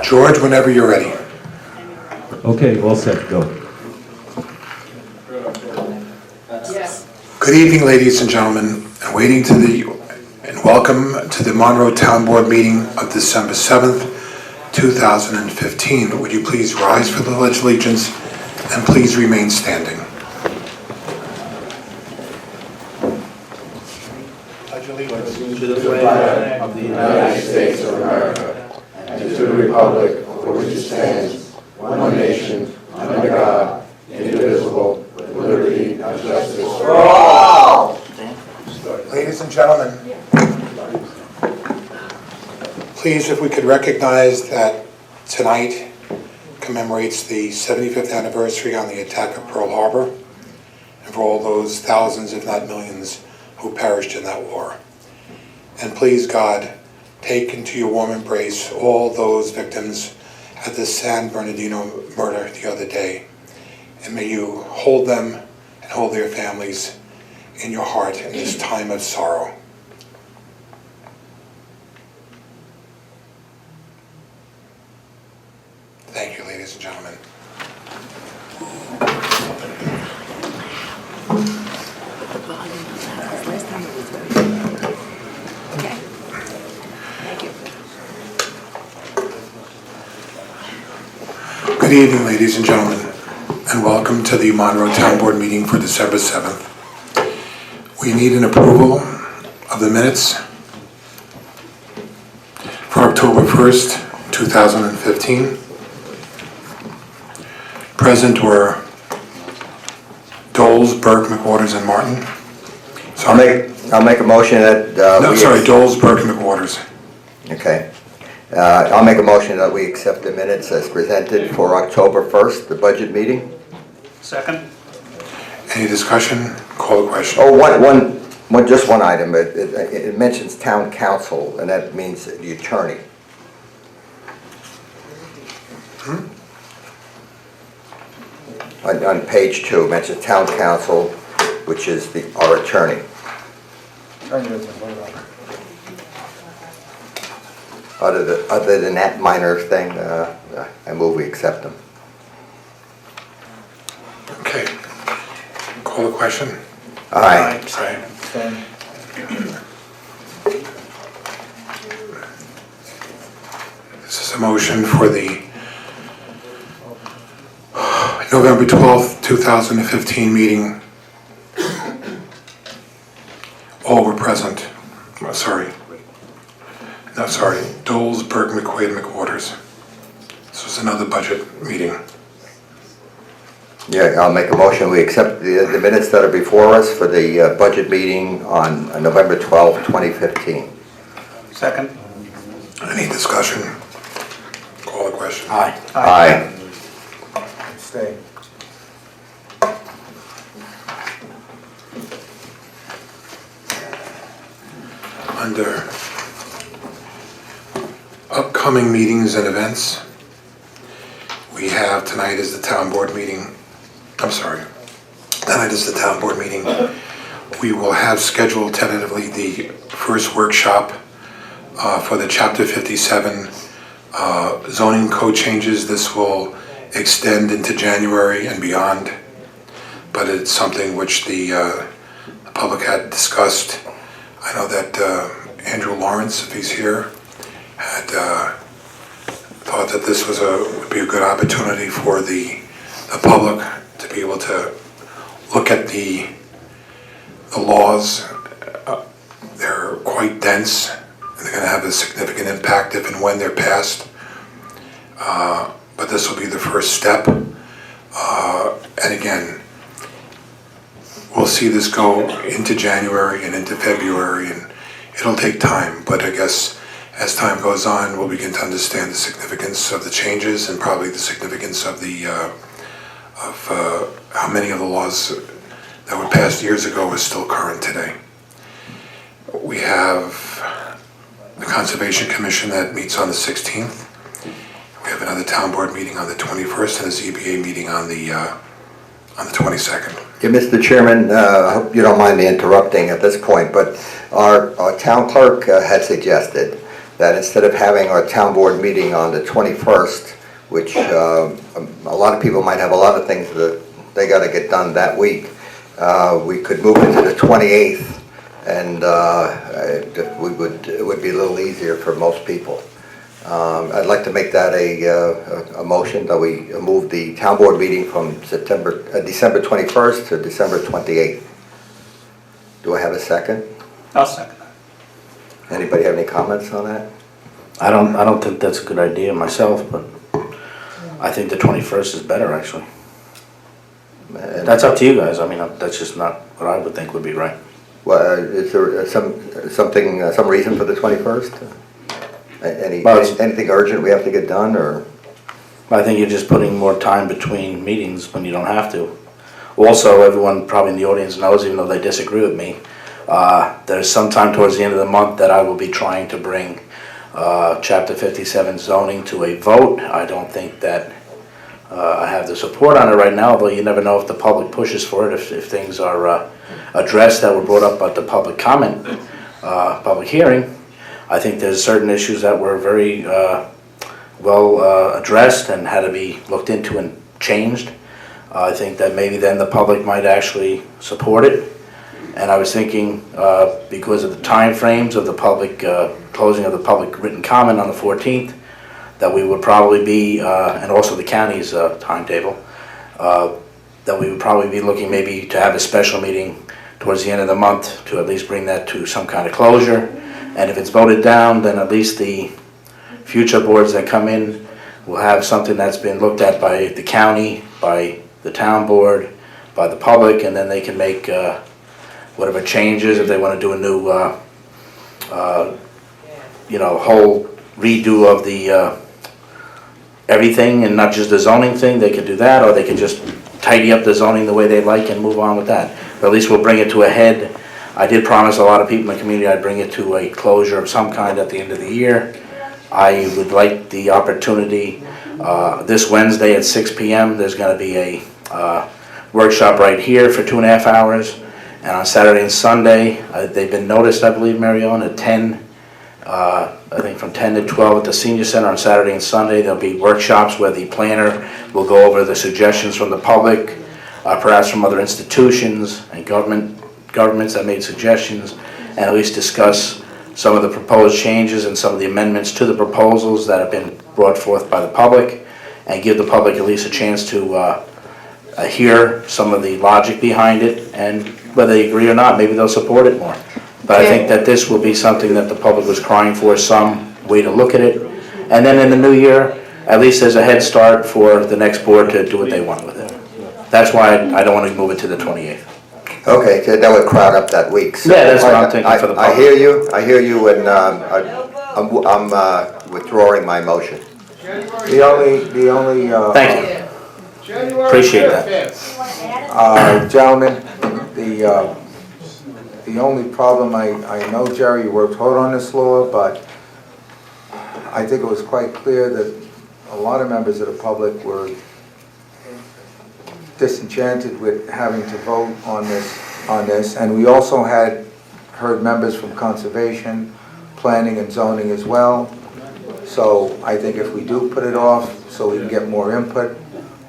George, whenever you're ready. Okay, all set, go. Good evening, ladies and gentlemen, and welcome to the Monroe Town Board meeting of December 7th, 2015. Would you please rise for the Pledge of Allegiance and please remain standing. Pledge allegiance to the flag of the United States of America and to the republic for which it stands, one nation, under God, indivisible, with liberty and justice for all. Ladies and gentlemen, please, if we could recognize that tonight commemorates the 75th anniversary on the attack of Pearl Harbor, and for all those thousands, if not millions, who perished in that war. And please, God, take into your warm embrace all those victims at the San Bernardino murder the other day, and may you hold them and hold their families in your heart in this time of sorrow. Thank you, ladies and gentlemen. Good evening, ladies and gentlemen, and welcome to the Monroe Town Board meeting for December 7th. We need an approval of the minutes for October 1st, 2015. Present were Doles, Burke, McWaters, and Martin. I'll make a motion that Doles, Burke, and McWaters. Okay. I'll make a motion that we accept the minutes as presented for October 1st, the budget meeting. Second. Any discussion? Call the question. Oh, just one item. It mentions town council, and that means the attorney. On page 2, it mentions town council, which is our attorney. Other than that minor thing, I move we accept them. Okay. Call the question. Aye. Aye. This is a motion for the November 12th, 2015 meeting. All were present. Doles, Burke, McQuaid, and McWaters. This was another budget meeting. Yeah, I'll make a motion we accept the minutes that are before us for the budget meeting on November 12th, 2015. Second. Any discussion? Call the question. Aye. Aye. Stay. Under upcoming meetings and events, we have tonight is the town board meeting. Tonight is the town board meeting. We will have scheduled tentatively the first workshop for the Chapter 57 zoning code changes. This will extend into January and beyond, but it's something which the public had discussed. I know that Andrew Lawrence, if he's here, had thought that this would be a good opportunity for the public to be able to look at the laws. They're quite dense, and they're going to have a significant impact if and when they're passed. But this will be the first step. And again, we'll see this go into January and into February, and it'll take time. But I guess as time goes on, we'll begin to understand the significance of the changes and probably the significance of how many of the laws that were passed years ago are still current today. We have the Conservation Commission that meets on the 16th. We have another town board meeting on the 21st and a ZBA meeting on the 22nd. Yeah, Mr. Chairman, I hope you don't mind me interrupting at this point, but our town clerk had suggested that instead of having our town board meeting on the 21st, which a lot of people might have a lot of things that they got to get done that week, we could move it to the 28th, and it would be a little easier for most people. I'd like to make that a motion that we move the town board meeting from December 21st to December 28th. Do I have a second? I'll second that. Anybody have any comments on that? I don't think that's a good idea myself, but I think the 21st is better, actually. And- That's up to you guys. I mean, that's just not what I would think would be right. Well, is there some reason for the 21st? Well, Anything urgent we have to get done, or? I think you're just putting more time between meetings when you don't have to. Also, everyone probably in the audience knows, even though they disagree with me, there's sometime towards the end of the month that I will be trying to bring Chapter 57 zoning to a vote. I don't think that I have the support on it right now, although you never know if the public pushes for it, if things are addressed that were brought up at the public comment, public hearing. I think there's certain issues that were very well addressed and had to be looked into and changed. I think that maybe then the public might actually support it. And I was thinking, because of the time frames of the public, closing of the public written comment on the 14th, that we would probably be, and also the county's timetable, that we would probably be looking maybe to have a special meeting towards the end of the month to at least bring that to some kind of closure. And if it's voted down, then at least the future boards that come in will have something that's been looked at by the county, by the town board, by the public, and then they can make whatever changes, if they want to do a new, whole redo of the everything and not just the zoning thing, they can do that, or they can just tidy up the zoning the way they like and move on with that. But at least we'll bring it to a head. I did promise a lot of people in the community I'd bring it to a closure of some kind at the end of the year. I would like the opportunity, this Wednesday at 6 p.m. there's going to be a workshop right here for 2.5 hours. And on Saturday and Sunday, they've been noticed, I believe, Mary Ellen, at 10, I think from 10 to 12 at the Senior Center on Saturday and Sunday. There'll be workshops where the planner will go over the suggestions from the public, perhaps from other institutions and governments that made suggestions, and at least discuss some of the proposed changes and some of the amendments to the proposals that have been brought forth by the public, and give the public at least a chance to hear some of the logic behind it, and whether they agree or not, maybe they'll support it more. But I think that this will be something that the public was crying for, some way to look at it. And then in the new year, at least there's a head start for the next board to do what they want with it. That's why I don't want to move it to the 28th. Okay, so that would crowd up that week. So Yeah, that's what I'm thinking for the I public. hear you, and I'm withdrawing my motion. The only, Thank you. Appreciate that. Gentlemen, the only problem, I know, Jerry, you worked hard on this law, but I think it was quite clear that a lot of members of the public were disenchanted with having to vote on this, and we also had heard members from conservation, planning and zoning as well. So I think if we do put it off so we can get more input,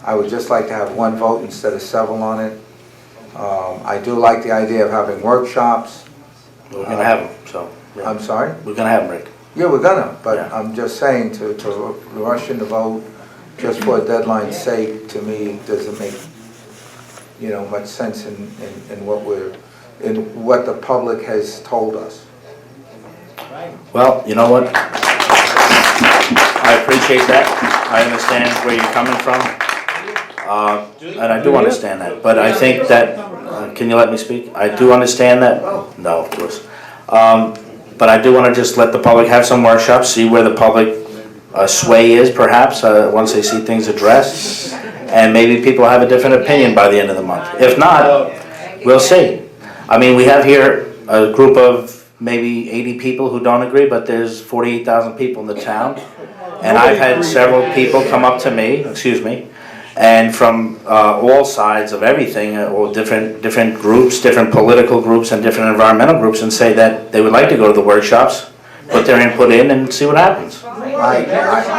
I would just like to have one vote instead of several on it. I do like the idea of having workshops. We're gonna have them, so. yeah. I'm sorry? We're gonna have them, Rick. Yeah, we're gonna, but Yeah. I'm just saying to rush in the vote just for a deadline's sake, to me, doesn't make, much sense in what the public has told us. Well, you know what? I appreciate that. I understand where you're coming from. And I do understand that, but I think that, can you let me speak? I do understand that, no, of course. But I do want to just let the public have some workshops, see where the public sway is perhaps, once they see things addressed. And maybe people have a different opinion by the end of the month. If not, we'll see. I mean, we have here a group of maybe 80 people who don't agree, but there's 48,000 people in the town. And I've had several people come up to me, and from all sides of everything, or different groups, different political groups and different environmental groups, and say that they would like to go to the workshops put their input in and see what happens.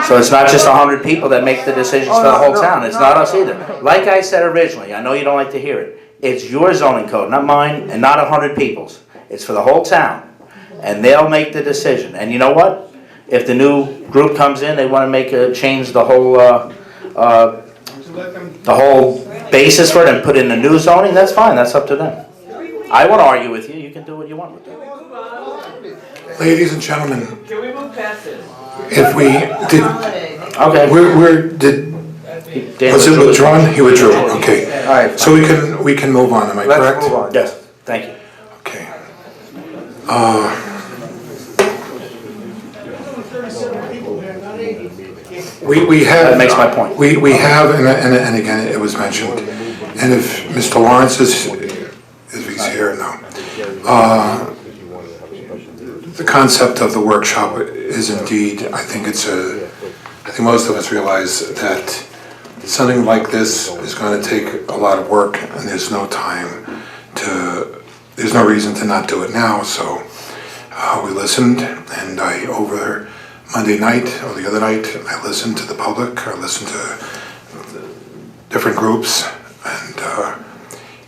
So it's not just 100 people that make the decisions for the whole town, it's not us either. Like I said originally, I know you don't like to hear it, it's your zoning code, not mine, and not 100 people's. It's for the whole town, and they'll make the decision. And you know what? If the new group comes in, they want to change the whole basis for it and put in the new zoning, that's fine, that's up to them. I won't argue with you, you can do what you want with it. Ladies and gentlemen, Can we move past this? if we did, Okay. was it withdrawn? He withdrew, okay. All right, So we can move on, am I correct? let's move on. Yes, thank you. Okay. We have. That makes my point. We have, and again, it was mentioned, and if Mr. Lawrence is he's here, no. The concept of the workshop is indeed, I think most of us realize that something like this is going to take a lot of work, and there's no reason to not do it now, so we listened, and over Monday night, or the other night, I listened to the public, I listened to different groups, and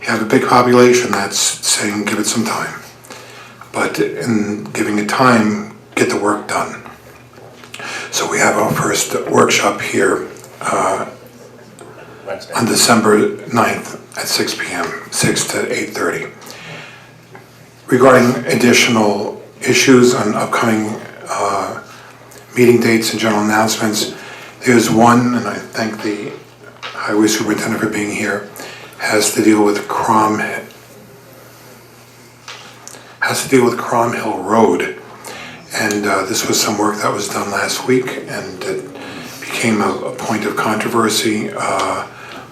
you have a big population that's saying give it some time. But in giving it time, get the work done. So we have our first workshop here on December 9th at 6 p.m., 6 to 8:30. Regarding additional issues on upcoming meeting dates and general announcements, there's one, and I thank the Highway Superintendent for being here, has to deal with Cromwell Road. And this was some work that was done last week, and it became a point of controversy,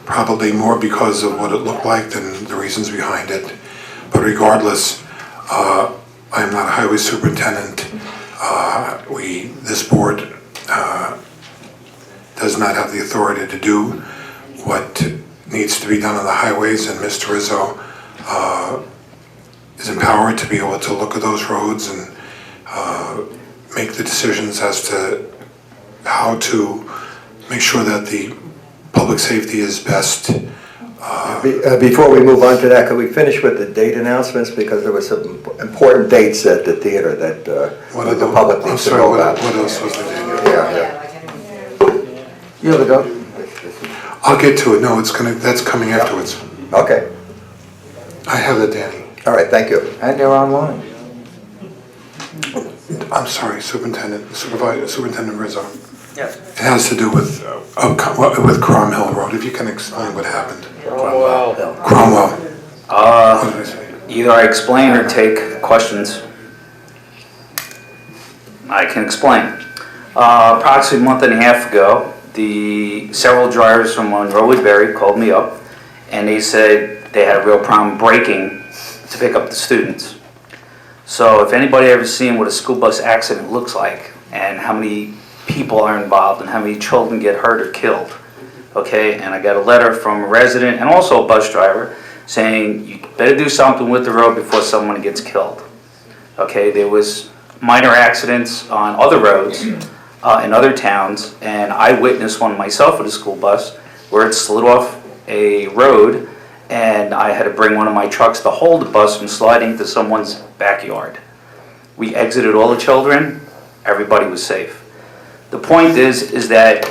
probably more because of what it looked like than the reasons behind it. But regardless, I'm not a highway superintendent. This board does not have the authority to do what needs to be done on the highways, and Mr. Rizzo is empowered to be able to look at those roads and make the decisions as to how to make sure that the public safety is best. Before we move on to that, could we finish with the date announcements? Because there were some important dates at the theater that the public needs to know about. What else was there? Yeah. You have a go? I'll get to it. No, that's coming afterwards. Okay. I have it, Danny. All right, thank you. And you're online. I'm sorry, Superintendent Rizzo. Yes. It has to do with Cromwell Road. If you can explain what happened. Cromwell. What did I say? Either I explain or take questions. I can explain. Approximately a month and a half ago, several drivers from Monroe called me up, and they said they had a real problem braking to pick up the students. So if anybody ever seen what a school bus accident looks like, and how many people are involved, and how many children get hurt or killed, okay? And I got a letter from a resident and also a bus driver saying you better do something with the road before someone gets killed. Okay, there was minor accidents on other roads in other towns, and I witnessed one myself with a school bus where it slid off a road, and I had to bring one of my trucks to hold the bus from sliding into someone's backyard. We exited all the children, everybody was safe. The point is that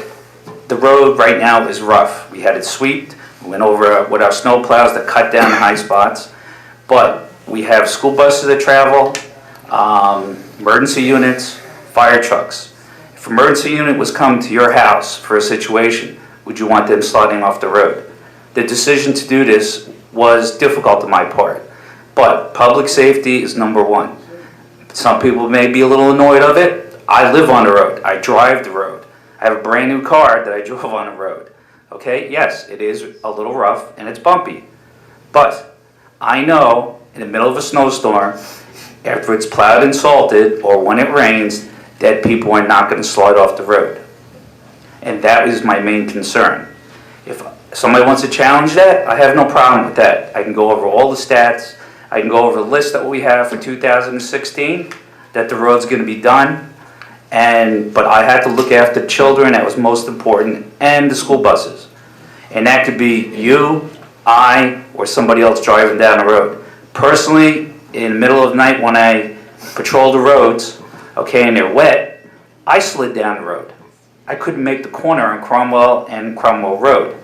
the road right now is rough. We had it swept, we went over with our snow plows to cut down high spots, but we have school buses that travel, emergency units, fire trucks. If an emergency unit was come to your house for a situation, would you want them sliding off the road? The decision to do this was difficult on my part, but public safety is number one. Some people may be a little annoyed of it. I live on the road. I drive the road. I have a brand new car that I drove on the road. Okay, yes, it is a little rough and it's bumpy, but I know in the middle of a snowstorm, after it's plowed and salted, or when it rains, that people are not going to slide off the road. And that is my main concern. If somebody wants to challenge that, I have no problem with that. I can go over all the stats. I can go over the list that we have for 2016. that the road's gonna be done, but I had to look after children, that was most important, and the school buses. And that could be you, I, or somebody else driving down the road. Personally, in the middle of the night when I patrol the roads, okay, and they're wet, I slid down the road. I couldn't make the corner on Cromwell and Cromwell Road.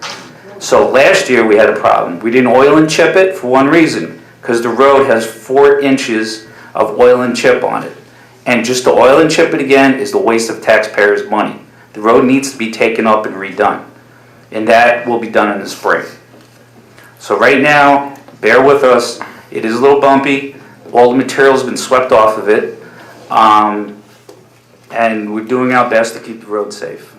So last year we had a problem. We didn't oil and chip it for one reason, because the road has 4 inches of oil and chip on it. And just to oil and chip it again is the waste of taxpayers' money. The road needs to be taken up and redone. And that will be done in the spring. So right now, bear with us. It is a little bumpy. All the material's been swept off of it. And we're doing our best to keep the road safe.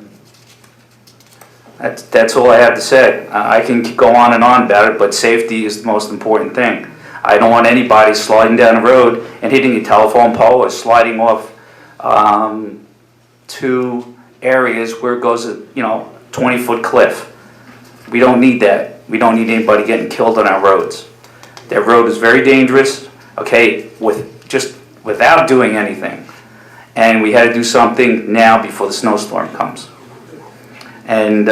That's all I have to say. I can go on and on about it, but safety is the most important thing. I don't want anybody sliding down the road and hitting a telephone pole or sliding off to areas where it goes a 20-foot cliff. We don't need that. We don't need anybody getting killed on our roads. That road is very dangerous, okay, without doing anything. And we had to do something now before the snowstorm comes. And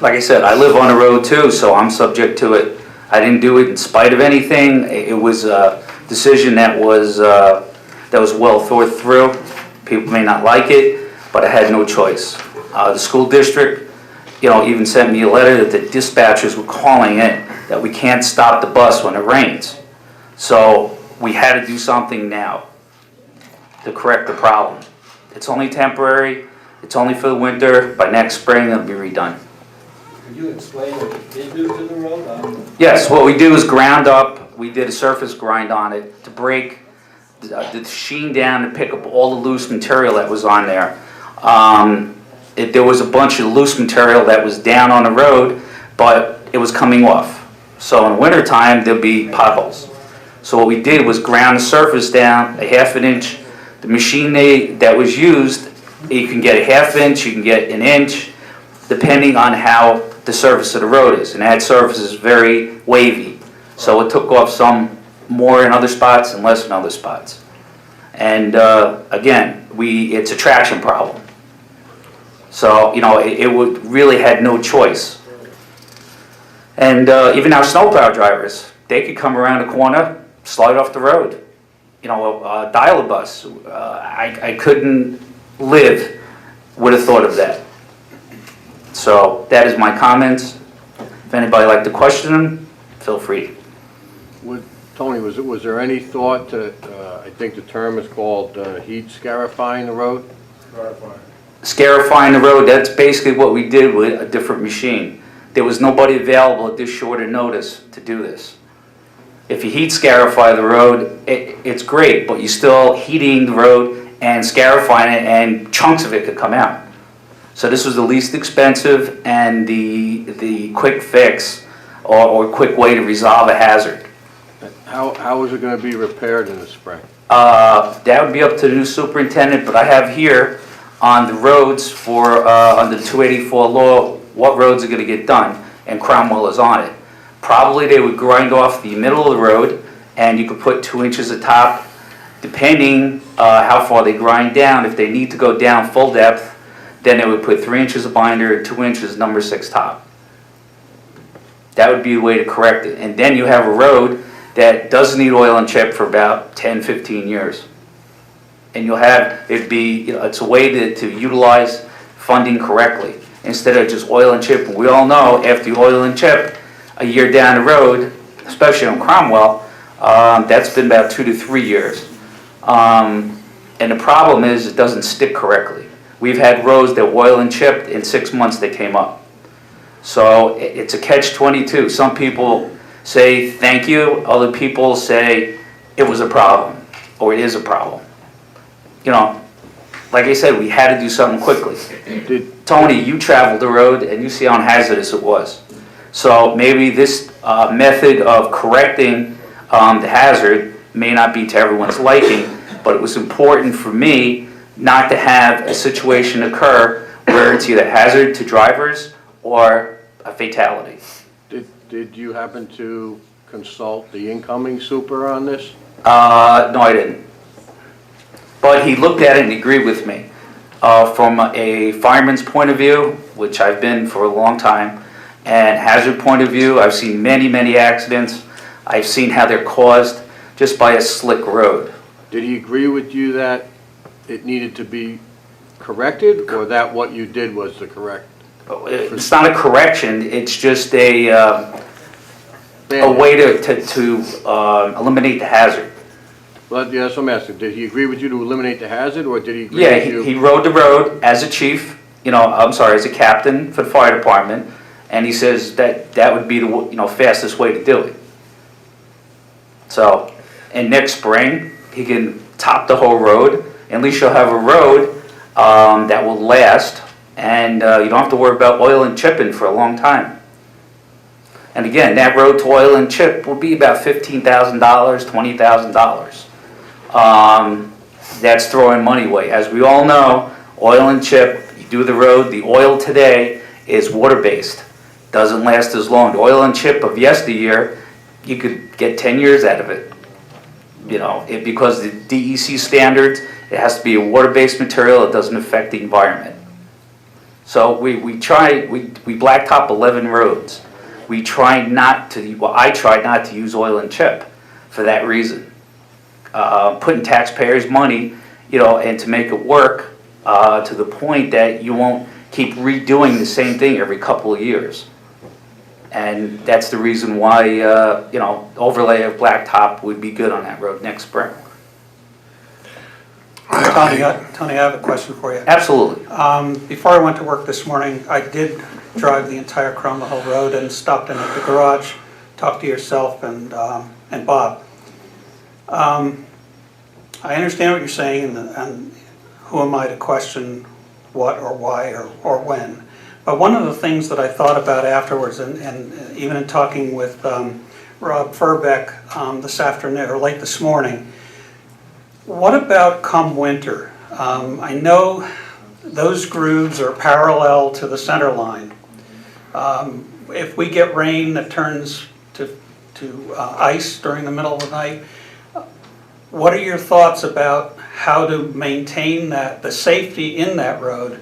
like I said, I live on the road too, so I'm subject to it. I didn't do it in spite of anything. It was a decision that was well thought through. People may not like it, but I had no choice. The school district, even sent me a letter that the dispatchers were calling in that we can't stop the bus when it rains. So we had to do something now to correct the problem. It's only temporary. It's only for the winter. By next spring, it'll be redone. Could you explain what you did do to the road? Yes, what we do is ground up. We did a surface grind on it to break the sheen down and pick up all the loose material that was on there. There was a bunch of loose material that was down on the road, but it was coming off. So in wintertime, there'll be potholes. So what we did was ground the surface down a 1/2 inch. The machine that was used, you can get a 1/2 inch, you can get 1 inch, depending on how the surface of the road is. And that surface is very wavy. So it took off some more in other spots and less in other spots. And again, it's a traction problem. So, it would really had no choice. And even our snowplow drivers, they could come around the corner, slide off the road. Dial a bus. I couldn't live with a thought of that. So that is my comments. If anybody would like to question them, feel free. Tony, was there any thought to, I think the term is called heat scarifying the road? Scarifying the road, that's basically what we did with a different machine. There was nobody available at this shorter notice to do this. If you heat scarify the road, it's great, but you're still heating the road and scarifying it, and chunks of it could come out. So this was the least expensive and the quick fix or quick way to resolve a hazard. How is it going to be repaired in the spring? That would be up to the new superintendent, but I have here on the roads for, under the 284 law, what roads are going to get done, and Cromwell is on it. Probably they would grind off the middle of the road, and you could put 2 inches of top, depending how far they grind down. If they need to go down full depth, then they would put 3 inches of binder and 2 inches number 6 top. That would be the way to correct it. And then you have a road that doesn't need oil and chip for about 10, 15 years. And it's a way to utilize funding correctly, instead of just oil and chip. We all know after you oil and chip, a year down the road, especially on Cromwell, that's been about 2 to 3 years. And the problem is it doesn't stick correctly. We've had roads that oil and chipped, in 6 months they came up. So it's a catch-22. Some people say thank you, other people say it was a problem, or it is a problem. Like I said, we had to do something quickly. Tony, you traveled the road and you see how hazardous it was. So maybe this method of correcting the hazard may not be to everyone's liking, but it was important for me not to have a situation occur where it's either hazard to drivers or a fatality. Did you happen to consult the incoming super on this? No, I didn't. But he looked at it and agreed with me. From a fireman's point of view, which I've been for a long time, and hazard point of view, I've seen many, many accidents. I've seen how they're caused just by a slick road. Did he agree with you that it needed to be corrected, or that what you did was the correct? It's not a correction, it's just a way to eliminate the hazard. Well, yeah, that's what I'm asking. Did he agree with you to eliminate the hazard, or did he agree Yeah, with you? he rode the road as a chief, as a captain for the fire department, and he says that would be the, fastest way to do it. So, and next spring, he can top the whole road, at least you'll have a road that will last, and you don't have to worry about oil and chipping for a long time. And again, that road to oil and chip will be about $15,000, $20,000. That's throwing money away. As we all know, oil and chip, you do the road, the oil today is water-based. Doesn't last as long. The oil and chip of yesteryear, you could get 10 years out of it. Because the DEC standards, it has to be a water-based material, it doesn't affect the environment. So we blacktop 11 roads. I tried not to use oil and chip for that reason. Putting taxpayers' money, and to make it work to the point that you won't keep redoing the same thing every couple of years. And that's the reason why, overlay of blacktop would be good on that road next spring. Tony, I have a question for you. Absolutely. Before I went to work this morning, I did drive the entire Cromwell Road and stopped in at the garage, talked to yourself and Bob. I understand what you're saying, and who am I to question what or why or when. But one of the things that I thought about afterwards, and even in talking with Rob Furbeck this afternoon, or late this morning, what about come winter? I know those grooves are parallel to the center line. If we get rain that turns to ice during the middle of the night, what are your thoughts about how to maintain the safety in that road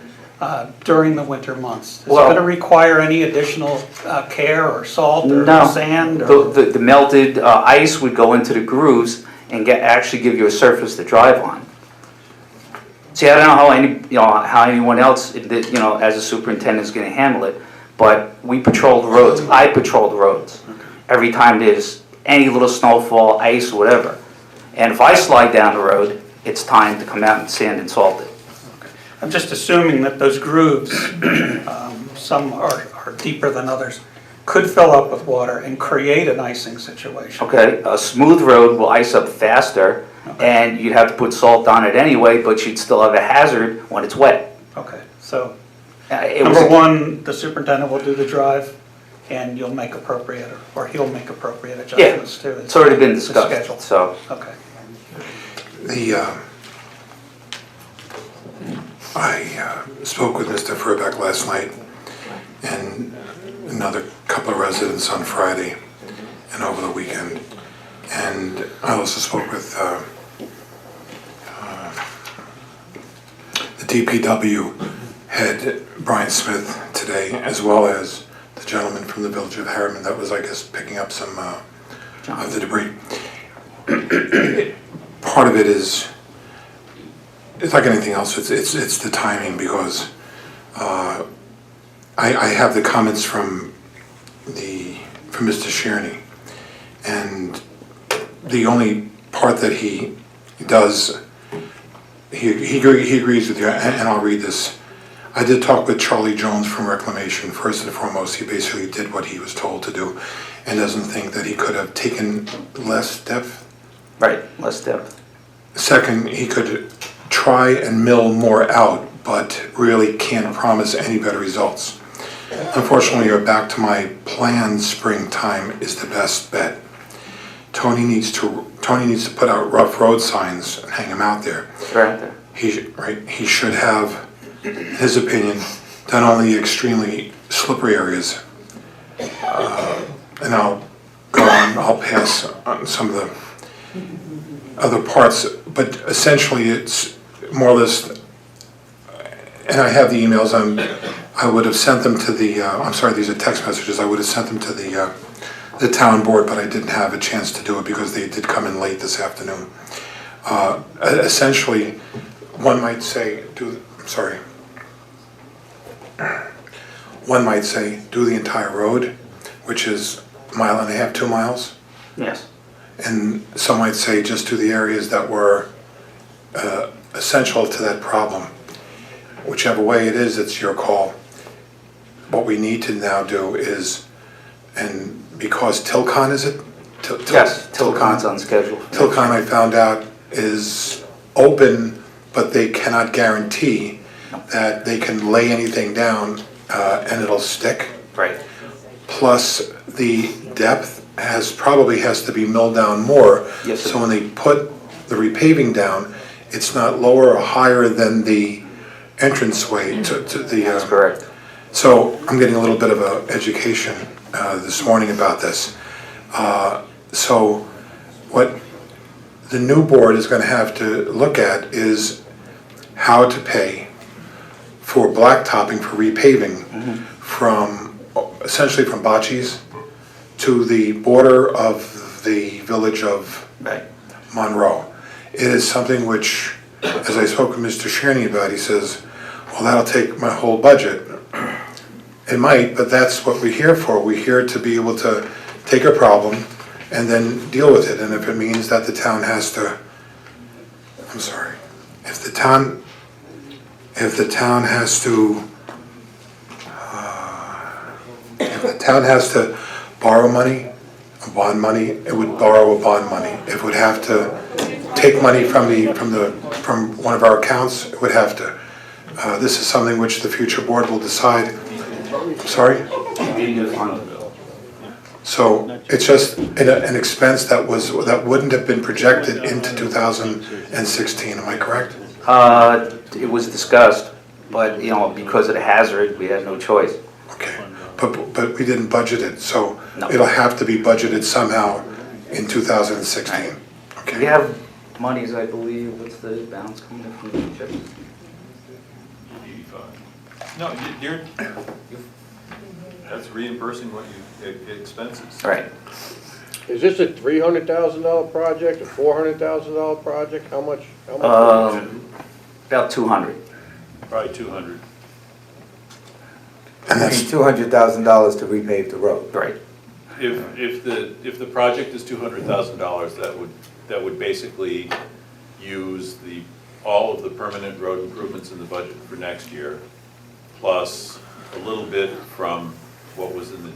during the winter months? Is it going to require any additional care or salt or sand? Or? The melted ice would go into the grooves and actually give you a surface to drive on. See, I don't know how anyone else, as a superintendent is going to handle it, but we patrol the roads. I patrol the roads every time there's any little snowfall, ice, whatever. And if I slide down the road, it's time to come out and sand and salt it. I'm just assuming that those grooves, some are deeper than others, could fill up with water and create an icing situation. Okay, a smooth road will ice up faster, and you'd have to put salt on it anyway, but you'd still have a hazard when it's wet. Okay, so number one, the superintendent will do the drive, and you'll make appropriate, or he'll make appropriate adjustments to it. It's already been discussed, schedule. so. Okay. I spoke with Mr. Furbeck last night and another couple of residents on Friday and over the weekend. And I also spoke with the DPW head, Brian Smith, today, as well as the gentleman from the village of Harriman that was, I guess, picking up some of the debris. Part of it is, it's like anything else, it's the timing, because I have the comments from Mr. Shearney, and the only part that he does, he agrees with you, and I'll read this. I did talk with Charlie Jones from Reclamation. First and foremost, he basically did what he was told to do, and doesn't think that he could have taken less depth. Right, less depth. Second, he could try and mill more out, but really can't promise any better results. Unfortunately, you're back to my planned springtime is the best bet. Tony needs to put out rough road signs and hang them out there. Right there. He should have, in his opinion, done only extremely slippery areas. And I'll go on, I'll pass on some of the other parts, but essentially it's more or less, and I have the emails, I would have sent them to the, I'm sorry, these are text messages, I would have sent them to the town board, but I didn't have a chance to do it because they did come in late this afternoon. Essentially, one might say, one might say, do the entire road, which is a mile and a half, 2 miles. Yes. And some might say just do the areas that were essential to that problem. Whichever way it is, it's your call. What we need to now do is, and because Tilcon, is it? Yes, Tilcon's on schedule. Tilcon, I found out, is open, but they cannot guarantee that they can lay anything down and it'll stick. Right. Plus, the depth probably has to be milled down more. Yes, sir. So when they put the repaving down, it's not lower or higher than the entranceway to the. That's correct. So I'm getting a little bit of an education this morning about this. So what the new board is going to have to look at is how to pay for blacktopping, for repaving from, essentially from Bocce's to the border of the village of Right. Monroe. It is something which, as I spoke with Mr. Sherney about, he says, well, that'll take my whole budget. It might, but that's what we're here for. We're here to be able to take a problem and then deal with it. And if it means that the town has to, I'm sorry, if the town has to, if the town has to borrow money, bond money, it would borrow a bond money. If it would have to take money from one of our accounts, it would have to. This is something which the future board will decide. Sorry? So it's just an expense that wouldn't have been projected into 2016, am I correct? It was discussed, but, because of the hazard, we had no choice. Okay, but we didn't budget it, so No. it'll have to be budgeted somehow in 2016. Right. Okay. We have monies, I believe, what's the balance coming in from the chip? 85. No, that's reimbursing what expenses. Right. Is this a $300,000 project, a $400,000 project? How much? About 200. Probably 200. And that's $200,000 to repave the road. Right. If the project is $200,000, that would basically use all of the permanent road improvements in the budget for next year, plus a little bit from what was of the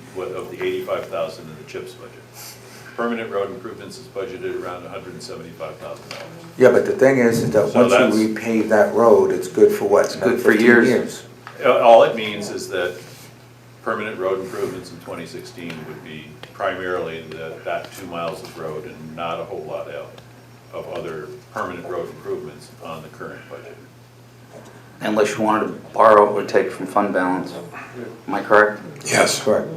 $85,000 in the CHIPS budget. Permanent road improvements is budgeted around $175,000. Yeah, but the thing is that So once that's- you repave that road, it's good for what? It's good for 15 years. All it means is that permanent road improvements in 2016 would be primarily that 2 miles of road and not a whole lot of other permanent road improvements on the current budget. Unless you wanted to borrow or take from fund balance. Am I correct? yes. Correct.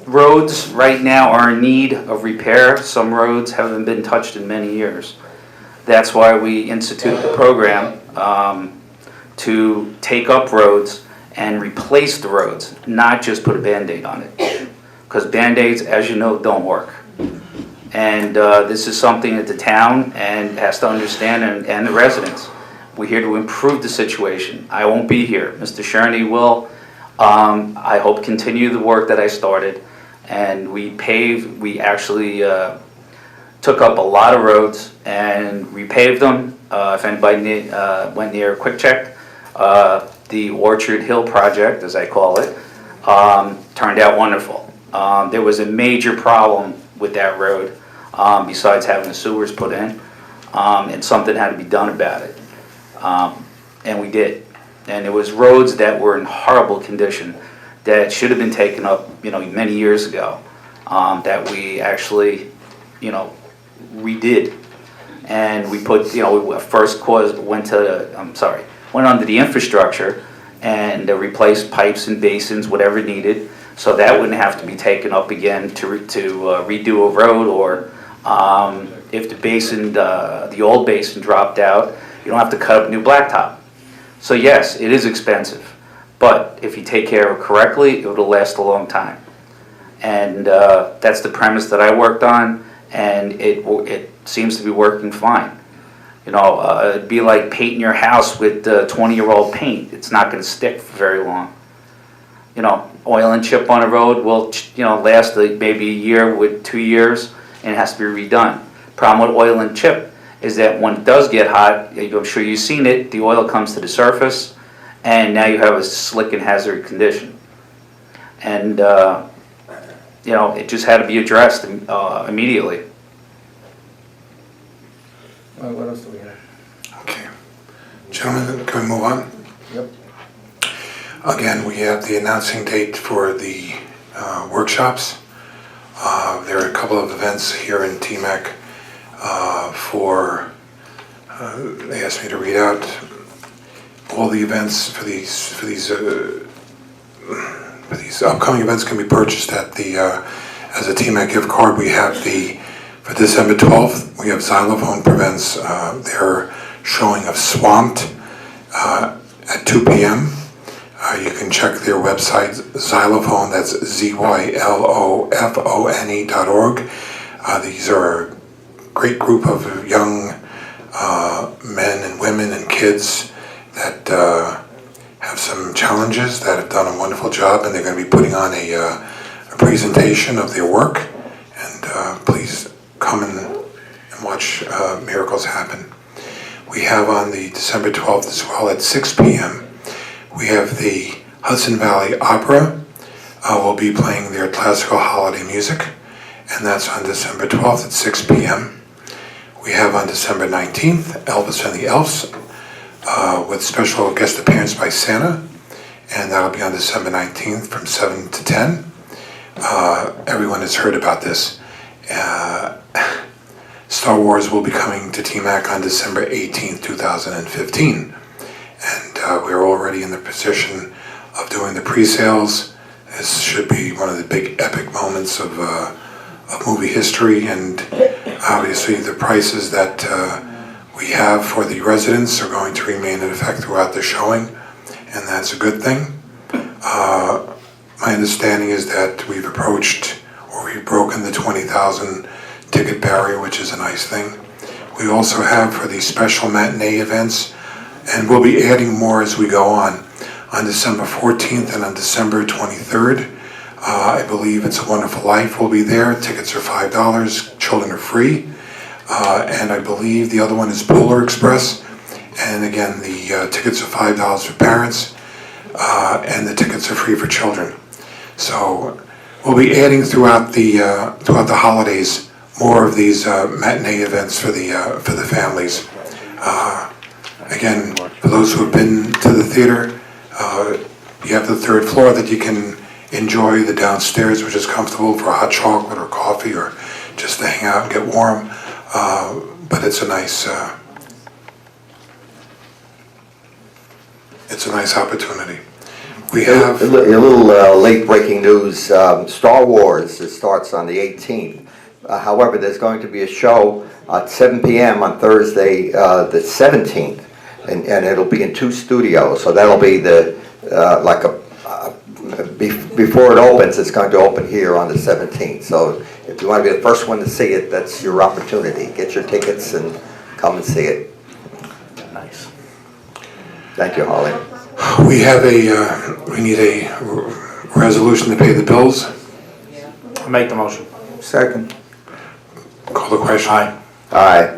Roads right now are in need of repair. Some roads haven't been touched in many years. That's why we instituted the program to take up roads and replace the roads, not just put a Band-Aid on it. Because Band-Aids, as you know, don't work. And this is something that the town has to understand, and the residents. We're here to improve the situation. I won't be here. Mr. Sherney will, I hope, continue the work that I started. And we actually took up a lot of roads and repaved them. If anybody went near Quick Check, the Orchard Hill project, as I call it, turned out wonderful. There was a major problem with that road, besides having the sewers put in, and something had to be done about it. And we did. And it was roads that were in horrible condition that should have been taken up, many years ago, that we actually, redid. And we put, first went under the infrastructure and replaced pipes and basins, whatever needed, so that wouldn't have to be taken up again to redo a road or If the basin, the old basin dropped out, you don't have to cut up new blacktop. So yes, it is expensive, but if you take care of it correctly, it will last a long time. And that's the premise that I worked on, and it seems to be working fine. You know, it'd be like painting your house with 20-year-old paint. It's not going to stick for very long. You know, oil and chip on a road will, last maybe a year with 2 years, and it has to be redone. Problem with oil and chip is that when it does get hot, I'm sure you've seen it, the oil comes to the surface, and now you have a slick and hazard condition. And, it just had to be addressed immediately. What else do we have? Okay. Gentlemen, can we move on? Yep. Again, we have the announcing date for the workshops. There are a couple of events here in TMAC they asked me to read out all the events for these upcoming events can be purchased at the as a TMAC gift card. We have for December 12th, we have Xylophone Prevents their showing of Swamped at 2 p.m. You can check their website, Xylophone, that's zylofone.org. These are a great group of young men and women and kids that have some challenges, that have done a wonderful job, and they're going to be putting on a presentation of their work. And please come and watch miracles happen. We have on the December 12th as well at 6 p.m. We have the Hudson Valley Opera will be playing their classical holiday music, and that's on December 12th at 6 p.m. We have on December 19th, Elvis and the Elves, with special guest appearance by Santa, and that'll be on December 19th from 7 to 10. Everyone has heard about this. Star Wars will be coming to TMAC on December 18th, 2015. And we're already in the position of doing the pre-sales. This should be one of the big epic moments of movie history, and obviously the prices that we have for the residents are going to remain in effect throughout the showing, and that's a good thing. My understanding is that we've broken the 20,000 ticket barrier, which is a nice thing. We also have for the special matinee events, and we'll be adding more as we go on December 14th and on December 23rd. I believe It's a Wonderful Life will be there. Tickets are $5, children are free. And I believe the other one is Polar Express. And again, the tickets are $5 for parents, and the tickets are free for children. So we'll be adding throughout the holidays more of these matinee events for the families. Again, for those who have been to the theater, you have the third floor that you can enjoy the downstairs, which is comfortable for hot chocolate or coffee or just to hang out and get warm. But it's a nice opportunity. We have A little late breaking news. Star Wars, it starts on the 18th. However, there's going to be a show at 7 p.m. on Thursday, the 17th, and it'll be in 2 studios. So that'll be before it opens, it's going to open here on the 17th. So if you want to be the first one to see it, that's your opportunity. Get your tickets and come and see it. Nice. Thank you, Holly. we need a resolution to pay the bills. I'll make the motion. Second. Call the question. Aye. Aye.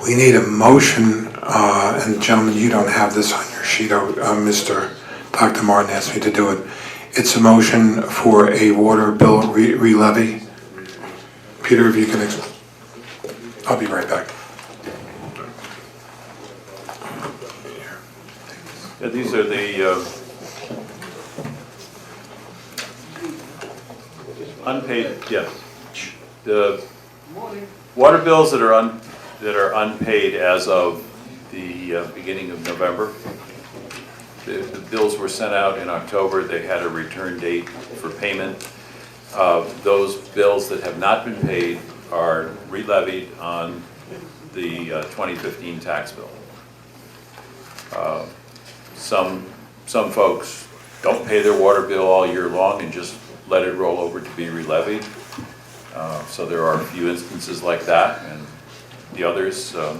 We need a motion, and gentlemen, you don't have this on your sheet. Dr. Martin asked me to do it. It's a motion for a water bill re-levy. Peter, if you can, I'll be right back. Yeah, these are the unpaid, the water bills that are unpaid as of the beginning of November. The bills were sent out in October. They had a return date for payment. Those bills that have not been paid are re-levied on the 2015 tax bill. Some folks don't pay their water bill all year long and just let it roll over to be re-levied. So there are a few instances like that, and the others, all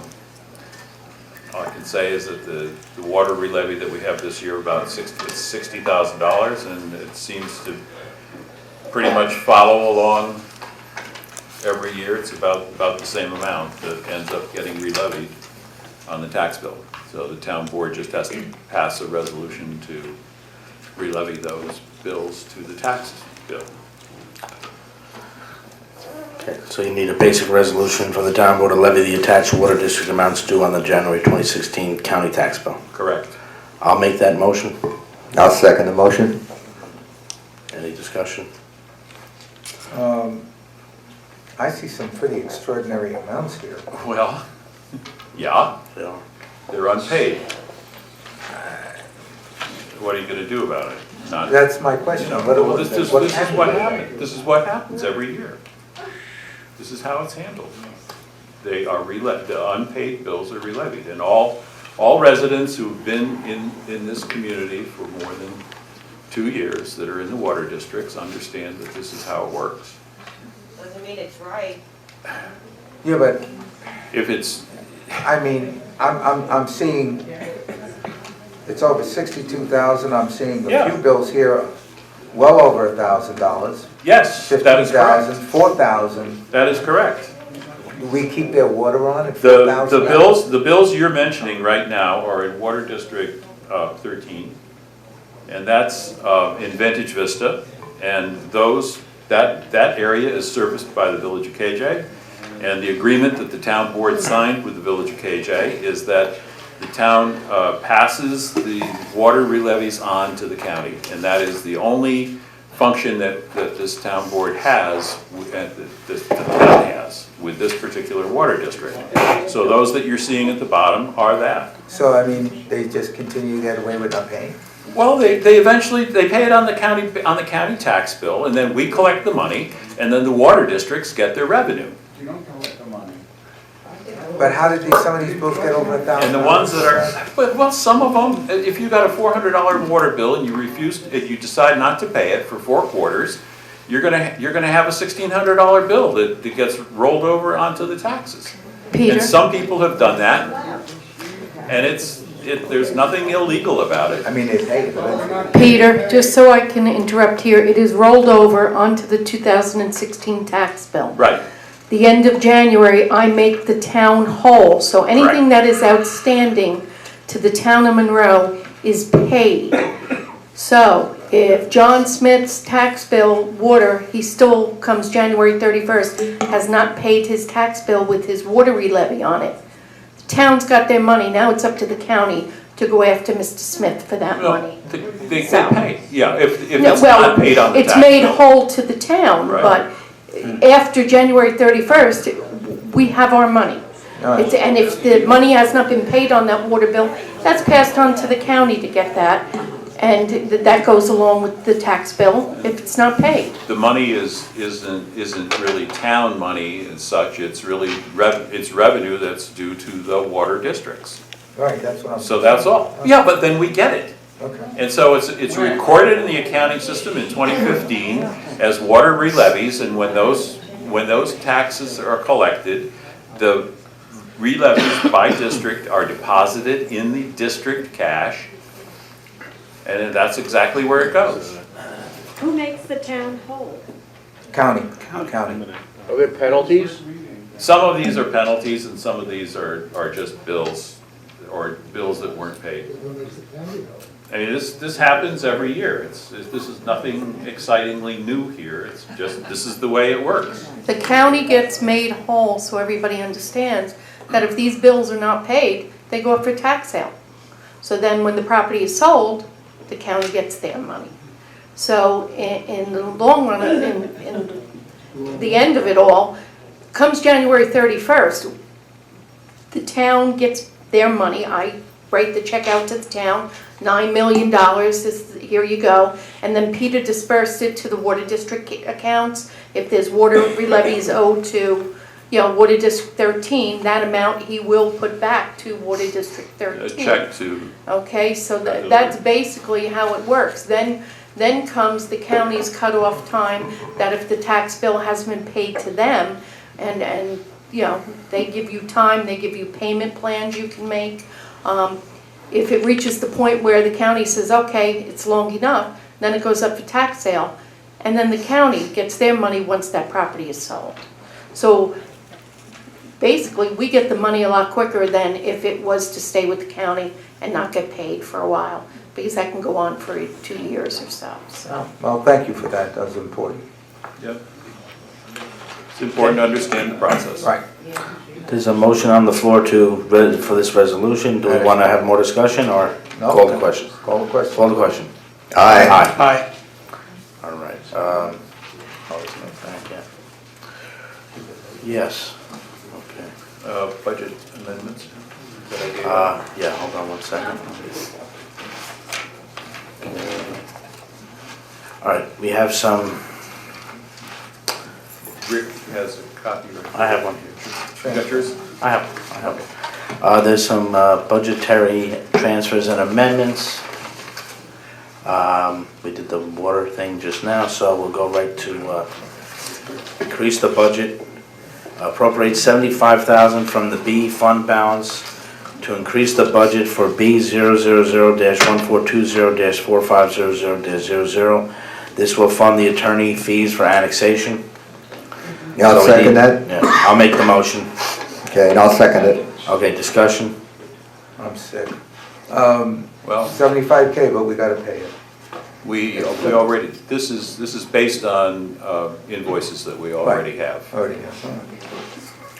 I can say is that the water re-levy that we have this year, about $60,000, and it seems to pretty much follow along every year. It's about the same amount that ends up getting re-levied on the tax bill. So the town board just has to pass a resolution to re-levy those bills to the tax bill. Okay, so you need a basic resolution for the town board to levy the attached water district amounts due on the January 2016 county tax bill. Correct. I'll make that motion. I'll second the motion. Any discussion? I see some pretty extraordinary amounts here. Well, yeah, Yeah. they're unpaid. What are you gonna do about it? Not, That's my question. well, this is what happened? happens. This is what happens every year. This is how it's handled. They are the unpaid bills are re-levied, and all residents who've been in this community for more than 2 years that are in the water districts understand that this is how it works. Doesn't mean it's right. Yeah, but, If it's, I mean, I'm seeing, it's over 62,000, I'm seeing a Yeah. few bills here, well over $1,000. yes, that is 15,000, correct. 4,000. That is correct. We keep their water on at The $4,000? the bills you're mentioning right now are in Water District 13, and that's in Vintage Vista, and that area is serviced by the Village of KJ, and the agreement that the town board signed with the Village of KJ is that the town passes the water re-levies on to the county, and that is the only function that this town board has, that the town has, with this particular water district. So those that you're seeing at the bottom are that. So, I mean, they just continue to get away with not paying? Well, they eventually, they pay it on the county tax bill, and then we collect the money, and then the water districts get their revenue. You don't collect the money. But how did some of these bills get over $1,000? And the ones that are, well, some of them, if you got a $400 water bill and you decide not to pay it for 4 quarters, you're gonna have a $1,600 bill that gets rolled over onto the taxes. Peter? And some people have done that, and there's nothing illegal about it. I mean, they pay it, but Peter, just so I can interrupt here, it is rolled over onto the 2016 tax bill. Right, The end of January, I make the town whole, so anything that is outstanding to the town of Monroe is paid. So if John Smith's tax bill, water, he still comes January 31st, has not paid his tax bill with his water re-levy on it. The town's got their money, now it's up to the county to go after Mr. Smith for that well, money. they So- pay, yeah, if No, it's well, not paid on the tax it's made bill. whole to the town, Right. but after January 31st, we have our money. All right. And if the money has not been paid on that water bill, that's passed on to the county to get that. And that goes along with the tax bill if it's not paid. The money isn't really town money as such, it's really it's revenue that's due to the water districts. right, that's what I'm. So that's all. Yeah, but then we get it. Okay. And so it's recorded in the accounting system in 2015 as water re-levies, and when those taxes are collected, the re-levies by district are deposited in the district cash, and that's exactly where it goes. Who makes the town whole? County. Are there penalties? Some of these are penalties, and some of these are just bills, or bills that weren't paid. I mean, this happens every year. This is nothing excitingly new here. It's just, this is the way it works. The county gets made whole, so everybody understands that if these bills are not paid, they go up for tax sale. So then when the property is sold, the county gets their money. So in the long run, in the end of it all, comes January 31st, the town gets their money. I write the check out to the town, $9 million, here you go. And then Peter dispersed it to the water district accounts. If there's water re-levies owed to Water District 13, that amount he will put back to Water District A 13. check to, Okay, so that's basically how it works. Then comes the county's cutoff time, that if the tax bill hasn't been paid to them, and they give you time, they give you payment plans you can make. If it reaches the point where the county says, okay, it's long enough, then it goes up for tax sale, and then the county gets their money once that property is sold. So basically, we get the money a lot quicker than if it was to stay with the county and not get paid for a while, because that can go on for 2 years or so. Well, thank you for that, that was important. yep. It's important to understand the process. Right. There's a motion on the floor for this resolution. Do we want to have more discussion or No. call the question? Call the question. Call the question. Aye. Aye. All right. Yes. Okay. Budget amendments that I gave you. Yeah, hold on 1 second. All right, we have some, Rick has a copy right here. I have one here. You got yours? I have. There's some budgetary transfers and amendments. We did the water thing just now, so we'll go right to increase the budget. Appropriate $75,000 from the B fund balance to increase the budget for B000-1420-4500-00. This will fund the attorney fees for annexation. Yeah, I'll So we second need- that. Yeah, I'll make the motion. Okay, and I'll second it. Okay, discussion? I'm sick. Well, 75K, but we gotta pay it. we already, this is based on invoices that we already have. Already, yes.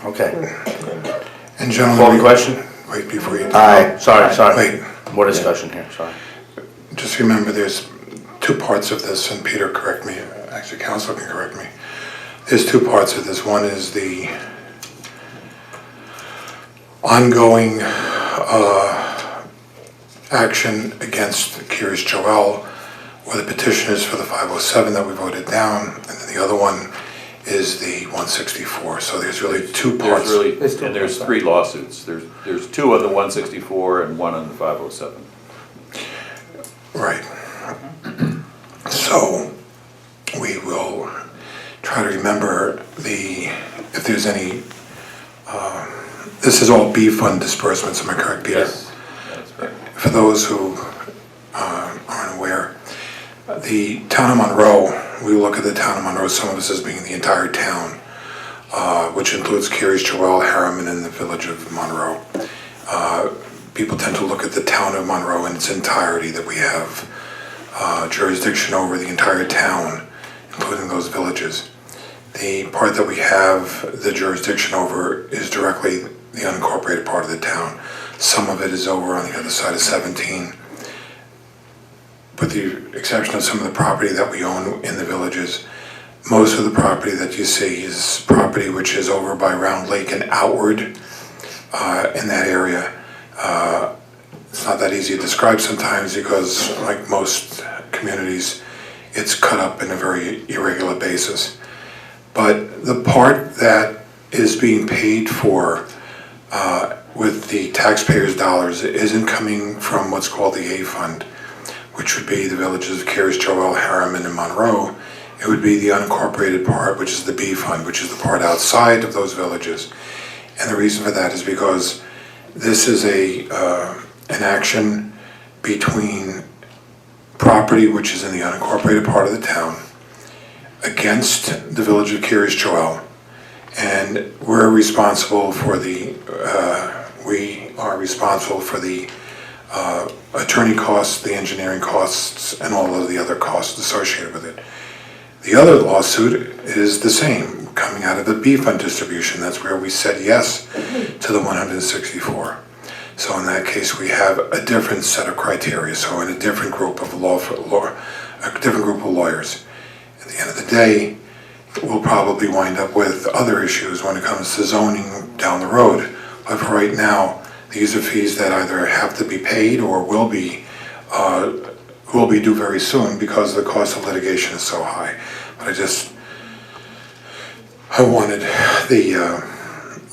Okay. And Call the gentlemen, question? wait before you. Aye. Sorry. Wait, More discussion here, sorry. just remember there's two parts of this, and Peter, correct me, actually council can correct me. There's two parts of this. One is the ongoing action against Curious Joel, or the petitioners for the 507 that we voted down, and then the other one is the 164. So there's really two parts. There's three lawsuits. There's two on the 164 and one on the 507. Right. So we will try to remember if there's any, this is all B fund disbursements, am I correct, Peter? Yes, that's correct. For those who aren't aware, the town of Monroe, we look at the town of Monroe, some of us as being the entire town, which includes Curious Joel, Harriman, and the village of Monroe. People tend to look at the town of Monroe in its entirety, that we have jurisdiction over the entire town, including those villages. The part that we have the jurisdiction over is directly the unincorporated part of the town. Some of it is over on the other side of 17. With the exception of some of the property that we own in the villages, most of the property that you see is property which is over by Round Lake and outward in that area. It's not that easy to describe sometimes because, like most communities, it's cut up in a very irregular basis. But the part that is being paid for with the taxpayers' dollars isn't coming from what's called the A Fund, which would be the villages of Curious Joel, Harriman, and Monroe. It would be the unincorporated part, which is the B Fund, which is the part outside of those villages. And the reason for that is because this is an action between property which is in the unincorporated part of the town against the village of Curious Joel, and we're responsible for the attorney costs, the engineering costs, and all of the other costs associated with it. The other lawsuit is the same, coming out of the B Fund distribution. That's where we said yes to the 164. So in that case, we have a different set of criteria. So in a different group of lawyers. At the end of the day, we'll probably wind up with other issues when it comes to zoning down the road. But for right now, these are fees that either have to be paid or will be due very soon because the cost of litigation is so high. But I wanted the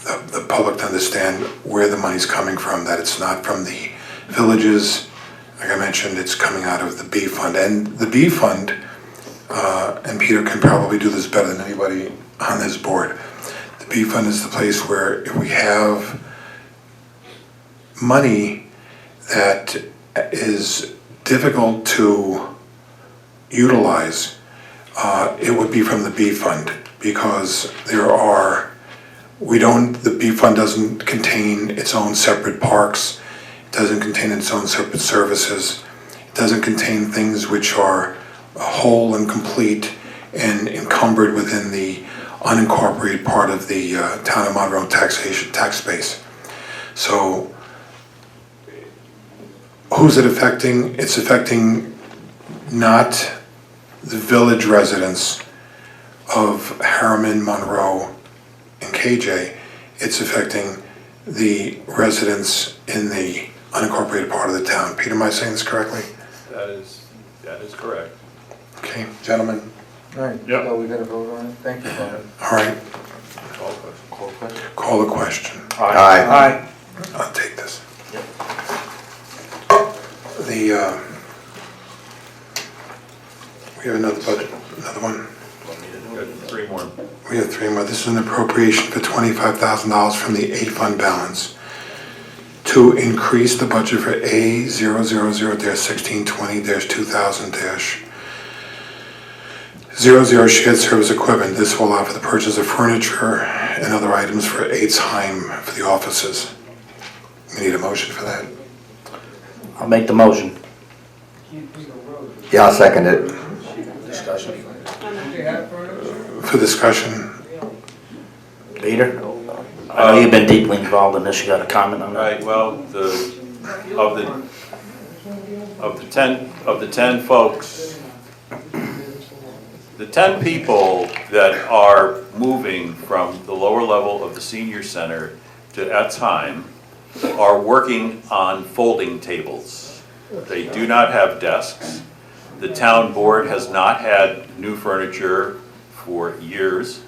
the public to understand where the money's coming from, that it's not from the villages. Like I mentioned, it's coming out of the B fund. And the B fund, and Peter can probably do this better than anybody on this board. The B fund is the place where if we have money that is difficult to utilize, it would be from the B fund, because the B fund doesn't contain its own separate parks, it doesn't contain its own separate services, it doesn't contain things which are whole and complete and encumbered within the unincorporated part of the town of Monroe tax base. So who's it affecting? It's affecting not the village residents of Harriman, Monroe, and KJ. It's affecting the residents in the unincorporated part of the town. Peter, am I saying this correctly? That is correct. Okay, gentlemen. All right, Yep. so we gotta vote on it? Thank you, Brian. All right, Call question. call the question. Aye. I'll take this. Yep. We have another budget, another one. Got 3 more. We have 3 more. This is an appropriation for $25,000 from the A fund balance to increase the budget for A000-1620-2000-00 shared service equipment. This will allow for the purchase of furniture and other items for AIDS Heim for the offices. We need a motion for that. I'll make the motion. Yeah, I'll second it. Discussion. For discussion, Peter? I know you've been deeply involved in this, you got a comment on that? Right, well, of the 10 folks, the 10 people that are moving from the lower level of the senior center to Etz Heim are working on folding tables. They do not have desks. The town board has not had new furniture for years.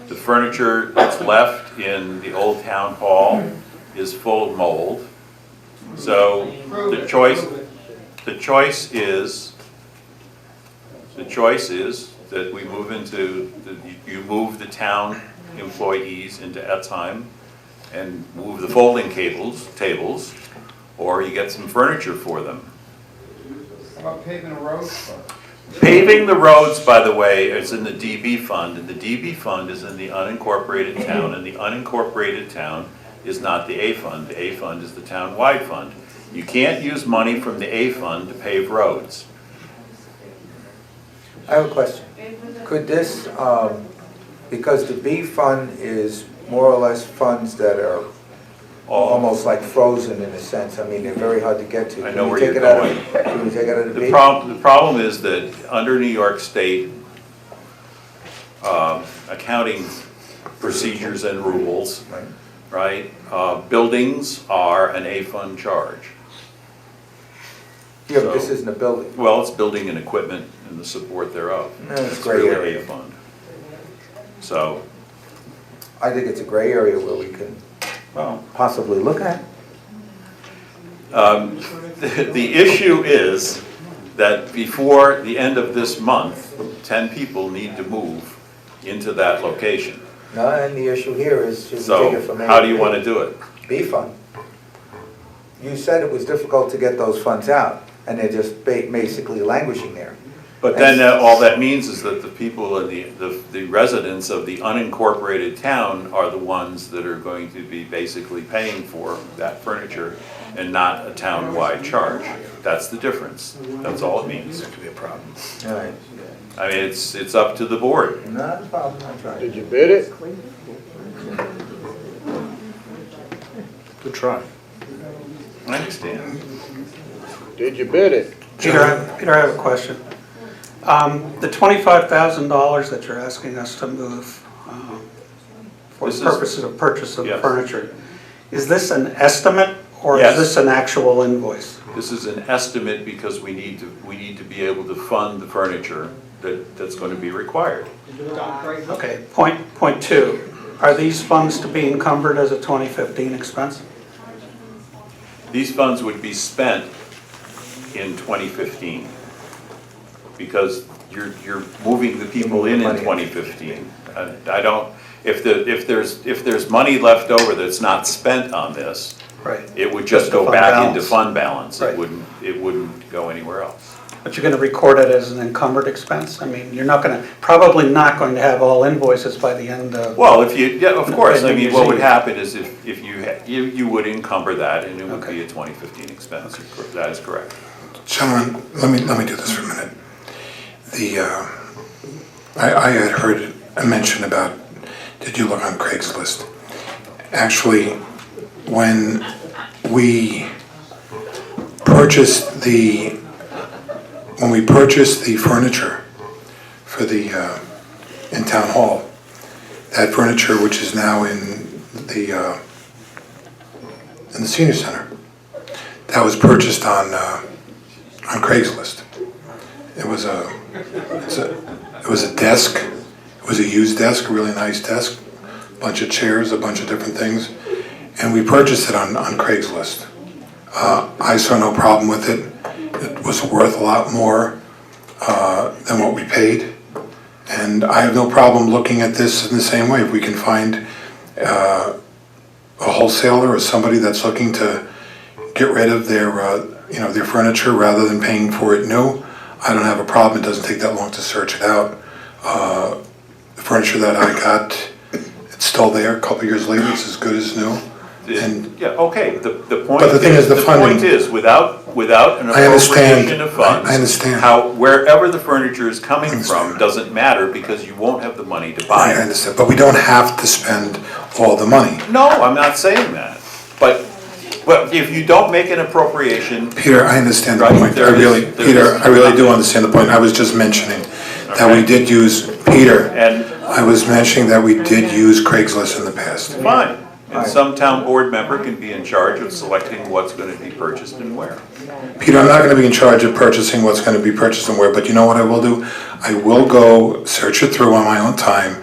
The furniture that's left in the old town hall is full of mold. So the choice is that we move you move the town employees into Etz Heim and move the folding tables, or you get some furniture for them. How about paving the roads? Paving the roads, by the way, is in the DB fund, and the DB fund is in the unincorporated town, and the unincorporated town is not the A fund. The A fund is the town-wide fund. You can't use money from the A fund to pave roads. I have a question. Could this, because the B fund is more or less funds that are almost like frozen in a sense, I mean, they're very hard to get to. I know where Can we you're take it out going. Can we take it out of the B? The problem is that under New York State accounting procedures and rules, right, buildings are an A fund charge. Yeah, but this isn't a building. Well, it's building and equipment and the support thereof. No, it's It's gray really area. A fund. So, I think it's a gray area where we can well, possibly look at. the issue is that before the end of this month, 10 people need to move into that location. No, and the issue here is, should we take So, it from A? how do you want to do it? B fund. You said it was difficult to get those funds out, and they're just basically languishing there. But then all that means is that the people in the residents of the unincorporated town are the ones that are going to be basically paying for that furniture and not a town-wide charge. That's the difference. That's all it means. That could be a problem. All right. I mean, it's up to the board. Not a problem, I tried. Did you bid it? Good try. I understand. Did you bid it? Peter, I have a question. The $25,000 that you're asking us to move for This is- purposes of purchase of Yes. furniture, is this an estimate or Yes. is this an actual invoice? This is an estimate because we need to be able to fund the furniture that's going to be required. Okay, point two. Are these funds to be encumbered as a 2015 expense? These funds would be spent in 2015 because you're moving the people in 2015. I don't, if there's money left over that's not spent on this, Right. it would just Just go the fund back balance. into fund balance. Right. It wouldn't go anywhere else. But you're going to record it as an encumbered expense? I mean, you're not going to, probably not going to have all invoices by the end of... Well, if you, yeah, of course, I New mean, Year's what would Eve. happen is if you would encumber that and it would Okay. be a 2015 expense. That is correct. Gentlemen, let me do this for a minute. I had heard a mention about, did you look on Craigslist? Actually, when we purchased the furniture for the, in Town Hall, that furniture which is now in the senior center, that was purchased on Craigslist. It was a desk, it was a used desk, a really nice desk, bunch of chairs, a bunch of different things, and we purchased it on Craigslist. I saw no problem with it. It was worth a lot more than what we paid, and I have no problem looking at this in the same way. If we can find a wholesaler or somebody that's looking to get rid of their their furniture rather than paying for it new, I don't have a problem. It doesn't take that long to search it out. The furniture that I got, it's still there. A couple years later, it's as good as new. And Yeah, okay, the point But the thing is, the funding- point is, without an I understand. appropriation of funds. I understand. Wherever the furniture is coming understand. from doesn't matter because you won't have the money to I buy it. understand, but we don't have to spend all the money. No, I'm not saying that, but if you don't make an appropriation, Peter, I understand the Right, point. there is- Peter, I really do understand the point. I was just mentioning that we did use, Peter, and I was mentioning that we did use Craigslist in the past. fine. And some town board member can be in charge of selecting what's gonna be purchased and where. Peter, I'm not gonna be in charge of purchasing what's gonna be purchased and where, but you know what I will do? I will go search it through on my own time,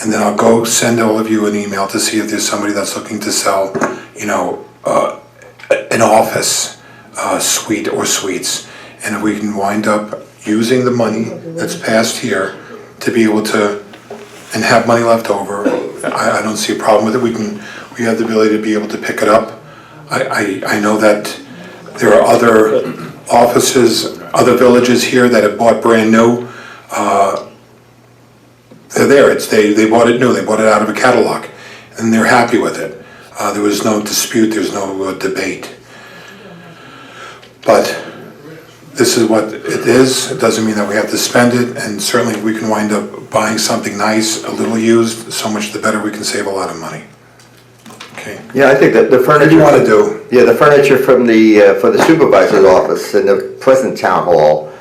and then I'll go send all of you an email to see if there's somebody that's looking to sell, an office suite or suites. And if we can wind up using the money that's passed here to be able to, and have money left over, I don't see a problem with it. We have the ability to be able to pick it up. I know that there are other offices, other villages here that have bought brand new. They're there, they bought it new, they bought it out of a catalog, and they're happy with it. There was no dispute, there's no debate. But this is what it is. It doesn't mean that we have to spend it, and certainly if we can wind up buying something nice, a little used, so much the better. We can save a lot of money. Okay. Yeah, I think that the furniture. What do you want to do? Yeah, the furniture from for the supervisor's office in the present town hall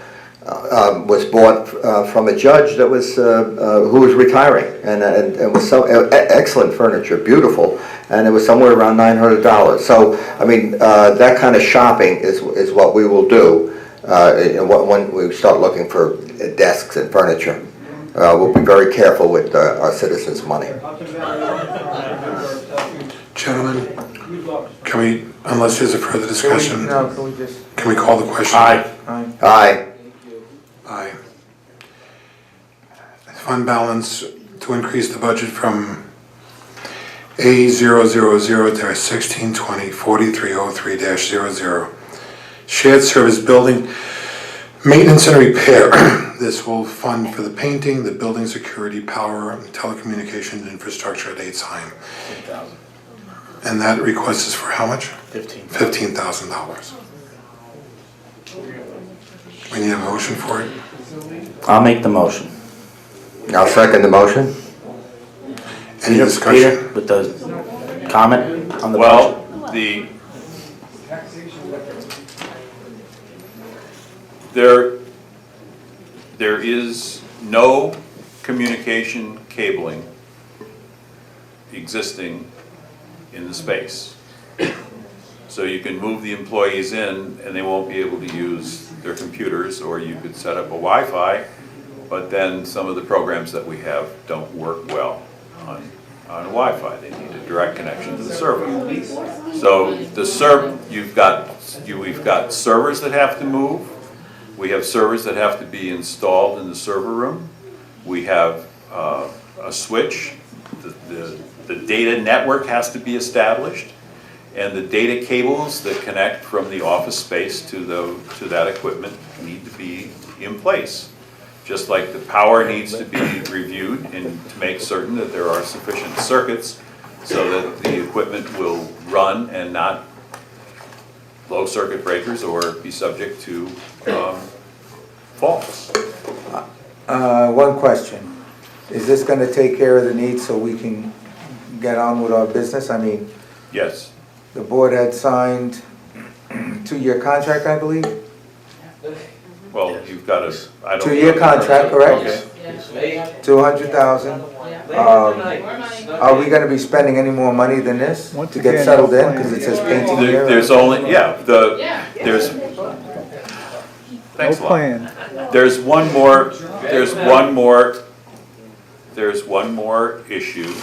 was bought from a judge that was who was retiring, and was so excellent furniture, beautiful, and it was somewhere around $900. So I mean, that kind of shopping is what we will do when we start looking for desks and furniture. We'll be very careful with our citizens' money. Gentlemen, can we, unless there's a further discussion, Can we just? can we call the question? Aye. Aye. Aye. Fund balance to increase the budget from A000-1620-4303-00. Shared service building maintenance and repair. This will fund for the painting, the building security, power, and telecommunications infrastructure at 8 Time. And that request is for how much? $15,000. We need a motion for it? I'll make the motion. I'll second the motion. Any Peter, discussion? with the comment on the Well, budget? there is no communication cabling existing in the space. So you can move the employees in and they won't be able to use their computers, or you could set up a Wi-Fi, but then some of the programs that we have don't work well on on Wi-Fi. They need a direct connection to the server. So we've got servers that have to move. We have servers that have to be installed in the server room. We have a switch. The data network has to be established. And the data cables that connect from the office space to that equipment need to be in place. Just like the power needs to be reviewed and to make certain that there are sufficient circuits so that the equipment will run and not blow circuit breakers or be subject to faults. One question. Is this going to take care of the needs so we can get on with our business? I mean, Yes. the board had signed a 2-year contract, I believe? Well, you've got a, I don't. 2-year contract, correct? Okay. 200,000. Are we going to be spending any more money than this to get settled in? Because it says painting here. There's only, there's, thanks a lot. There's one more issue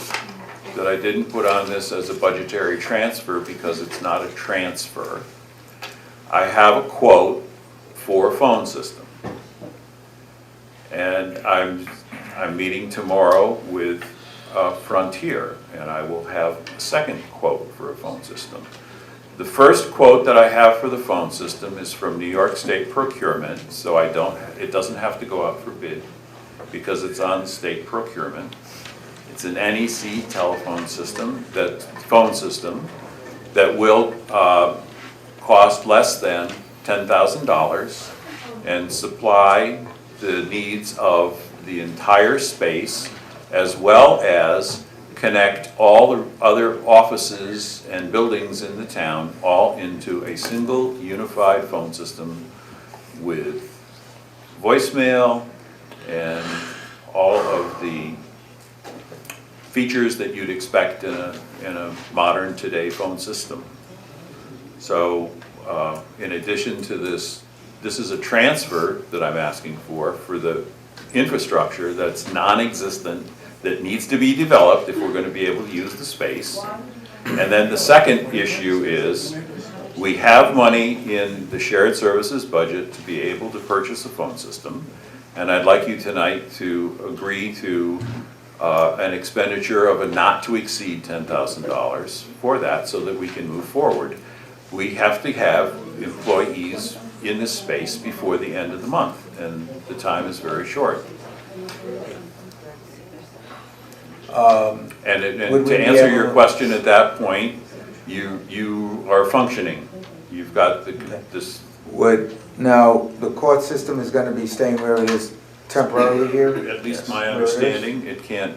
that I didn't put on this as a budgetary transfer because it's not a transfer. I have a quote for a phone system. And I'm meeting tomorrow with Frontier, and I will have a second quote for a phone system. The first quote that I have for the phone system is from New York State Procurement, so it doesn't have to go out for bid because it's on state procurement. It's an NEC telephone system, phone system that will cost less than $10,000 and supply the needs of the entire space, as well as connect all the other offices and buildings in the town all into a single unified phone system with voicemail and all of the features that you'd expect in a modern today phone system. So in addition to this is a transfer that I'm asking for the infrastructure that's non-existent, that needs to be developed if we're going to be able to use the space. And then the second issue is we have money in the shared services budget to be able to purchase a phone system. And I'd like you tonight to agree to an expenditure of a not to exceed $10,000 for that so that we can move forward. We have to have employees in this space before the end of the month, and the time is very short. And to answer your question at that point, you are functioning. You've got this. Now, the court system is going to be staying where it is temporarily here? At least my understanding, it can't,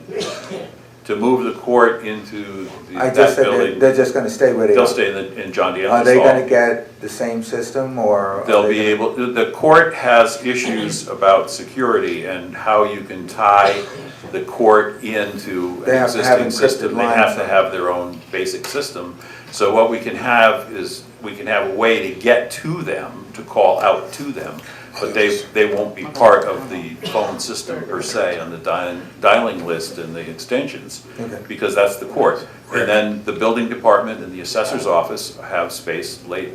to move the court into I that just said building. they're just going to stay where they are. They'll stay in John D. Are they going to get the same system, or? They'll be able, the court has issues about security and how you can tie the court into They an have to have existing system. encrypted They have lines. to have their own basic system. So what we can have is, we can have a way to get to them, to call out to them, but they won't be part of the phone system per se on the dialing list and the extensions, because that's the court. And then the building department and the assessor's office have space. The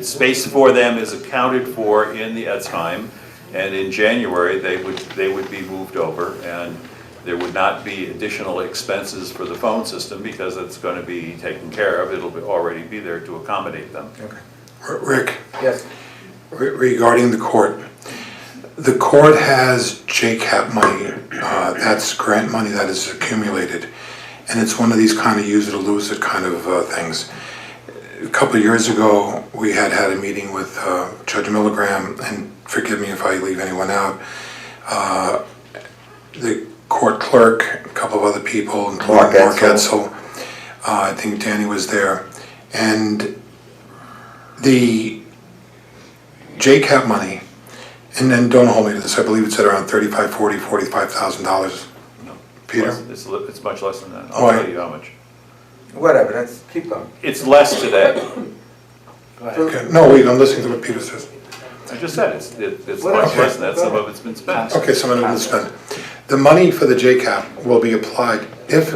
space for them is accounted for in the Etzheim, and in January, they would be moved over, and there would not be additional expenses for the phone system because it's going to be taken care of. It'll already be there to accommodate them. Okay. Rick, Yes. regarding the court has JCAP money, that's grant money that is accumulated, and it's one of these kind of use it or lose it kind of things. A couple of years ago, we had a meeting with Judge Milligram, and forgive me if I leave anyone out, the court clerk, a couple of other people, including Mark Edsel. I think Danny was there, and the JCAP money, and then don't hold me to this, I believe it's at around $45,000. Peter? It's much less than that. Oh, I'll tell you how much. Whatever, let's keep going. It's less today. Okay. No, wait, I'm listening to what Peter says. I just said, it's much less than that. Some of it's been spent. Okay, some of it was spent. The money for the JCAP will be applied if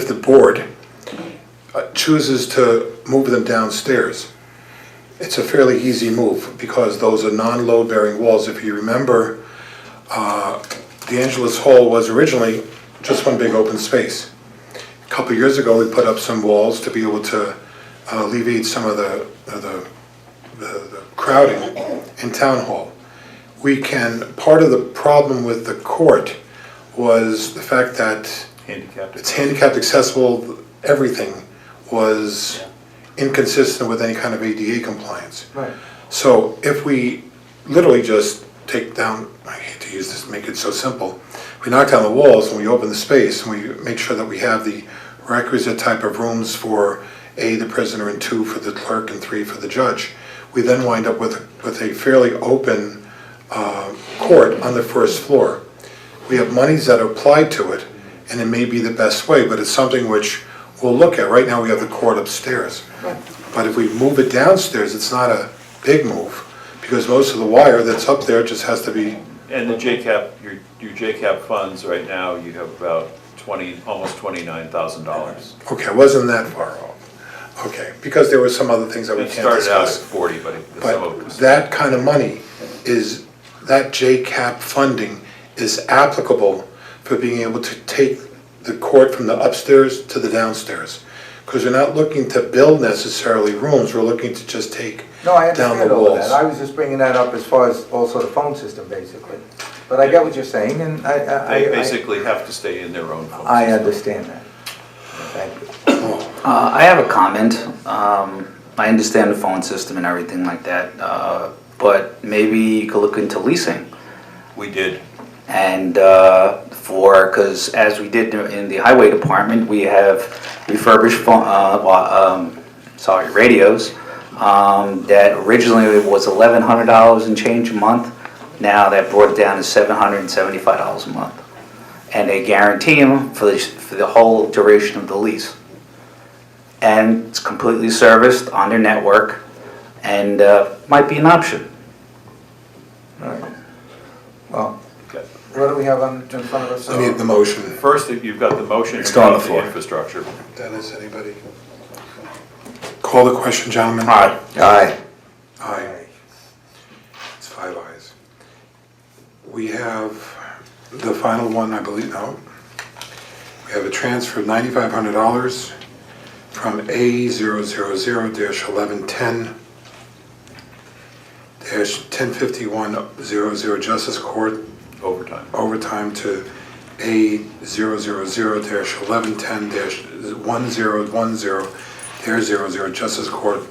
the board chooses to move them downstairs. It's a fairly easy move because those are non-load bearing walls. If you remember, D'Angelo's Hall was originally just one big open space. A couple years ago, we put up some walls to be able to alleviate some of the crowding in Town Hall. Part of the problem with the court was the fact that it's handicapped accessible, everything was inconsistent with any kind of ADA compliance. Right. So if we literally just take down, I hate to use this, make it so simple, we knock down the walls and we open the space and we make sure that we have the requisite type of rooms for A, the prisoner, and 2, for the clerk, and 3, for the judge. We then wind up with a fairly open court on the first floor. We have monies that are applied to it, and it may be the best way, but it's something which we'll look at. Right now, we have the court upstairs. But if we move it downstairs, it's not a big move, because most of the wire that's up there just has to be... And the JCAP, your JCAP funds right now, you have about almost $29,000. Okay, I wasn't that far off. Okay, because there were some other things that we It can't started out at discuss. 40, but some of it But was... that kind of money is, that JCAP funding is applicable for being able to take the court from the upstairs to the downstairs. Because we're not looking to build necessarily rooms, we're looking to just take No, I down understand the all of walls. that. I was just bringing that up as far as also the phone system, basically. But I get what you're saying, and They basically have to stay in their own phone I system. understand that. Thank you. I have a comment. I understand the phone system and everything like that, but maybe you could look into leasing. We did. And because as we did in the highway department, we have refurbished radios that originally was $1,100 and change a month. Now that brought it down to $775 a month. And they guarantee them for the whole duration of the lease. And it's completely serviced on their network, and might be an option. All right. Well, Okay. what do we have in front of us? I need the motion. First, you've got the motion It's still on the about floor. infrastructure. Dennis, anybody? Call the question, gentlemen. Aye. Aye. Aye. It's 5 ayes. We have the final one, I believe, no. We have a transfer of $9,500 from A000-105100 Justice Court overtime to A000-1110-1010-0010 Justice Court.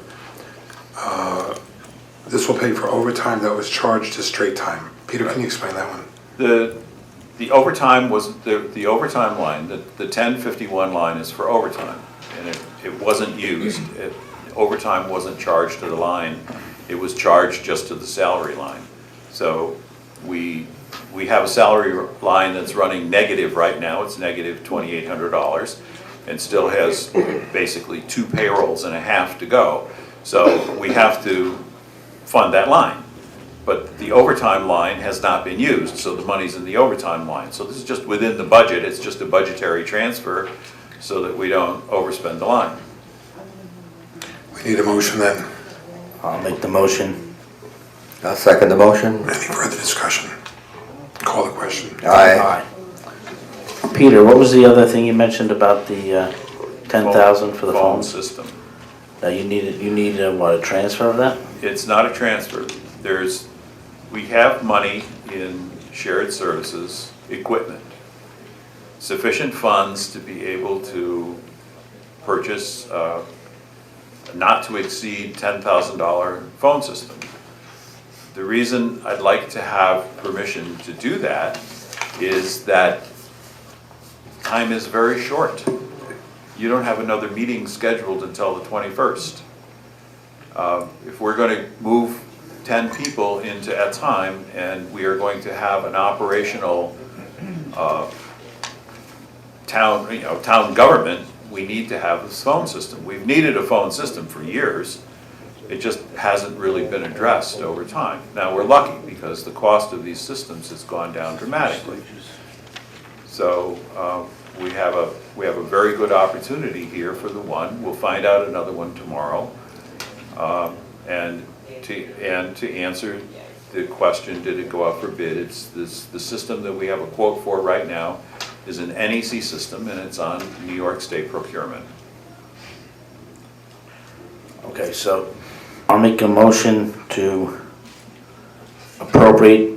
This will pay for overtime that was charged to straight time. Peter, can you explain that one? The overtime was, the overtime line, the 1051 line is for overtime, and it wasn't used. Overtime wasn't charged to the line, it was charged just to the salary line. So we have a salary line that's running negative right now, it's negative $2,800, and still has basically 2 payrolls and a half to go. So we have to fund that line. But the overtime line has not been used, so the money's in the overtime line. So this is just within the budget, it's just a budgetary transfer so that we don't overspend the line. We need a motion then. I'll make the motion. I'll second the motion. Any further discussion? Call the question. Aye. Peter, what was the other thing you mentioned about the 10,000 for the Phone phones? system. Now you needed what, a transfer of that? It's not a transfer. We have money in shared services equipment, sufficient funds to be able to purchase a not to exceed $10,000 phone system. The reason I'd like to have permission to do that is that time is very short. You don't have another meeting scheduled until the 21st. If we're going to move 10 people into a time and we are going to have an operational town government, we need to have this phone system. We've needed a phone system for years. It just hasn't really been addressed over time. Now we're lucky because the cost of these systems has gone down dramatically. So we have a very good opportunity here for the one. We'll find out another one tomorrow. And to answer the question, did it go out for bid? It's the system that we have a quote for right now is an NEC system, and it's on New York State procurement. Okay, so I'll make a motion to appropriate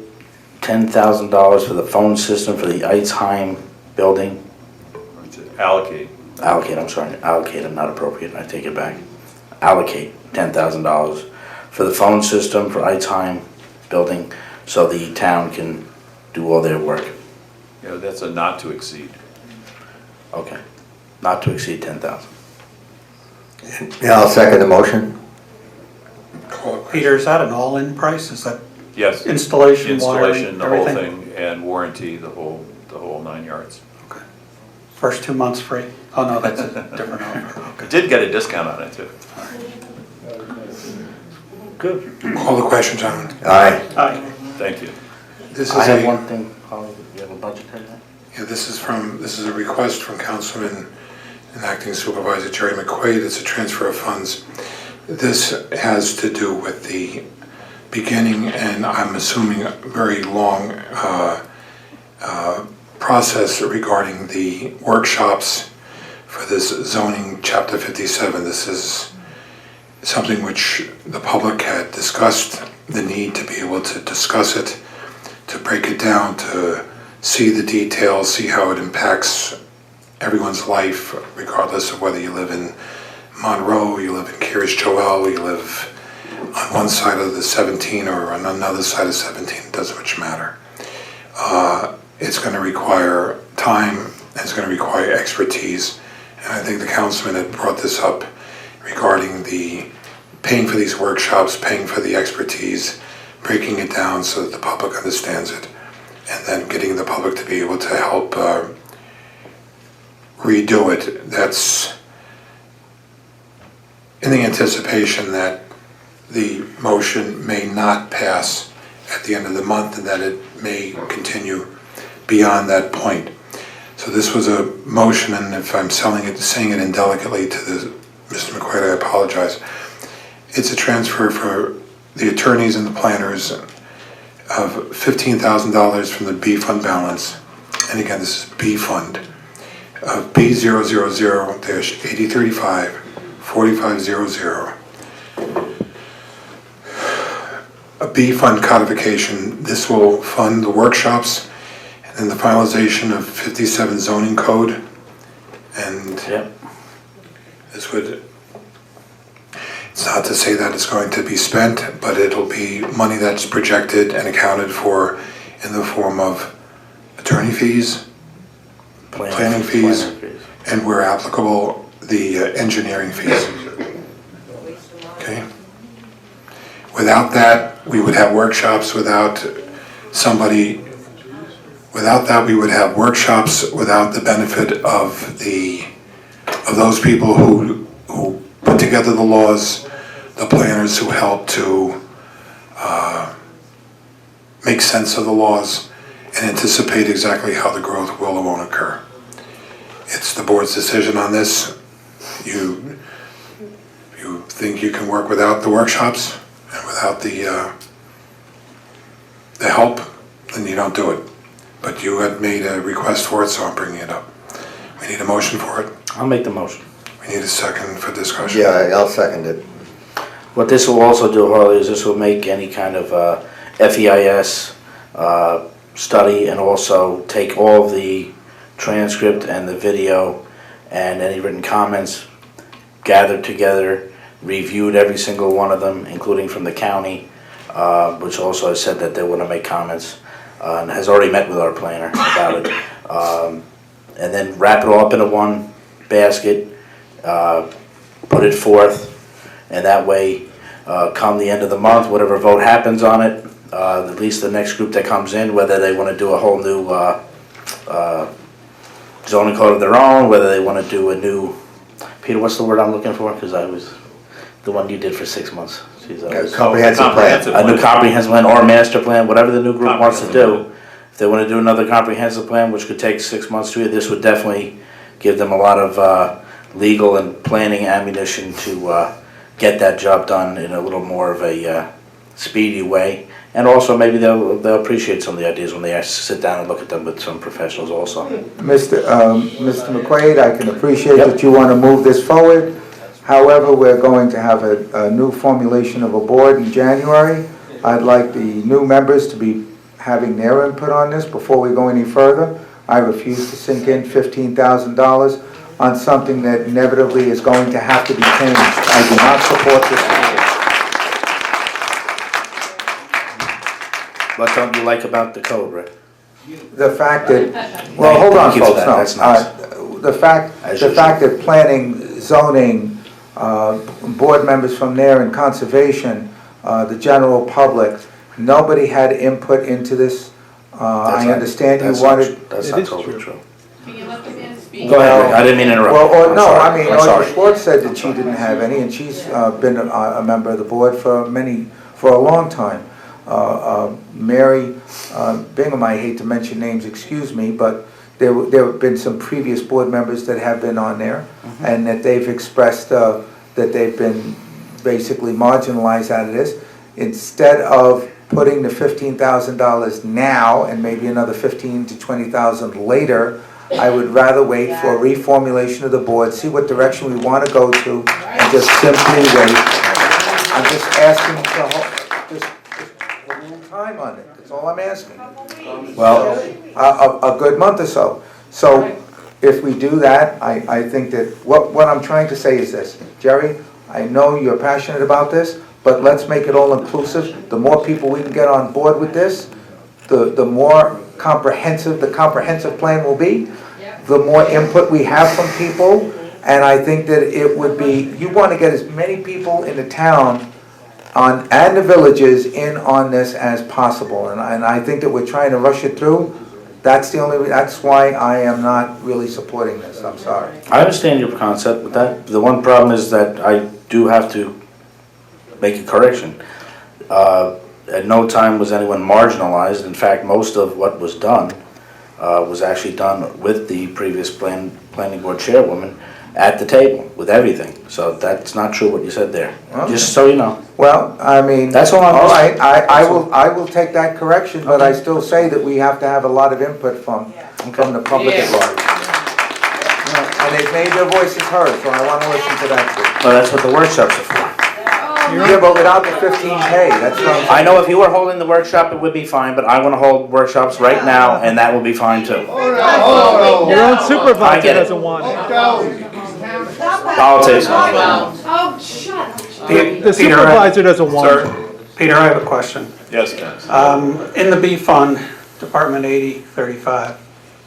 $10,000 for the phone system for the Eitzheim building. Or to allocate. Allocate, I'm sorry, allocate, I'm not appropriate, I take it back. Allocate $10,000 for the phone system for Eitzheim building so the town can do all their work. You know, that's a not to exceed. Okay, not to exceed 10,000. Yeah, I'll second the motion. Call it. Peter, is that an all-in price? Is that Yes. installation, wiring, Installation, the whole everything? thing, and warranty, the whole 9 yards. Okay. First 2 months free? Oh, no, that's a different offer. Okay. Did get a discount on it too. Good. Call the question, gentlemen. Aye. Aye. Thank you. This is I have a, one thing, Holly, you have a budget head? yeah, this is a request from Councilman and Acting Supervisor Jerry McQuaid. It's a transfer of funds. This has to do with the beginning, and I'm assuming a very long process regarding the workshops for this zoning chapter 57. This is something which the public had discussed, the need to be able to discuss it, to break it down, to see the details, see how it impacts everyone's life, regardless of whether you live in Monroe, you live in Kirs Joel, you live on one side of the 17 or on another side of 17, it doesn't much matter. It's going to require time, it's going to require expertise, and I think the councilman had brought this up regarding the paying for these workshops, paying for the expertise, breaking it down so that the public understands it, and then getting the public to be able to help redo it. That's in the anticipation that the motion may not pass at the end of the month and that it may continue beyond that point. So this was a motion, and if I'm saying it indelicately to Mr. McQuaid, I apologize. It's a transfer for the attorneys and the planners of $15,000 from the B fund balance, and again, this is B fund, of B000-8035-4500. A B fund codification. This will fund the workshops and then the finalization of 57 zoning code, and Yep. this would, it's not to say that it's going to be spent, but it'll be money that's projected and accounted for in the form of attorney fees, planning fees, and where applicable, the engineering fees. Okay? Without that, we would have workshops without that we would have workshops without the benefit of those people who put together the laws, the planners who help to make sense of the laws and anticipate exactly how the growth will or won't occur. It's the board's decision on this. You think you can work without the workshops and without the help, then you don't do it. But you had made a request for it, so I'm bringing it up. We need a motion for it. I'll make the motion. We need a second for discussion. Yeah, I'll second it. What this will also do, Harley, is this will make any kind of FEIS study and also take all of the transcript and the video and any written comments, gathered together, reviewed every single one of them, including from the county, which also has said that they want to make comments, and has already met with our planner about it. And then wrap it all up into one basket, put it forth, and that way, come the end of the month, whatever vote happens on it, at least the next group that comes in, whether they want to do a whole new zoning code of their own, whether they want to do a new, Peter, what's the word I'm looking for? Because I was, the one you did for 6 months. Jeez, I was- Comprehensive plan. a new comprehensive plan or master plan, whatever the new group wants to do. If they want to do another comprehensive plan, which could take 6 months to a year, this would definitely give them a lot of legal and planning ammunition to get that job done in a little more of a speedy way. And also maybe they'll appreciate some of the ideas when they actually sit down and look at them with some professionals also. Mr. McQuaid, I can appreciate that you want to move this forward. However, we're going to have a new formulation of a board in January. I'd like the new members to be having their input on this before we go any further. I refuse to sink in $15,000 on something that inevitably is going to have to be changed. I do not support this. What don't you like about the code, Rick? The fact that, well, hold on, Thank you for folks, that. no. That's nice. The fact that planning, zoning, board members from there and conservation, the general public, nobody had input into this. I understand you wanted. That's not totally true. Can you let the man speak? Go ahead, Rick. I didn't mean to interrupt. Well, I'm no, sorry. I mean, I'm Audrey sorry. Schwartz said that she didn't have any, and she's been a member of the board for a long time. Mary Bingham, I hate to mention names, excuse me, but there have been some previous board members that have been on there, and that they've expressed that they've been basically marginalized out of this. Instead of putting the $15,000 now and maybe another $15,000 to $20,000 later, I would rather wait for a reformulation of the board, see what direction we want to go to, and just simply wait. I'm just asking for just a little time on it. That's all I'm asking. Well, A good month or so. So if we do that, I think that what I'm trying to say is this. Jerry, I know you're passionate about this, but let's make it all inclusive. The more people we can get on board with this, the more comprehensive the comprehensive plan will be, the more input we have from people. And I think that it would be, you want to get as many people in the town and the villages in on this as possible. And I think that we're trying to rush it through. That's why I am not really supporting this. I'm sorry. I understand your concept with that. The one problem is that I do have to make a correction. At no time was anyone marginalized. In fact, most of what was done was actually done with the previous planning board chairwoman at the table with everything. So that's not true what you said there. Okay. Just so you know. Well, I mean, That's all I'm all saying. right, I will take that correction, but I still say that we have to have a lot of input from the public at large. And they've made their voices heard, so I want to listen to that too. Well, that's what the workshops are for. Yeah, but without the 15K, that's not. I know if you were holding the workshop, it would be fine, but I want to hold workshops right now, and that will be fine too. Your own I supervisor get it. doesn't want it. Politics. Oh, shut up. The supervisor doesn't want it. Sir, Peter, I have a question. Yes, Dennis. In the B fund, Department 8035,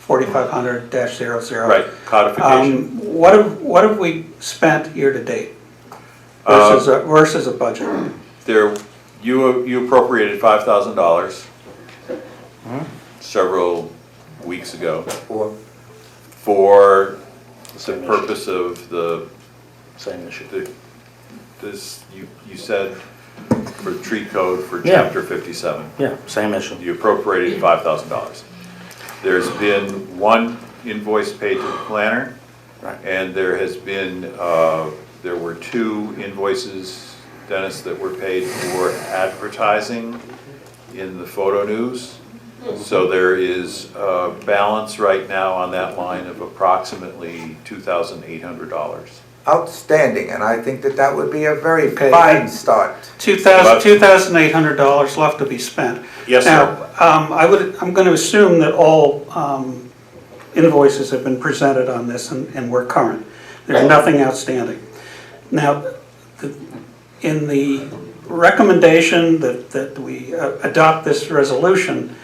4500-00. Right, codification. What have we spent year to date versus a budget? You appropriated $5,000 several weeks ago for the purpose of the, Same issue. you said for tree code for Yeah. chapter 57. Yeah, same issue. You appropriated $5,000. There's been one invoice paid to the planner, Right. and there has been, there were 2 invoices, Dennis, that were paid for advertising in the photo news. So there is a balance right now on that line of approximately $2,800. Outstanding, and I think that would be a very Okay. fine start. $2,800 left to be spent. Yes, sir. Now, I'm going to assume that all invoices have been presented on this and we're current. There's nothing outstanding. Now, in the recommendation that we adopt this resolution,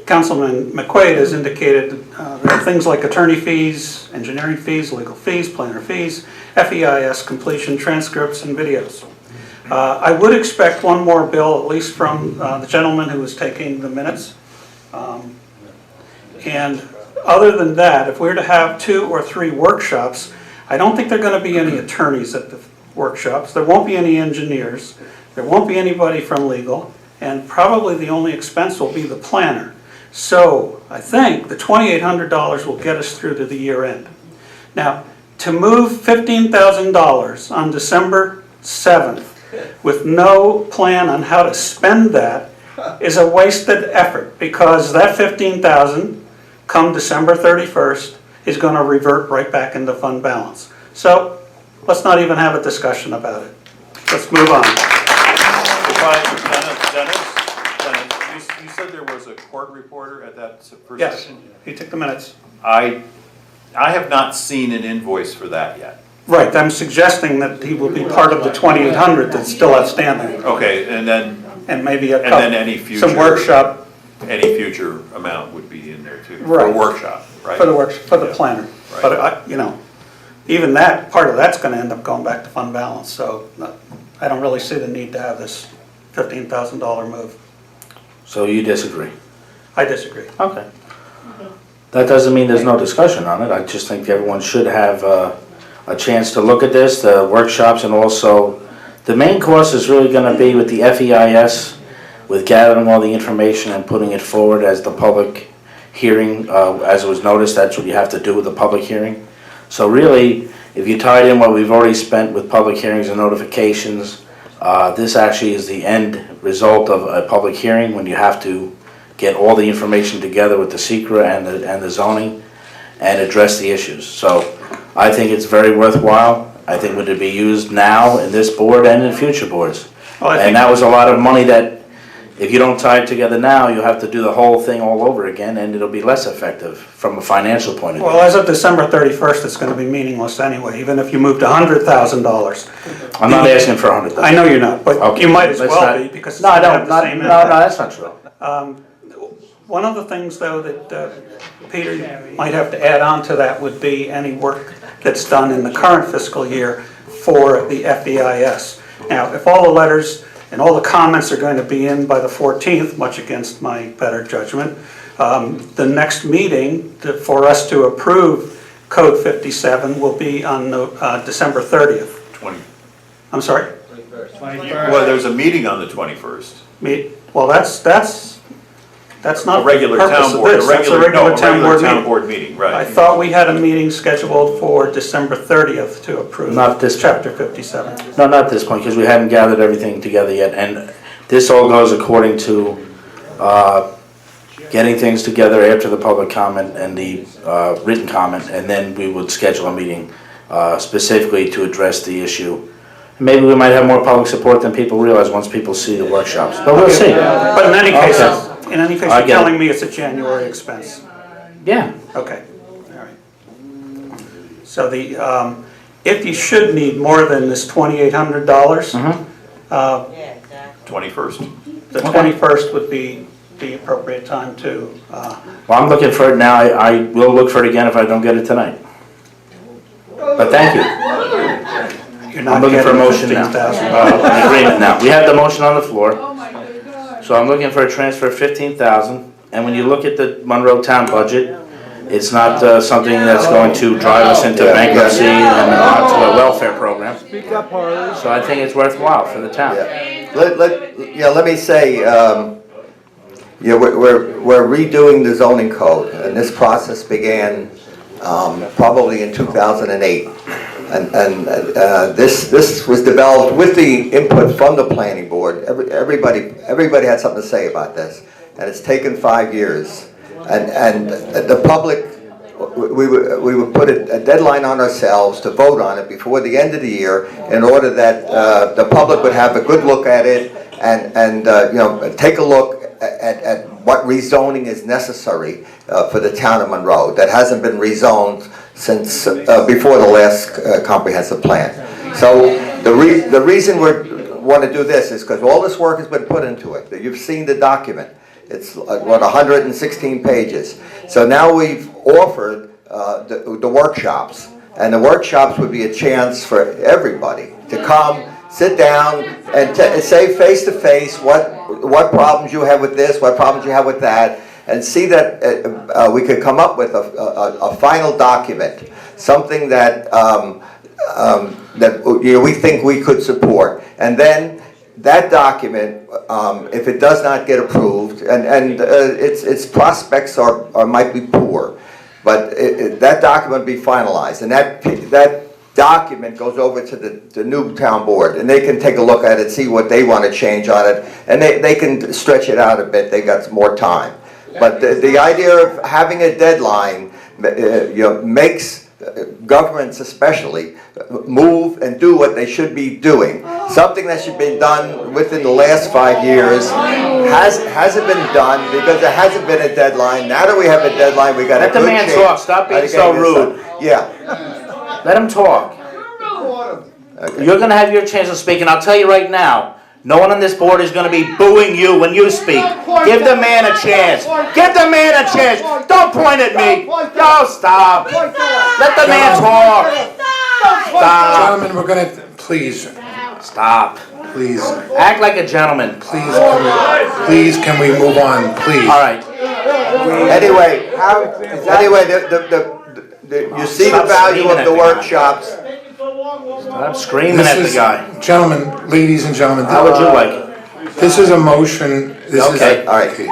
Councilman McQuaid has indicated that things like attorney fees, engineering fees, legal fees, planner fees, FEIS, completion transcripts, and videos. I would expect one more bill, at least from the gentleman who was taking the minutes. And other than that, if we were to have 2 or 3 workshops, I don't think there are going to be any attorneys at the workshops. There won't be any engineers. There won't be anybody from legal. And probably the only expense will be the planner. So I think the $2,800 will get us through to the year end. Now, to move $15,000 on December 7th with no plan on how to spend that is a wasted effort, because that $15,000 come December 31st is going to revert right back into fund balance. So let's not even have a discussion about it. Let's move on. Dennis, you said there was a court reporter at that first Yes, session? he took the minutes. I have not seen an invoice for that yet. Right, I'm suggesting that he will be part of the 2,800 that's still outstanding, Okay, and then and maybe a And then couple, any future. some workshop Any future amount would be in there too, for a Right. workshop, right? for the Yeah. planner. Right. But even that, part of that's gonna end up going back to fund balance, so I don't really see the need to have this $15,000 move. So you disagree? I disagree. Okay. That doesn't mean there's no discussion on it. I just think everyone should have a chance to look at this, the workshops, and also, the main course is really gonna be with the FEIS, with gathering all the information and putting it forward as the public hearing. As it was noticed, that's what you have to do with the public hearing. So really, if you tied in what we've already spent with public hearings and notifications, this actually is the end result of a public hearing, when you have to get all the information together with the secret and the zoning and address the issues. So I think it's very worthwhile. I think would it be used now in this board and in future boards. Well, I And think- that was a lot of money that, if you don't tie it together now, you'll have to do the whole thing all over again, and it'll be less effective from a financial point of view. Well, as of December 31st, it's gonna be meaningless anyway, even if you moved $100,000. I'm not asking for 100,000. I know you're not, but Okay, you might as let's well not- be, because it's No, I gonna don't, have the not, same no, impact. that's not true. One of the things, though, that Peter might have to add on to that would be any work that's done in the current fiscal year for the FEIS. Now, if all the letters and all the comments are going to be in by the 14th, much against my better judgment, the next meeting for us to approve Code 57 will be on December 30th. 20. I'm sorry? Well, there's a meeting on the 21st. Well, that's not A regular the purpose town of board, this. That's a regular town board meeting, I right. thought we had a meeting scheduled for December 30th to approve. Not this Chapter 57. No, not at this point, because we haven't gathered everything together yet, and this all goes according to getting things together after the public comment and the written comment, and then we would schedule a meeting specifically to address the issue. Maybe we might have more public support than people realize once people see the workshops, but we'll see. But in any case, Okay. you're I get it. telling me it's a January expense. Yeah. Okay, all right. So if you should need more than this $2,800, 21st. the 21st would be the appropriate time to, Well, I'm looking for it now. I will look for it again if I don't get it tonight. But thank you. you're not I'm looking for a getting motion now. $15,000. An agreement now. We have the motion on the floor. So I'm looking for a transfer of 15,000. And when you look at the Monroe town budget, it's not something that's going to drive us into bankruptcy and onto a welfare program. Speak up, Harley. So I think it's worthwhile for the town. Let me say, we're redoing the zoning code, and this process began probably in 2008. And this was developed with the input from the planning board. Everybody had something to say about this, and it's taken 5 years. And the public, we would put a deadline on ourselves to vote on it before the end of the year, in order that the public would have a good look at it and take a look at what rezoning is necessary for the town of Monroe that hasn't been rezoned since before the last comprehensive plan. So the reason we want to do this is because all this work has been put into it. You've seen the document. It's 116 pages. So now we've offered the workshops, and the workshops would be a chance for everybody to come, sit down, and say face to face what problems you have with this, what problems you have with that, and see that we could come up with a final document, something that we think we could support. And then that document, if it does not get approved, and its prospects might be poor, but that document be finalized, and that document goes over to the new town board, and they can take a look at it, see what they want to change on it, and they can stretch it out a bit, they got some more time. But the idea of having a deadline, makes governments especially move and do what they should be doing. Something that should be done within the last 5 years hasn't been done because there hasn't been a deadline. Now that we have a deadline, we got a Let the good man chance. talk. Stop being so rude. Yeah. Let him talk. You're gonna have your chance of speaking. I'll tell you right now, no one on this board is gonna be booing you when you speak. Give the man a chance. Give the man a chance. Don't point at me. No, stop. Let the man talk. Stop. Gentlemen, we're gonna, please, Stop. please, Act like a gentleman. please, can we move on, please? All right. Anyway, you see the value of the workshops. I'm screaming at the guy. Gentlemen, ladies and gentlemen. How would you like it? This is a motion, this is. Okay. All right.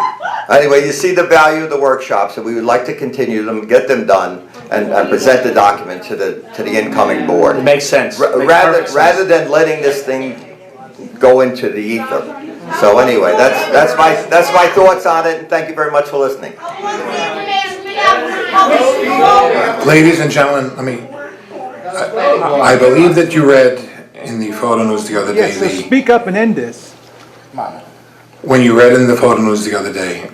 Anyway, you see the value of the workshops, and we would like to continue them, get them done, and present the document to the incoming board. It makes sense. Makes perfect sense. Rather than letting this thing go into the ether. So anyway, that's my thoughts on it, and thank you very much for listening. Ladies and gentlemen, I believe that you read in the photo news the other day, Yes, so speak up and end this. when you read in the photo news the other day,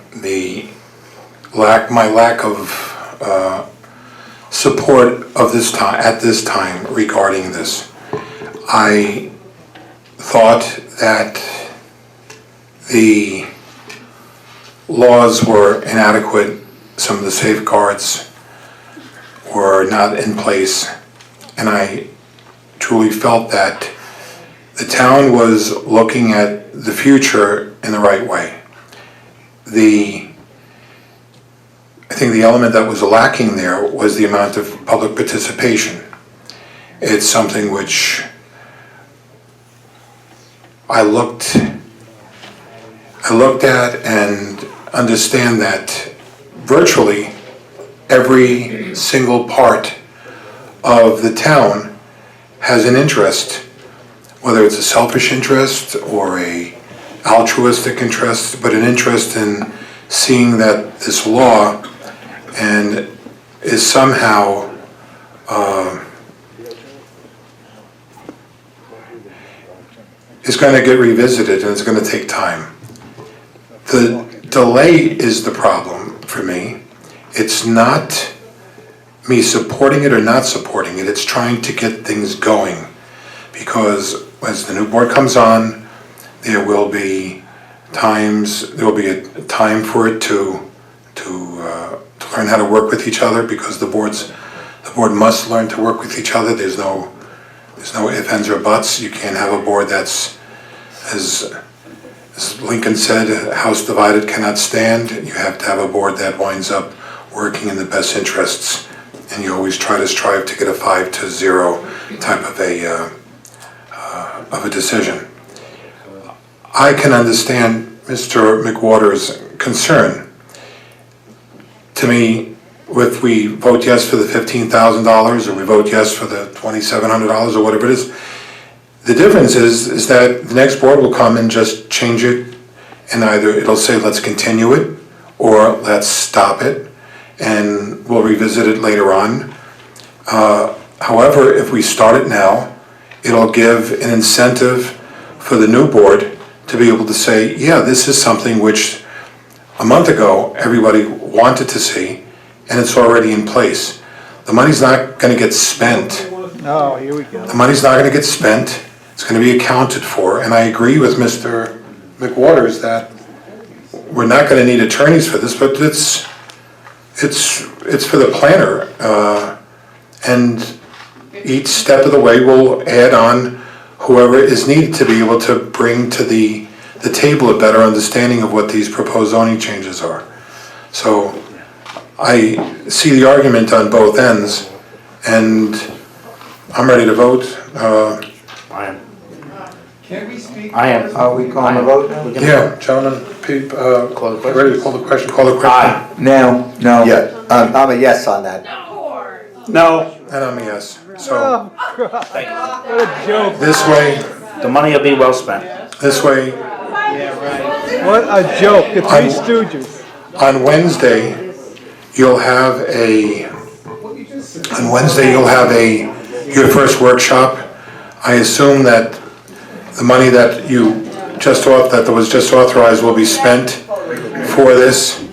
my lack of support of this time, at this time regarding this. I thought that the laws were inadequate, some of the safeguards were not in place, and I truly felt that the town was looking at the future in the right way. I think the element that was lacking there was the amount of public participation. It's something which I looked at and understand that virtually every single part of the town has an interest, whether it's a selfish interest or a altruistic interest, but an interest in seeing that this law and is somehow is going to get revisited, and it's going to take time. The delay is the problem for me. It's not me supporting it or not supporting it, it's trying to get things going. Because as the new board comes on, there will be a time for it to learn how to work with each other, because the board must learn to work with each other. There's no ifs, ands, or buts. You can't have a board that's, as Lincoln said, a house divided cannot stand. You have to have a board that winds up working in the best interests, and you always try to strive to get a 5-0 type of a decision. I can understand Mr. McWater's concern. To me, if we vote yes for the $15,000 or we vote yes for the $2,700 or whatever it is, the difference is that the next board will come and just change it, and either it'll say let's continue it or let's stop it, and we'll revisit it later on. However, if we start it now, it'll give an incentive for the new board to be able to say, yeah, this is something which a month ago everybody wanted to see, and it's already in place. The money's not going to get spent. Oh, here we go. The money's not going to get spent. It's going to be accounted for, and I agree with Mr. McWaters that we're not going to need attorneys for this, but it's for the planner, and each step of the way will add on whoever is needed to be able to bring to the table a better understanding of what these proposed zoning changes are. So I see the argument on both ends, and I'm ready to vote. I am. Are we calling the vote now? We can- Yeah, gentlemen, Call the question. ready to call the question, call the question? Aye. No. Yeah, I'm a yes on that. No, And I'm a yes. So Oh, God, Thank you. what a joke. this way, The money will be well spent. this way, What a joke. The Three Stooges. on Wednesday, you'll have your first workshop. I assume that the money that that was just authorized will be spent for this.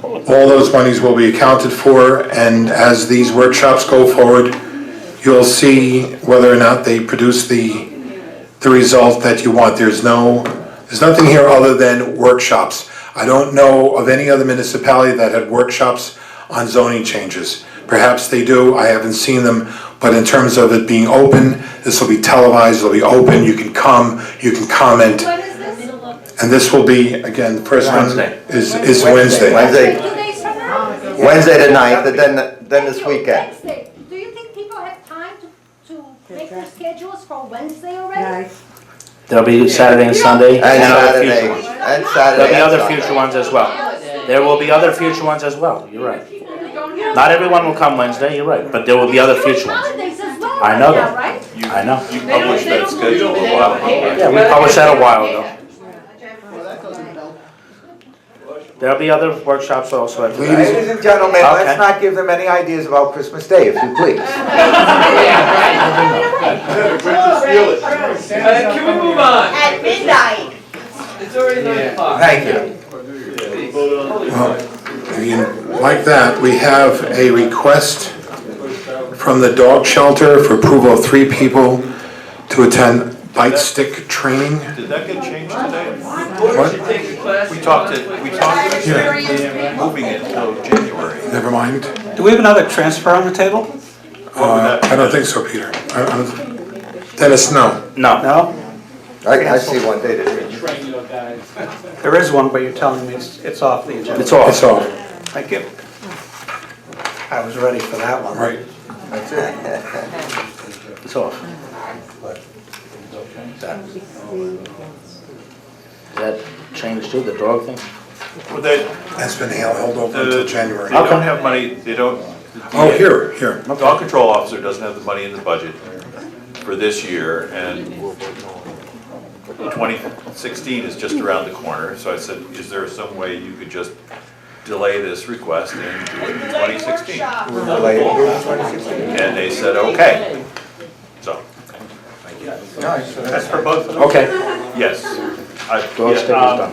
All those monies will be accounted for, and as these workshops go forward, you'll see whether or not they produce the result that you want. There's nothing here other than workshops. I don't know of any other municipality that had workshops on zoning changes. Perhaps they do, I haven't seen them, but in terms of it being open, this will be televised, it'll be open, you can come, you can comment. And this will be, again, the first one Wednesday. is Wednesday. Wednesday the 9th, and then this weekend. Wednesday. Do you think people have time to make their schedules for Wednesday already? There'll be Saturday and Sunday. And other Saturday, future ones. and Saturday. There'll be and other Sunday. future ones as well. There will be other future ones as well, you're right. Not everyone will come Wednesday, you're right, but there will be other future ones. Holidays as well I know right now, that. right? I know. You published that schedule a while ago. Yeah, we published that a while ago. There'll be other workshops also at the Ladies and gentlemen, Okay. let's not give them any ideas about Christmas Day, if you please. Can we move on? at midnight. It's already 9 o'clock. Thank you. Like that, we have a request from the dog shelter for approval of 3 people to attend bite stick training. Did that get changed today? What? We talked moving it till January. Never mind. do we have another transfer on the table? I don't think so, Peter. Dennis, no. No. No? I see one day that. There is one, but you're telling me it's off the agenda. It's off. It's off, Thank you. I was ready for that one. right. It's off. That changed too, the dog thing? Well, they, That's been held over until January. they don't have money, they don't. Oh, here. The dog control officer doesn't have the money in the budget for this year, and 2016 is just around the corner, so I said, is there some way you could just delay this request and do it in 2016? And they said, okay. So, That's for both of them? Okay. yes. Dog stick is done.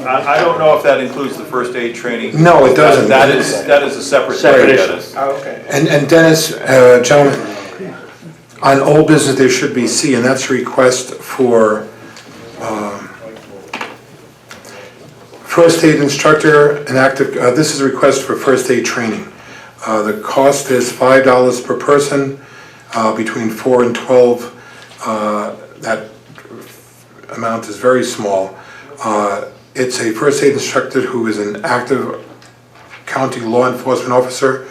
I don't know if that includes the first aid training. No, it doesn't. That is a separate Separate thing, issue. Dennis. Oh, okay. And Dennis, gentlemen, on old business, there should be C, and that's a request for first aid instructor and active, this is a request for first aid training. The cost is $5 per person, between 4 and 12. That amount is very small. It's a first aid instructor who is an active county law enforcement officer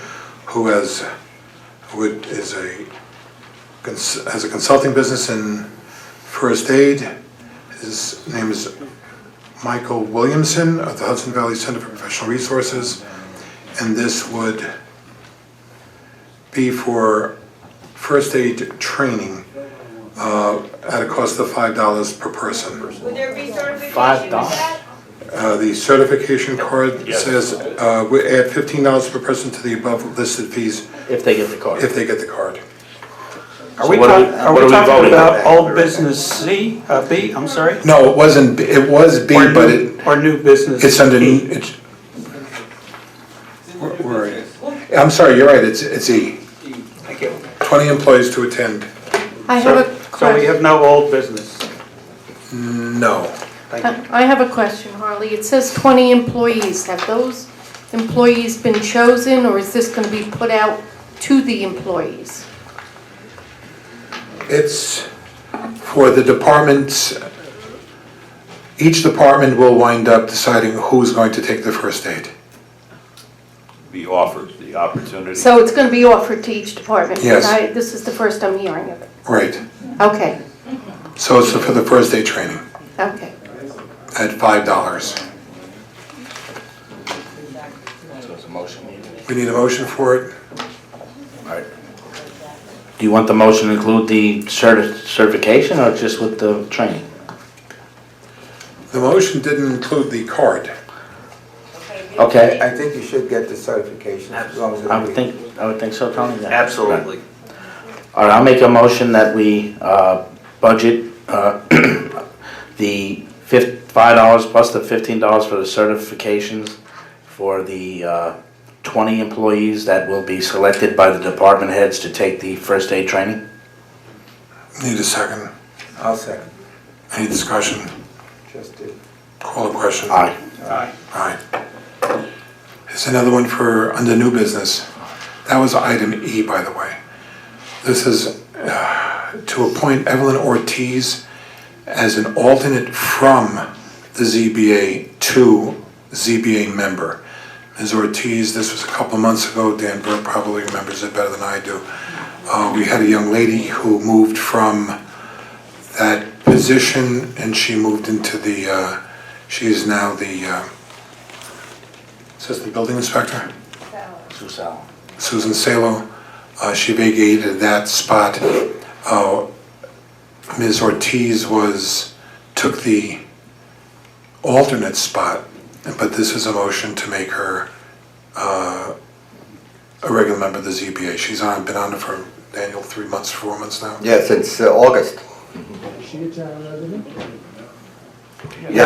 who has a consulting business in first aid. His name is Michael Williamson of the Hudson Valley Center for Professional Resources, and this would be for first aid training at a cost of $5 per person. Would there be certification $5? The certification card Yes. says we add $15 per person to the above listed fees If they get the card. if they get the card. Are we what are we- talking what are we talking voting about on? old business C, B, I'm sorry? No, it wasn't, it was B, Or but new- Or new business? it's under, E? it's, where are you? I'm sorry, you're right, it's E. Thank you. 20 employees to attend. I have a So we question. have no old business? No. Thank you. I have a question, Harley. It says 20 employees. Have those employees been chosen, or is this going to be put out to the employees? It's for the departments, each department will wind up deciding who's going to take the first aid. Be offered the opportunity. So it's going to be offered to each department? Yes. This is the first I'm hearing of it. Right. Okay, So it's for the first day training Okay. at $5. So it's a motion needed. We need a motion for it. Alright. Do you want the motion to include the certification or just with the training? The motion didn't include the card. Okay, I think you should get the certification as long as I would think so, Tony? Yeah. Absolutely. All right, I'll make a motion that we budget the $5 plus the $15 for the certifications for the 20 employees that will be selected by the department heads to take the first aid training. Need a second. I'll second. Any discussion? Just did. Call a question. Aye. Aye. Here's another one for under new business. That was item E, by the way. This is to appoint Evelyn Ortiz as an alternate from the ZBA to ZBA member. Ms. Ortiz, this was a couple months ago. Dan Burke probably remembers it better than I do. We had a young lady who moved from that position and she moved into the, she is now the assistant building inspector, Susan Salo. She vacated that spot. Ms. Ortiz took the alternate spot, but this is a motion to make her a regular member of the ZBA. She's been on it for, Daniel, 3 months, 4 months now? Yeah, since August. Yeah,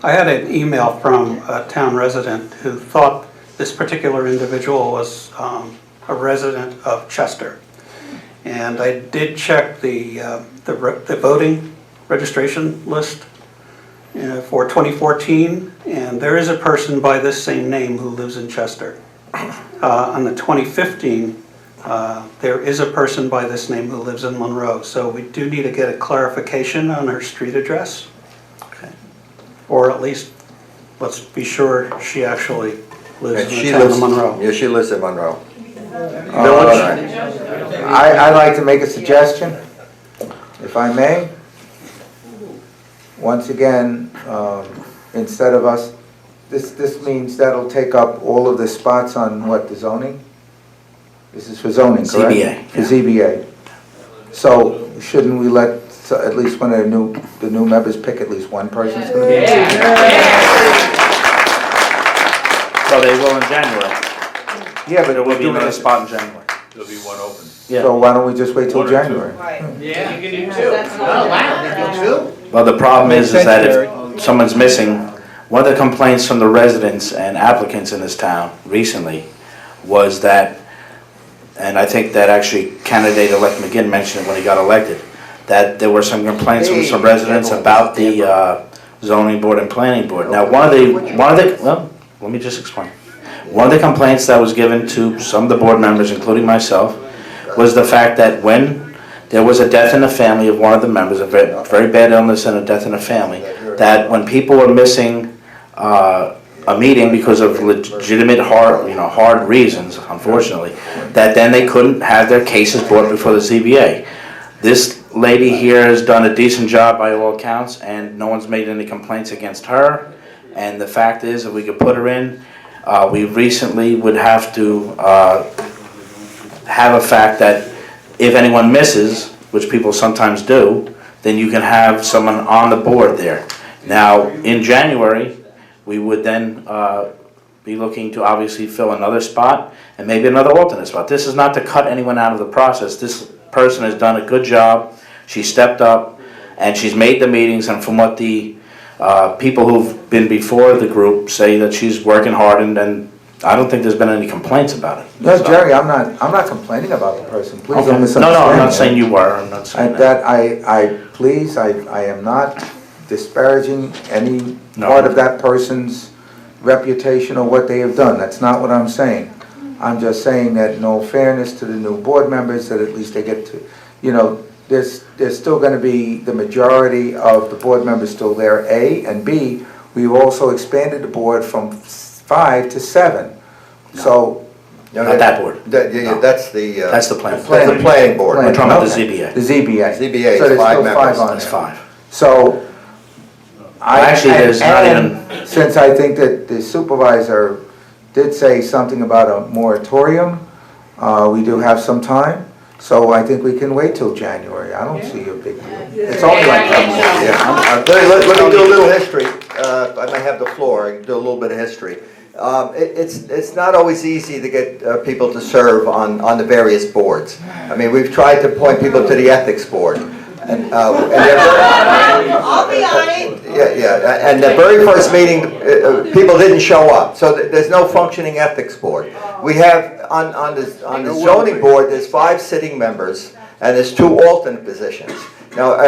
I had an email from a town resident who thought this particular individual was a resident of Chester. And I did check the voting registration list for 2014, and there is a person by this same name who lives in Chester. On the 2015, there is a person by this name who lives in Monroe, so we do need to get a clarification on her street address. Okay. Or at least, let's be sure she actually lives And in she the town lives, of Monroe. yeah, she lives in Monroe. I'd like to make a suggestion, if I may. Once again, instead of us, this means that'll take up all of the spots on what, the zoning? This is for zoning, correct? ZBA, For ZBA. So shouldn't we let at least one of the new members pick at least one person's gonna be? So they will in January. Yeah, but There will we're be doing another it, spot in January. There'll be one open. Yeah. so why don't we just wait till One or two. January? Yeah, you can do two. Oh, wow, you Well, the problem is that January. if someone's missing, one of the complaints from the residents and applicants in this town recently was that, and I think that actually candidate-elect McGinn mentioned it when he got elected, that there were some complaints from some residents about the zoning board and planning board. Now, one of the, well, let me just explain. One of the complaints that was given to some of the board members, including myself, was the fact that when there was a death in the family of one of the members, a very bad illness and a death in the family, that when people were missing a meeting because of legitimate hard reasons, unfortunately, that then they couldn't have their cases brought before the ZBA. This lady here has done a decent job by all accounts, and no one's made any complaints against her. And the fact is, if we could put her in, we recently would have to have a fact that if anyone misses, which people sometimes do, then you can have someone on the board there. Now, in January, we would then be looking to obviously fill another spot and maybe another alternate spot. This is not to cut anyone out of the process. This person has done a good job. She stepped up and she's made the meetings, and from what the people who've been before the group say, that she's working hard, and I don't think there's been any complaints about it. No, Jerry, I'm not complaining about the person, please Okay. don't misunderstand. No, I'm not me. saying you were, I'm not saying that. I am not disparaging any No. part of that person's reputation or what they have done. That's not what I'm saying. I'm just saying that in all fairness to the new board members, that at least they get to, there's still gonna be the majority of the board members still there, A, and B, we've also expanded the board from 5 to 7. So, not that board. No. That's the... That's the plan. That's the planning board. I'm talking about the Okay. ZBA. The ZBA. ZBA So is there's 5 still members. 5 on That's there. 5. So. Actually, there's not and since I think that the supervisor did say something about a moratorium, we do have some time. So I think we can wait till January. I don't see a big deal. It's only like that. Let me do a little history. I may have the floor, I can do a little bit of history. It's not always easy to get people to serve on the various boards. I mean, we've tried to point people to the ethics board. And I'll be on it. Yeah, and the very first meeting, people didn't show up, so there's no functioning ethics board. We have, on the zoning board, there's 5 sitting members, and there's 2 alternate positions. Now,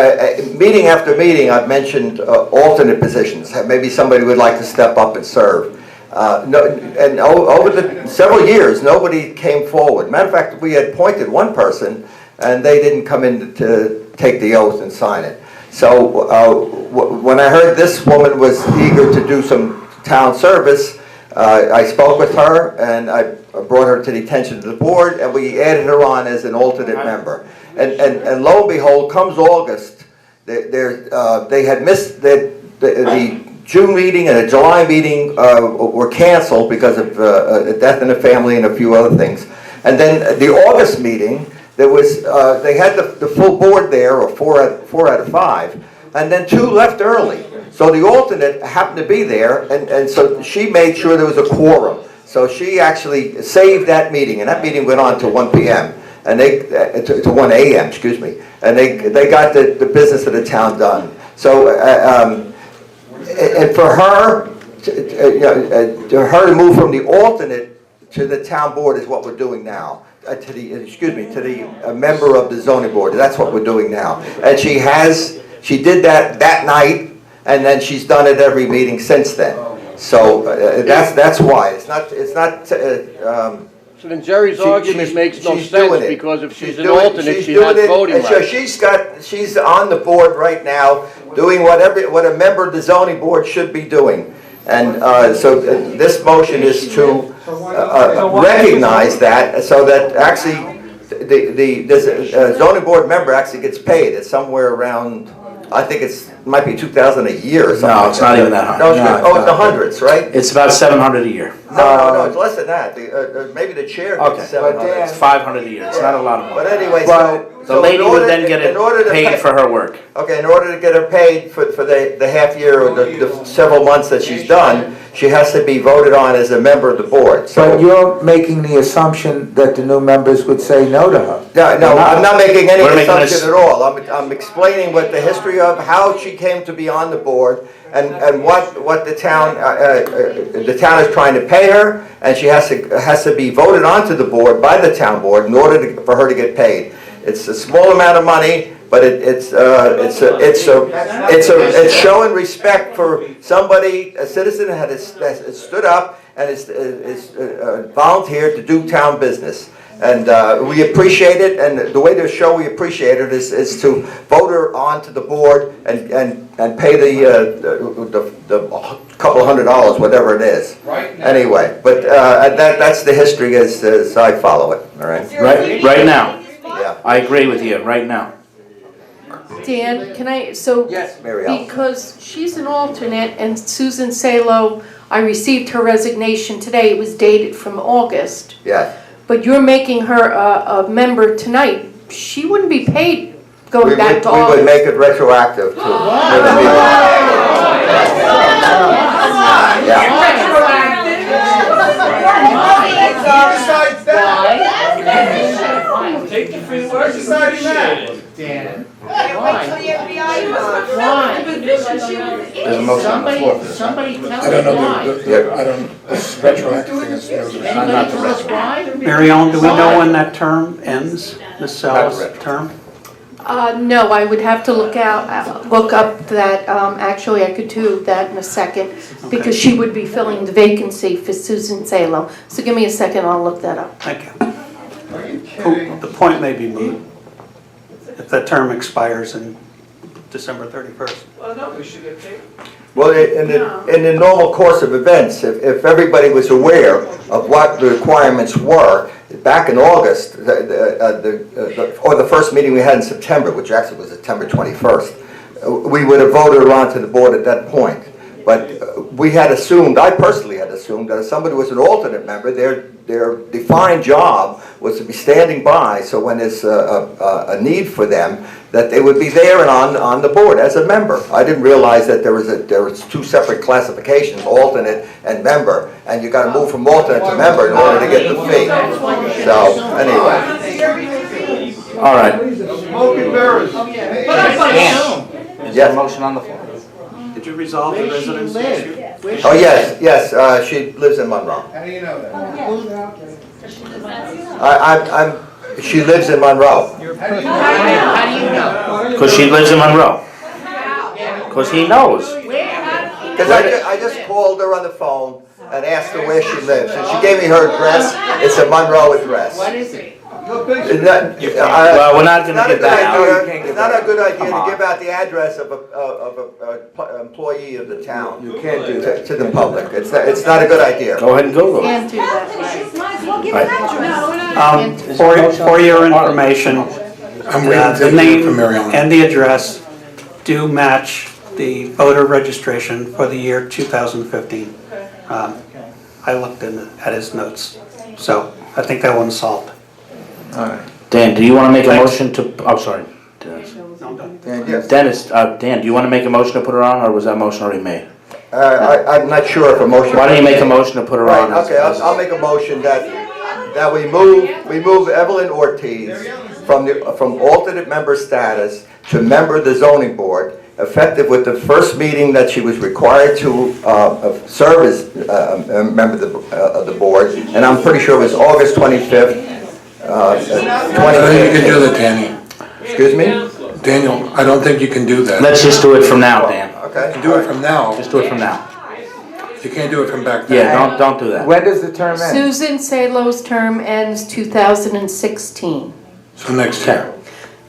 meeting after meeting, I've mentioned alternate positions. Maybe somebody would like to step up and serve. And over the several years, nobody came forward. Matter of fact, we had appointed one person, and they didn't come in to take the oath and sign it. So when I heard this woman was eager to do some town service, I spoke with her, and I brought her to the attention of the board, and we added her on as an alternate member. And lo and behold, comes August, they had missed the June meeting and the July meeting were canceled because of a death in the family and a few other things. And then the August meeting, there was they had the full board there, or 4 out of 5, and then 2 left early. So the alternate happened to be there, and so she made sure there was a quorum. So she actually saved that meeting, and that meeting went on to 1 p.m. and they to 1 a.m. excuse me, and they got the business of the town done. So and for her, to move from the alternate to the town board is what we're doing now. To the member of the zoning board. That's what we're doing now. And she did that night, and then she's done it every meeting since then. So that's why it's not. So then Jerry's argument makes no sense, because if she's an alternate, she's not voting right. She's on the board right now, doing what a member of the zoning board should be doing. And so this motion is to recognize that, so that actually this zoning board member actually gets paid. It's somewhere around, I think might be $2,000 a year or something. No, it's not even that high. No, it's the hundreds, right? It's about $700 a year. No, it's less than that. Maybe the chair gets $700. It's $500 a year. It's not a lot of money. But anyway, the lady would then get paid for her work. Okay, in order to get her paid for the half year or the several months that she's done, she has to be voted on as a member of the board. So But you're making the assumption that the new members would say no to her. No, I'm not making any assumption at all. I'm explaining what the history of how she came to be on the board, and what the town is trying to pay her, and she has to be voted onto the board by the town board in order for her to get paid. It's a small amount of money, but it's showing respect for somebody, a citizen that has stood up and is volunteered to do town business. And we appreciate it, and the way to show we appreciate it is to vote her onto the board and pay the couple $100, whatever it is. Right now. Anyway, but that's the history as I follow it. All right. Right now. Yeah. I agree with you. Right now. Dan, can I, Yes, Mary Ellen. because she's an alternate, and Susan Salo, I received her resignation today, it was dated from August, Yeah. but you're making her a member tonight, she wouldn't be paid going back to We August. would make it retroactive to. Take the free words and appreciate it. Dan. Wait till the FBI comes. There's a motion on the floor. I Somebody tell don't us know, why. it's retroactive thing is. Anybody tell us why? Mary Ellen, do we know when that term ends, Ms. Sal's term? No, I would have to look up that, actually I could do that in a second, because she would be filling the vacancy for Susan Salo. So give me a second, I'll look that up. Thank you. The point may be moot. If that term expires in December 31st. Well, no, we should get paid. Well, in the normal course of events, if everybody was aware of what the requirements were, back in August, or the first meeting we had in September, which actually was September 21st, we would have voted her onto the board at that point. But we had assumed, I personally had assumed, that if somebody was an alternate member, their defined job was to be standing by, so when there's a need for them, that they would be there and on the board as a member. I didn't realize that there was two separate classifications, alternate and member, and you gotta move from alternate to member in order to get the fee. So, anyway. All right. Smoking mirrors. Dan, is there Yes. a motion on the floor? Did you resolve the residence issue? Oh, yes, she lives in Monroe. How do you know that? She lives in Monroe. How do you know? Because she lives in Monroe. Because he knows. Because I just called her on the phone and asked her where she lives, and she gave me her address. It's a Monroe address. What is it? Well, we're not going to give that out. It's not a good idea to give out the address of a employee of the town. You can't do that. To the public. It's not a good idea. Go ahead and Google it. Can't do that. Might as well give an address. For your information, I'm waiting the to hear name from Mary Ellen. and the address do match the voter registration for the year 2015. I looked at his notes, so I think that one's solved. All right. Dan, do you want to make a motion to, oh, sorry. Dennis. No, I'm done. Dennis, Dan, do you want to make a motion to put her on, or was that motion already made? I'm not sure if a motion. Why don't you make a motion to put her Right, on? okay, I'll make a motion that we move Evelyn Ortiz from alternate member status to member of the zoning board, effective with the first meeting that she was required to serve as a member of the board, and I'm pretty sure it was August 25th, I don't think you can do that, Danny. Excuse me? Daniel, I don't think you can do that. Let's just do it from now, Dan. Okay. You can do it from now. Just do it from now. You can't do it from back then. Yeah, don't do that. When does the term end? Susan Salo's term ends 2016, So next year.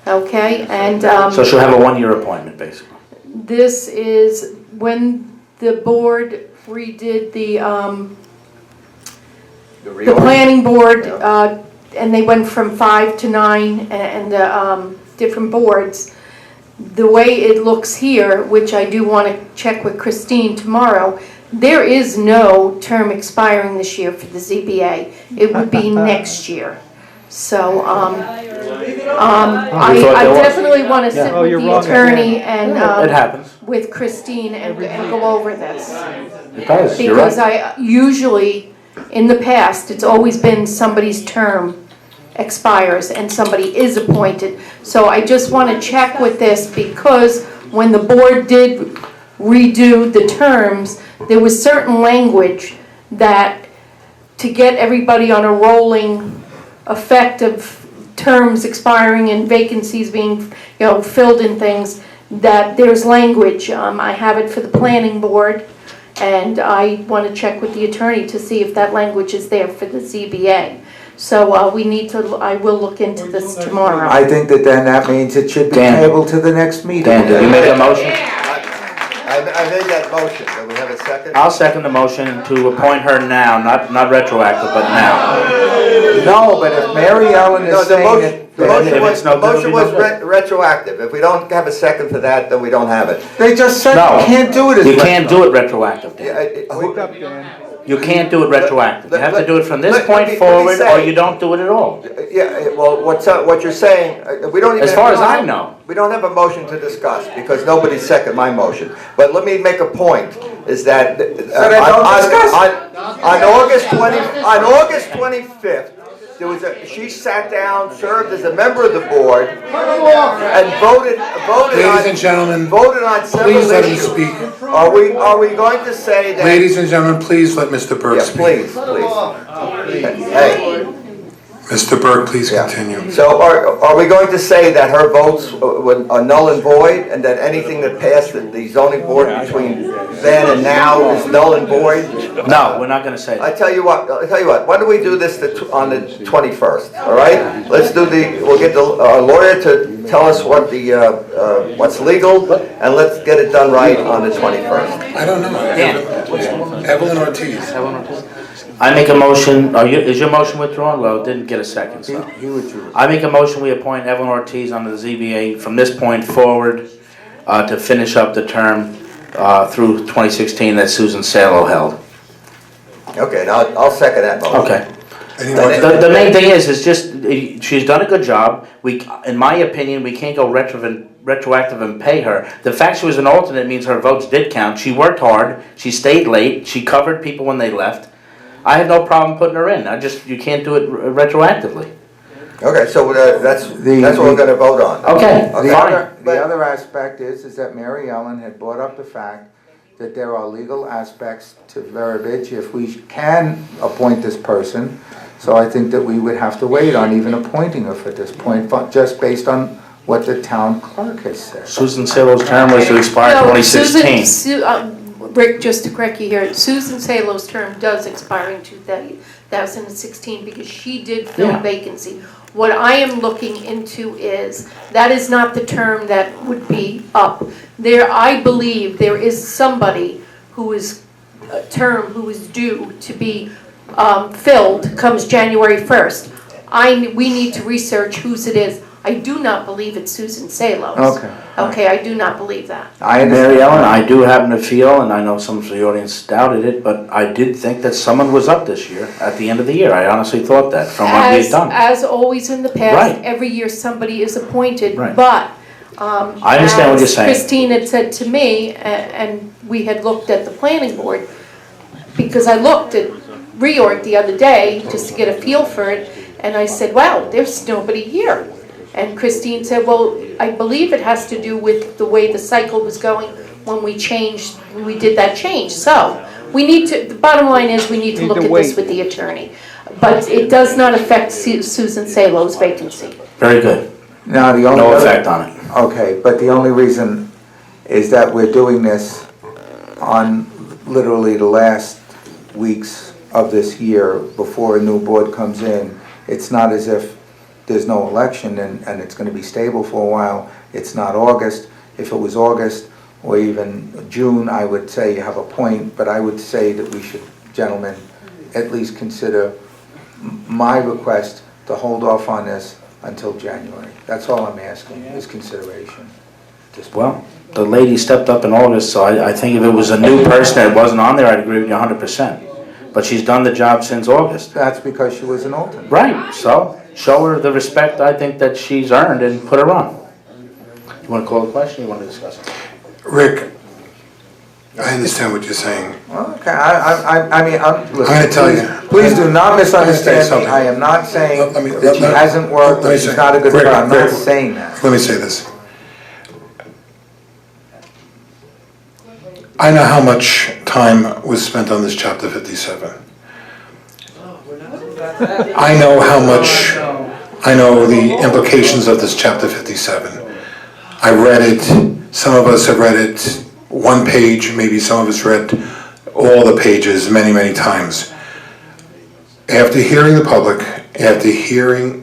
okay? And So she'll have a one-year appointment, basically. this is when the board redid the planning board, and they went from 5 to 9 and different boards. The way it looks here, which I do want to check with Christine tomorrow, there is no term expiring this year for the ZBA. It would be next year. So, I definitely want to sit with the attorney and, It happens. with Christine and go over this. It does, you're right. Because I usually, in the past, it's always been somebody's term expires and somebody is appointed. So I just want to check with this because when the board did redo the terms, there was certain language that to get everybody on a rolling effect of terms expiring and vacancies being, filled in things, that there's language. I have it for the planning board. And I want to check with the attorney to see if that language is there for the ZBA. So I will look into this tomorrow. I think that means it should be Dan. tabled to the next meeting. Dan, did you make a motion? I made that motion. Do we have a second? I'll second the motion to appoint her now, not retroactive, but now. No, but if Mary Ellen No, is the saying motion, that the motion if was, it's no the good, motion it'll be was no good. retroactive. If we don't have a second for that, then we don't have it. they just said No. you can't do it as You can't do it retroactive, Dan. Wake up, Dan. You can't do it retroactive. You have to do it from this let point me forward, say- or you don't do it at all. Yeah, well, what you're saying, we don't even. As far as I know. We don't have a motion to discuss because nobody seconded my motion. But let me make a point, is that then don't discuss. on August 25th, she sat down, served as a member of the board, and voted Ladies and gentlemen, voted on several please let him issues. speak. Are we going to say that? Ladies and gentlemen, please let Mr. Burke Yeah, speak. please. Hey. Mr. Burke, please Yeah. continue. So are we going to say that her votes are null and void, and that anything that passed the zoning board between then and now is null and void? No, we're not gonna say that. I tell you what, why don't we do this on the 21st, all right? We'll get our lawyer to tell us what the, what's legal, and let's get it done right on the 21st. I don't know. Evelyn Ortiz. I make a motion, is your motion withdrawn? Well, it didn't get a second, so. He withdrew. I make a motion, we appoint Evelyn Ortiz on the ZBA from this point forward to finish up the term through 2016 that Susan Salo held. Okay, now I'll second that motion. Okay. Any more- The main thing is just, she's done a good job. In my opinion, we can't go retroactive and pay her. The fact she was an alternate means her votes did count. She worked hard, she stayed late, she covered people when they left. I had no problem putting her in. You can't do it retroactively. Okay, so that's what we're gonna vote on. Okay, The fine. other aspect is that Mary Ellen had brought up the fact that there are legal aspects to verbiage if we can appoint this person. So I think that we would have to wait on even appointing her for this point, but just based on what the town clerk has said. Susan Salo's term was to expire No, 2016. Rick, just to correct you here, Susan Salo's term does expire in 2016 because she did fill Yeah. a vacancy. What I am looking into is, that is not the term that would be up. I believe there is somebody who is, a term who is due to be filled comes January 1st. We need to research whose it is. I do not believe it's Susan Salo's. Okay. Okay, I do not believe that. Mary Ellen, I do happen to feel, and I know some of the audience doubted it, but I did think that someone was up this year, at the end of the year. I honestly thought that, from what we've done. As always in the past, Right. every year somebody is appointed, Right. but I understand what you're saying. as Christine had said to me, and we had looked at the planning board, because I looked at reorg the other day, just to get a feel for it, and I said, wow, there's nobody here. And Christine said, well, I believe it has to do with the way the cycle was going when we did that change. So, the bottom line is, we need to look at this with the attorney. But it does not affect Susan Salo's vacancy. Very good. Now, the only No other- effect on it. Okay, but the only reason is that we're doing this on literally the last weeks of this year before a new board comes in. It's not as if there's no election and it's gonna be stable for a while. It's not August. If it was August or even June, I would say you have a point, but I would say that we should, gentlemen, at least consider my request to hold off on this until January. That's all I'm asking, is consideration. Well, the lady stepped up in August, so I think if it was a new person that wasn't on there, I'd agree with you 100%. But she's done the job since August. That's because she was an alternate. Right, so show her the respect I think that she's earned and put her on. You want to call the question, or you want to discuss it? Rick, I understand what you're saying. Okay, I mean, listen, I'm gonna tell you. Please do not misunderstand me. something. I am not saying Let me- that she hasn't worked, let me that she's say- not a good Rick, person. I'm not Rick, saying that. Let me say this. I know how much time was spent on this chapter 57. I know how much, I know the implications of this chapter 57. I read it, some of us have read it one page, maybe some of us read all the pages many, many times. After hearing the public, after hearing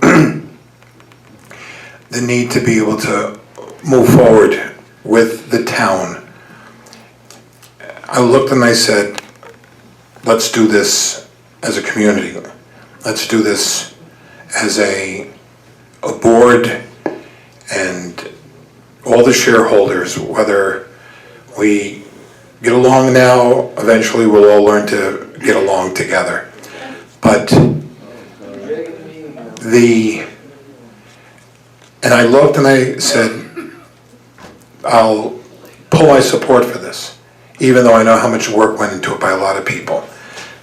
the need to be able to move forward with the town, I looked and I said, let's do this as a community. Let's do this as a board and all the shareholders, whether we get along now, eventually we'll all learn to get along together. But and I looked and I said, I'll pull my support for this, even though I know how much work went into it by a lot of people.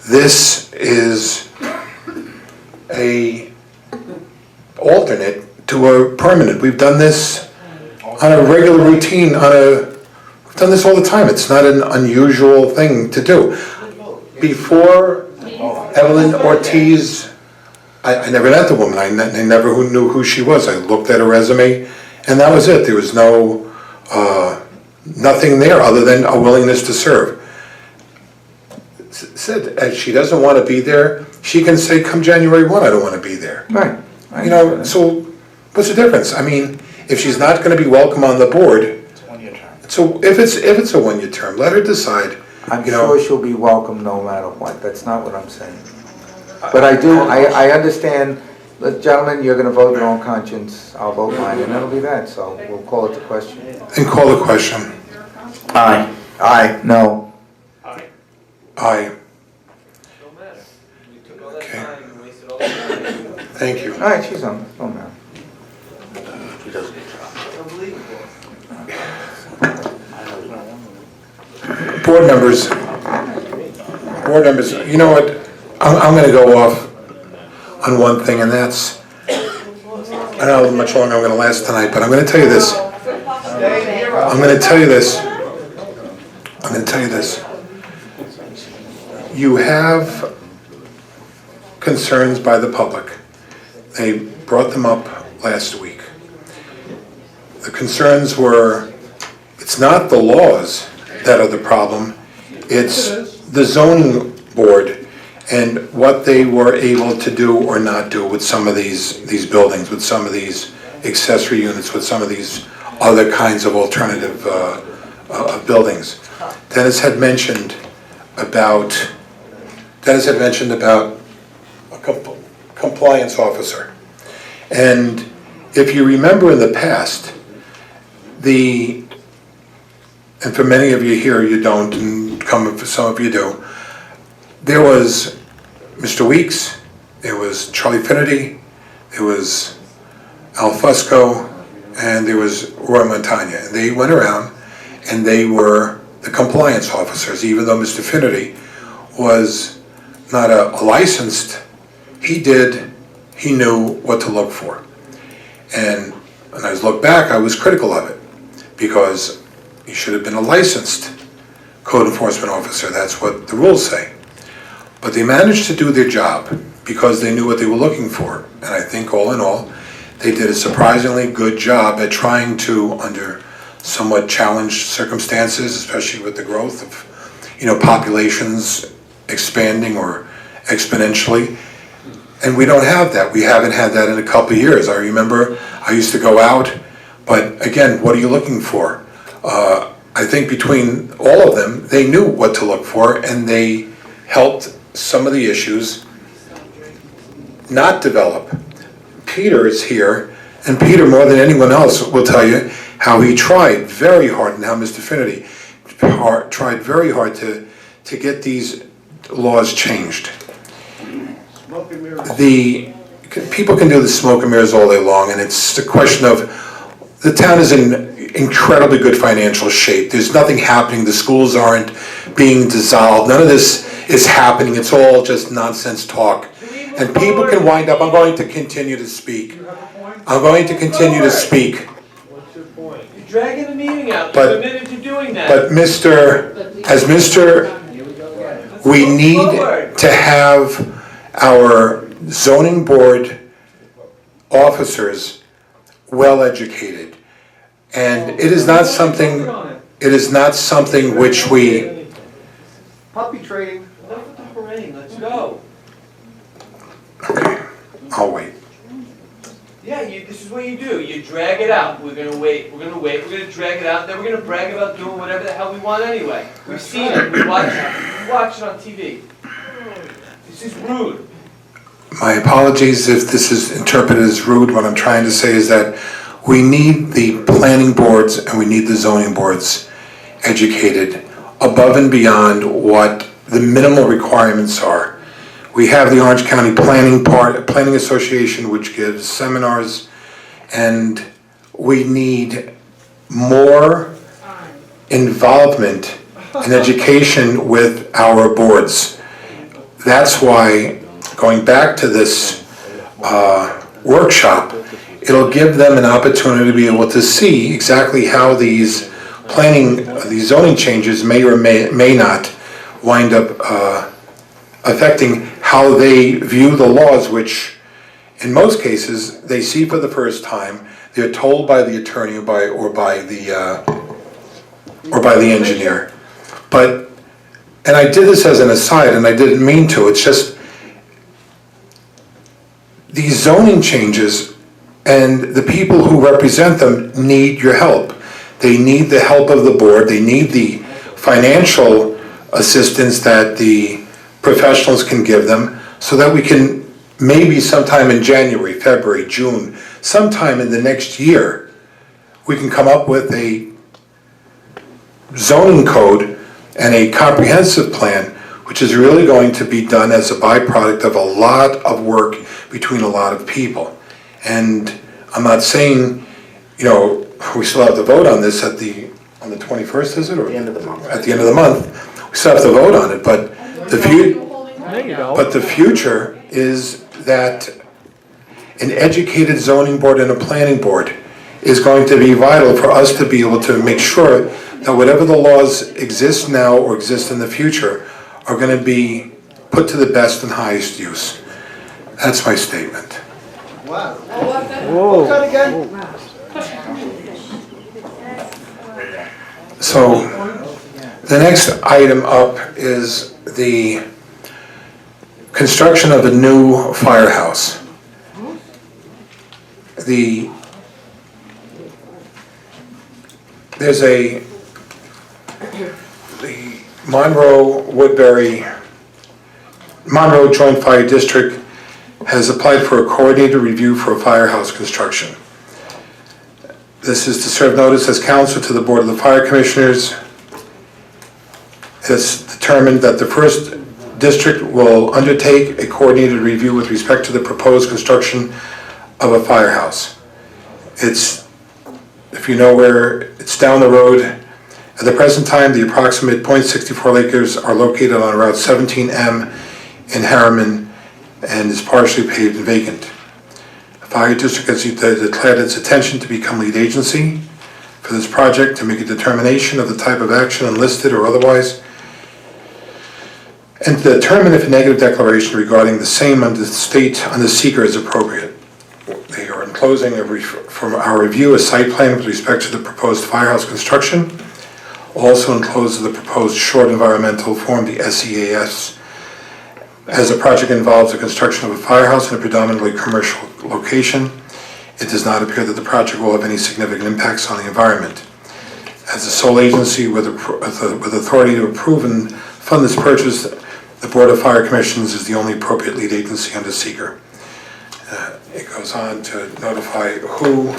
This is a alternate to a permanent. We've done this on a regular routine, we've done this all the time. It's not an unusual thing to do. Before Evelyn Ortiz, I never met the woman. I never knew who she was. I looked at her resume, and that was it. There was nothing there other than a willingness to serve. Said, as she doesn't want to be there, she can say, come January 1, I don't want to be there. Right. You know, so what's the difference? I mean, If she's not gonna be welcome on the board, so if it's a one-year term, let her decide. I'm You know- sure she'll be welcome no matter what, that's not what I'm saying. But I understand, look, gentlemen, you're gonna vote your own conscience, I'll vote mine, and that'll be that, so we'll call it the question. And call the question. Aye. Aye. No. Aye, Don't matter. We took all that Okay. time and wasted all that time. thank you. All right, she's on, no matter. Unbelievable. Board members, you know what, I'm gonna go off on one thing, and that's, I don't know how much longer I'm gonna last tonight, but I'm gonna tell you this. I'm gonna tell you this. You have concerns by the public. They brought them up last week. The concerns were, it's not the laws that are the problem, it's the zoning board and what they were able to do or not do with some of these buildings, with some of these accessory units, with some of these other kinds of alternative buildings. Dennis had mentioned about a compliance officer. And if you remember in the past, and for many of you here, you don't, and for some of you do, there was Mr. Weeks, there was Charlie Finnerty, there was Al Fusco, and there was Roy Montagna. And they went around and they were the compliance officers, even though Mr. Finnerty was not a licensed, he knew what to look for. And when I look back, I was critical of it, because he should have been a licensed code enforcement officer, that's what the rules say. But they managed to do their job because they knew what they were looking for. And I think all in all, they did a surprisingly good job at trying to, under somewhat challenged circumstances, especially with the growth of, populations expanding or exponentially. And we don't have that. We haven't had that in a couple of years. I remember I used to go out, but again, what are you looking for? I think between all of them, they knew what to look for, and they helped some of the issues not develop. Peter is here, and Peter, more than anyone else, will tell you how he tried very hard, and how Mr. Finnerty tried very hard to get these laws changed. People can do the smoke and mirrors all day long, and it's a question of, the town is in incredibly good financial shape. There's nothing happening. The schools aren't being dissolved. None of this is happening. It's all just nonsense talk. And people can wind up, I'm going to continue to speak. What's your point? You're dragging the meeting out. But- You're committed to doing that. But we need to have our zoning board officers well-educated. And it is not something which we, Puppy training. Enough with the haranguing, let's go. okay, I'll wait. Yeah, this is what you do. You drag it out. We're gonna wait, we're gonna drag it out, then we're gonna brag about doing whatever the hell we want anyway. We've seen it, we watch it on TV. This is rude. My apologies if this is interpreted as rude. What I'm trying to say is that we need the planning boards and we need the zoning boards educated above and beyond what the minimal requirements are. We have the Orange County Planning Association, which gives seminars, and we need more involvement and education with our boards. That's why, going back to this workshop, it'll give them an opportunity to be able to see exactly how these zoning changes may or may not wind up affecting how they view the laws, which in most cases they see for the first time. They're told by the attorney or by the engineer. And I did this as an aside, and I didn't mean to. It's just these zoning changes And the people who represent them need your help. They need the help of the board, they need the financial assistance that the professionals can give them, so that we can, maybe sometime in January, February, June, sometime in the next year, we can come up with a zoning code and a comprehensive plan, which is really going to be done as a byproduct of a lot of work between a lot of people. And I'm not saying, you know, we still have to vote on this on the 21st, is it? Or At the end of the month. At the end of the month. We still have to vote on it, but the future is that an educated zoning board and a planning board is going to be vital for us to be able to make sure that whatever the laws exist now or exist in the future are going to be put to the best and highest use. That's my statement. Whoa. So, the next item up is the construction of a new firehouse. There's the Monroe Joint Fire District has applied for a coordinated review for a firehouse construction. This is to serve notice as counsel to the Board of the Fire Commissioners. Has determined that the first district will undertake a coordinated review with respect to the proposed construction of a firehouse. It's, if you know where, it's down the road. At the present time, the approximate .64 acres are located on Route 17M in Harriman and is partially paved and vacant. The fire district has declared its intention to become lead agency for this project to make a determination of the type of action enlisted or otherwise, and to determine if a negative declaration regarding the same under the seeker is appropriate. They are enclosing from our review a site plan with respect to the proposed firehouse construction. Also enclosed the proposed short environmental form, the SEAS, as the project involves the construction of a firehouse in a predominantly commercial location. It does not appear that the project will have any significant impacts on the environment. As the sole agency with authority to approve and fund this purchase, the Board of Fire Commissions is the only appropriate lead agency under seeker. It goes on to notify who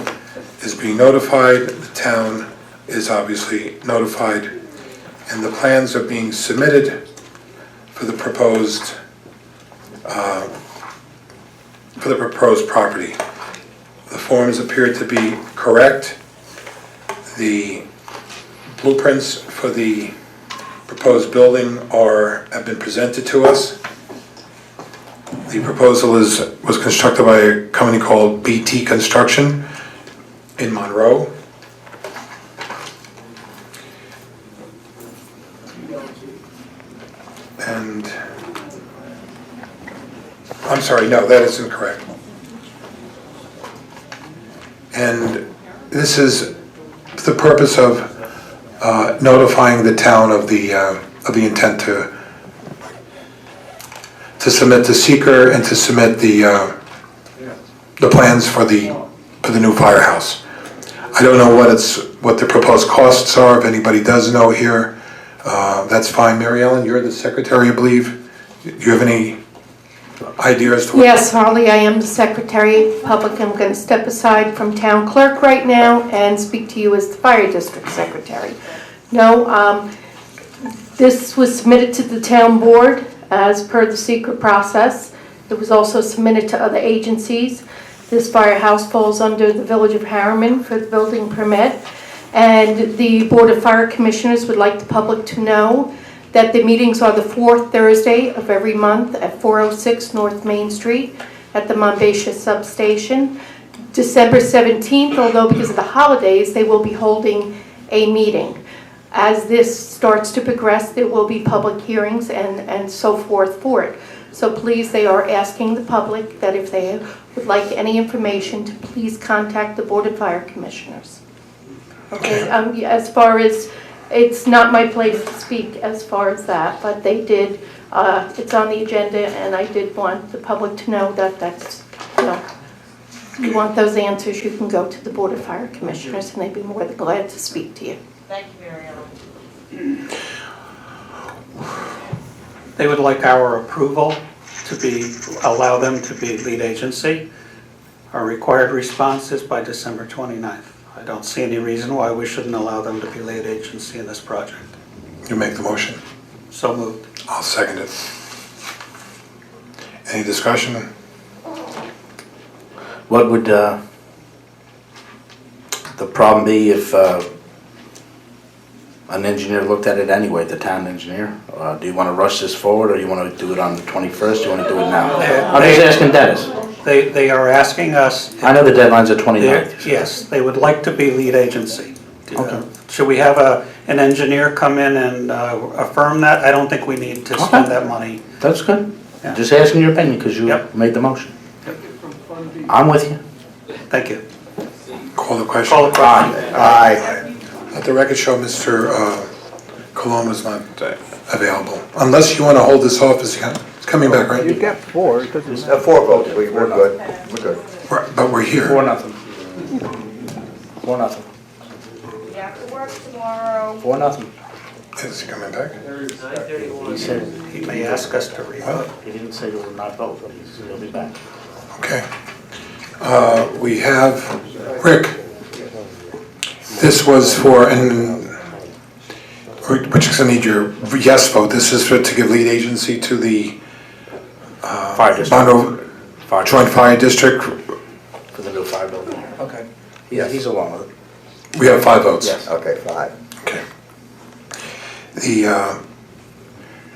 is being notified. The town is obviously notified, and the plans are being submitted for the proposed property. The forms appear to be correct. The blueprints for the proposed building have been presented to us. The proposal was constructed by a company called BT Construction in Monroe. And, I'm sorry, no, that is incorrect. And this is the purpose of notifying the town of the intent to submit the seeker and to submit the plans for the new firehouse. I don't know what the proposed costs are. If anybody does know here, that's fine. Mary Ellen, you're the secretary, I believe. Do you have any idea as to what? Yes, Harley, I am the Secretary of Public. I'm going to step aside from Town Clerk right now and speak to you as the Fire District Secretary. No, this was submitted to the Town Board as per the secret process. It was also submitted to other agencies. This firehouse falls under the Village of Harriman for the building permit. And the Board of Fire Commissioners would like the public to know that the meetings are the fourth Thursday of every month at 406 North Main Street at the Monbassia substation. December 17th, although because of the holidays, they will be holding a meeting. As this starts to progress, there will be public hearings and so forth for it. So please, they are asking the public that if they would like any information, to please contact the Board of Fire Commissioners. Okay, as far as, it's not my place to speak as far as that, but they did, it's on the agenda, and I did want the public to know that that's, you want those answers, you can go to the Board of Fire Commissioners, and they'd be more than glad to speak to you. Thank you, Mary Ellen. They would like our approval to allow them to be lead agency. Our required response is by December 29th. I don't see any reason why we shouldn't allow them to be lead agency in this project. You make the motion? So moved. I'll second it. Any discussion? What would the problem be if an engineer looked at it anyway, the town engineer? Do you want to rush this forward, or do you want to do it on the 21st? Do you want to do it now? I'm just asking Dennis. They are asking us. I know the deadline's the 29th. Yes, they would like to be lead agency. Okay. Should we have an engineer come in and affirm that? I don't think we need to spend that money. That's good. Yeah. Just asking your opinion, because you Yep. made the motion. I'm with you. Thank you. Call the question. Call the question. Aye. Let the record show Mr. Coloma's not available. Unless you want to hold this off, he's coming back, You right? get 4, it doesn't. 4 votes, we're good, we're good. But we're here. 4-0. 4-0. You have to work tomorrow. 4-0. Is he coming back? 9:31. He said, He may ask us to revote. he didn't say he would not vote, but he'll be back. Okay. We have, Rick, this was for, and we're just gonna need your yes vote. This is to give lead agency to the Fire district. Monroe Joint Fire District. For the new fire building. Okay. He's along with it. We have 5 votes. Yes. Okay, 5. Okay.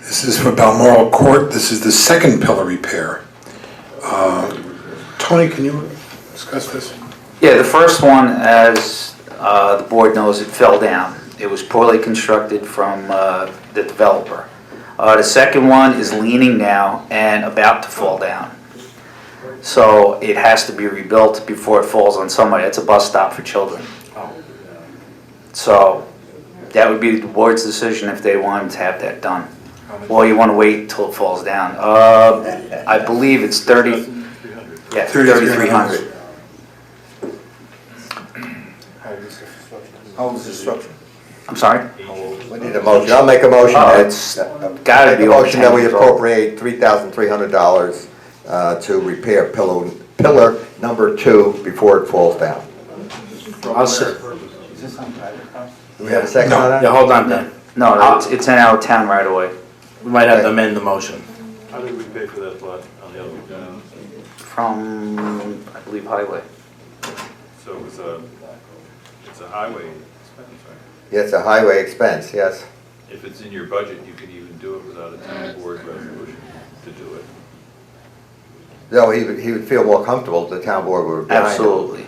This is for Balmoral Court. This is the second pillar repair. Tony, can you discuss this? Yeah, the first one, as the board knows, it fell down. It was poorly constructed from the developer. The second one is leaning now and about to fall down. So it has to be rebuilt before it falls on somebody. It's a bus stop for children. So that would be the board's decision if they wanted to have that done. Or you want to wait until it falls down. I believe it's 3,300. How old is the structure? I'm sorry? We need a motion, I'll make a motion that. It's gotta be Make a over motion 10 that we years old. appropriate $3,300 to repair pillar number 2 before it falls down. I'll say, Do we have a second on that? yeah, hold on then. No, it's in our town right away. We might have to amend the motion. How did we pay for that lot on the other one? From, I believe, Highway. So it's a highway expense, right? Yeah, it's a highway expense, yes. If it's in your budget, you can even do it without a town board resolution to do it. No, he would feel more comfortable if the town board were behind him. Absolutely.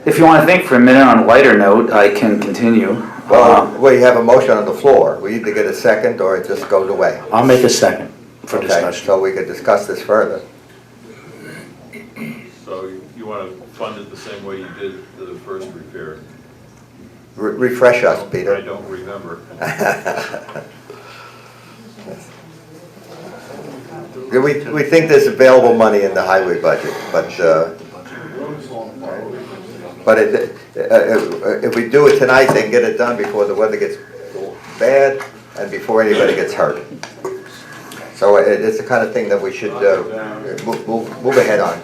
If you want to think for a minute on a lighter note, I can continue. Well, we have a motion on the floor. We either get a second or it just goes away. I'll make a second for Okay, discussion. so we could discuss this further. So you want to fund it the same way you did the first repair? Refresh us, I Peter. don't remember. We think there's available money in the highway budget, but if we do it tonight, they can get it done before the weather gets bad and before anybody gets hurt. So it's the kind of thing that we should move ahead on.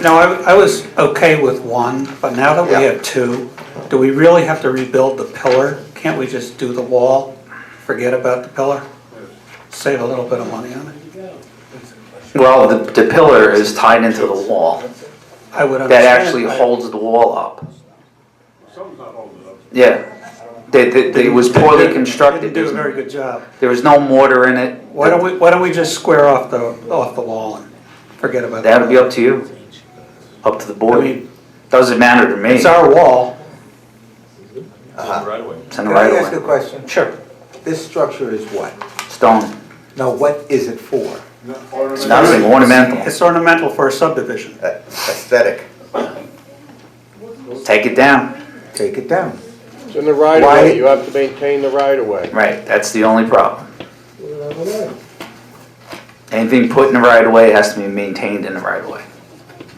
No, I was okay with 1, but now that we Yeah. have 2, do we really have to rebuild the pillar? Can't we just do the wall, forget about the pillar? Save a little bit of money on it? Well, the pillar is tied into the wall. I would That understand. actually holds the wall up. Yeah. It was poorly They constructed. didn't do a very good job. There was no mortar in it. Why don't we just square off the wall and forget about that? That would be up to you. Up to the I board. mean, Doesn't matter to me. it's our wall. Right away. It's in the Can I right ask a of way. question? Sure. This structure is what? Stone. No, what is it for? It's nothing ornamental. It's ornamental for a subdivision. Aesthetic. Take it down. Take it down. It's in the right of way, you have to maintain the right of way. Right, that's the only problem. Anything put in the right of way has to be maintained in the right of way.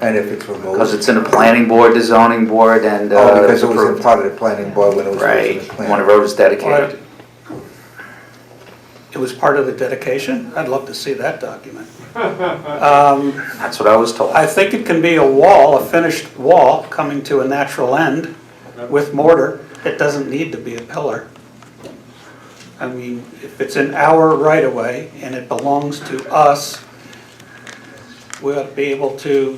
And if it's removed? Because it's in the planning board, the zoning board, and. Oh, because it was in approved. part of the planning board when it was Right, originally planned. when the road is dedicated. It was part of the dedication? I'd love to see that document. That's what I was told. I think it can be a wall, a finished wall, coming to a natural end with mortar. It doesn't need to be a pillar. I mean, if it's in our right-of-way and it belongs to us, we ought to be able to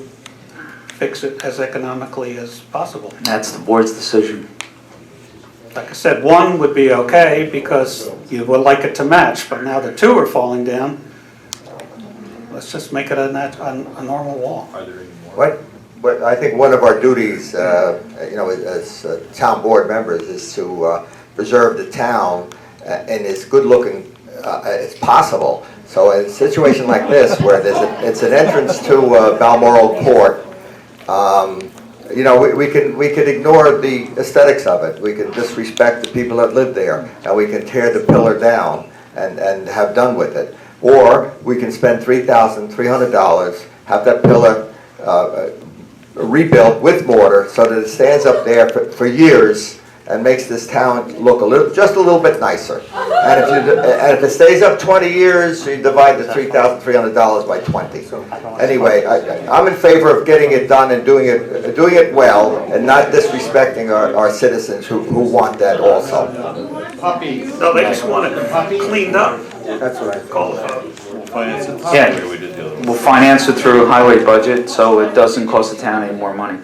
fix it as economically as possible. That's the board's decision. Like I said, one would be okay because you would like it to match, but now the two are falling down. Let's just make it a normal wall. Are there any more? What I think one of our duties, as town board members is to preserve the town and as good looking as possible. So in a situation like this where it's an entrance to Balmoral Court, we could ignore the aesthetics of it. We can disrespect the people that live there, and we can tear the pillar down and have done with it. Or we can spend $3,300, have that pillar rebuilt with mortar so that it stands up there for years and makes this town look just a little bit nicer. And if it stays up 20 years, you divide the $3,300 by 20. Anyway, I'm in favor of getting it done and doing it well and not disrespecting our citizens who want that also. No, they just want it cleaned up. That's what I Call it. We'll finance it the Yeah. same way we did the other one. We'll finance it through highway budget, so it doesn't cost the town any more money.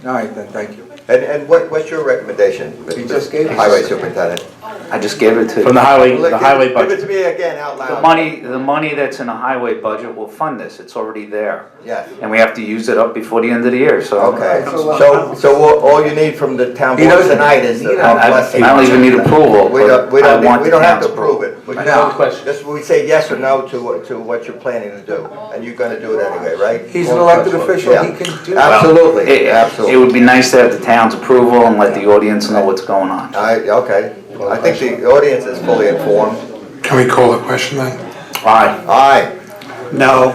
All right, then, thank you. And what's your recommendation, He just gave it. Highway Superintendent? I just gave it to. From the highway Give it budget. to me again out loud. The money that's in the highway budget will fund this, it's already there. Yes. And we have to use it up before the end of the year, so. Okay, so all you need from the town board tonight is a blessing. I don't even need approval. We don't but I want the have to town's approve it. We say yes or no to what you're planning to do, and you're gonna do it anyway, right? He's an elected official, he can do that. Absolutely, It absolutely. would be nice to have the town's approval and let the audience know what's going on. Okay, I think the audience is fully informed. Can we call the question then? Aye. Aye. No.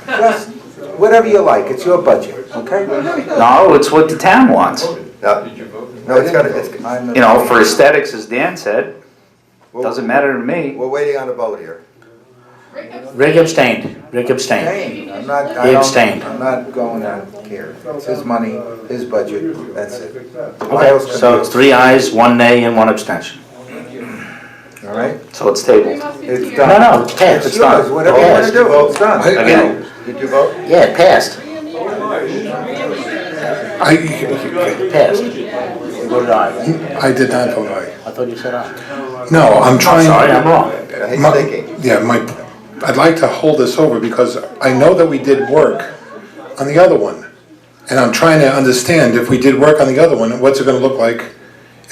Just whatever you like, it's your budget, okay? No, it's what the town wants. No, You know, for aesthetics, as Dan said, doesn't matter to me. We're waiting on a vote here. Rick abstained. Rick abstained. Abstain. I He don't- abstained. I'm not going on care. It's his money, his budget, that's it. Why Okay, else can so we- it's 3 ayes, 1 nay, and 1 abstention. All right? So it's tabled. It's No, done. no, it's passed. It's yours, whatever you want to do, it's done. Again, Did you vote? Yeah, it passed. I Passed. You voted aye, right? I did not vote aye. I thought you said aye. No, I'm trying. Sorry, I'm wrong. He's My- thinking. Yeah, I'd like to hold this over because I know that we did work on the other one. And I'm trying to understand if we did work on the other one, what's it gonna look like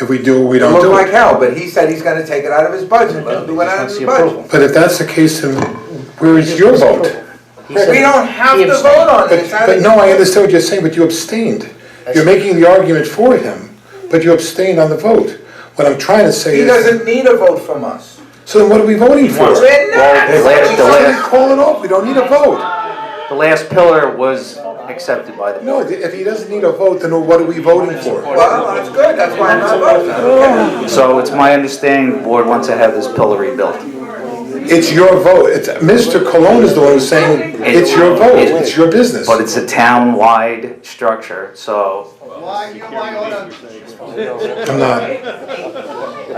if we do or we It don't looked do like it? hell, but he said he's gonna take it out of his budget, let him do it out of his budget. But if that's the case, then where is your vote? He said We don't have he to abstained. vote on it, it's out But of no, I understand what you're saying, but you abstained. You're making the argument for him, but you abstained on the vote. What I'm trying to say He is, doesn't need a vote from us. so then what are we voting for? We're not. Call it off, we don't need a vote. the last pillar was accepted by the No, board. if he doesn't need a vote, then what are we voting for? Well, that's good, that's why I'm not voting. So it's my understanding the board wants to have this pillar rebuilt. It's your vote. Mr. Cologne is the one who's saying, it's your vote, it's your business. But it's a town-wide structure, so. I'm not.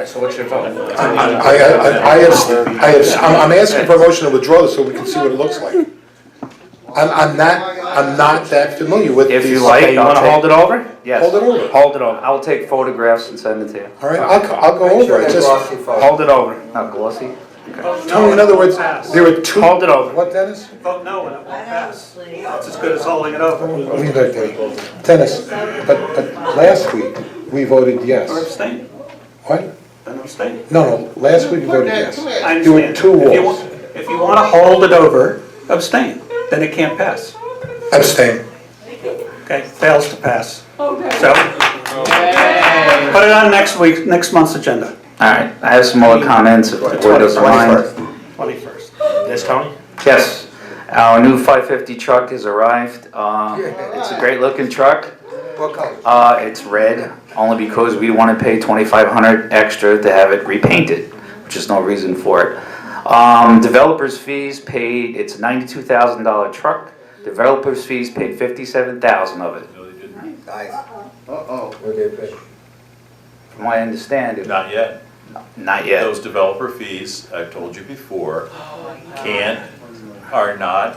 So what's your vote? I'm asking for a motion to withdraw this so we can see what it looks like. I'm not that familiar with If you these. like, Okay, you wanna hold it over? Yes. Hold it over. Hold it over. I will take photographs and send it to you. All right, I'll go over it. Just, Hold it over. Not glossy? Tony, in other words, there are two. Hold it over. What, Dennis? Vote no and it won't pass. It's as good as holding it over. Leave that there. Dennis, but last week, we voted Or yes. abstain. What? Then abstain. No, last week we voted yes. I There were understand. two If you walls. want- If you want to hold it over, abstain. Then it can't pass. Abstain. Okay, fails to pass. So, put it on next month's agenda. All right, I have some more comments if the board doesn't mind. Yes, Tony? Yes, our new 550 truck has arrived. It's a great looking truck. What color? It's red, only because we want to pay $2,500 extra to have it repainted, which is no reason for it. Developers fees paid, it's a $92,000 truck. Developers fees paid $57,000 of it. No, they didn't. Nice. What they pay? From what I understand, Not yet. not yet. Those developer fees, I've told you before, are not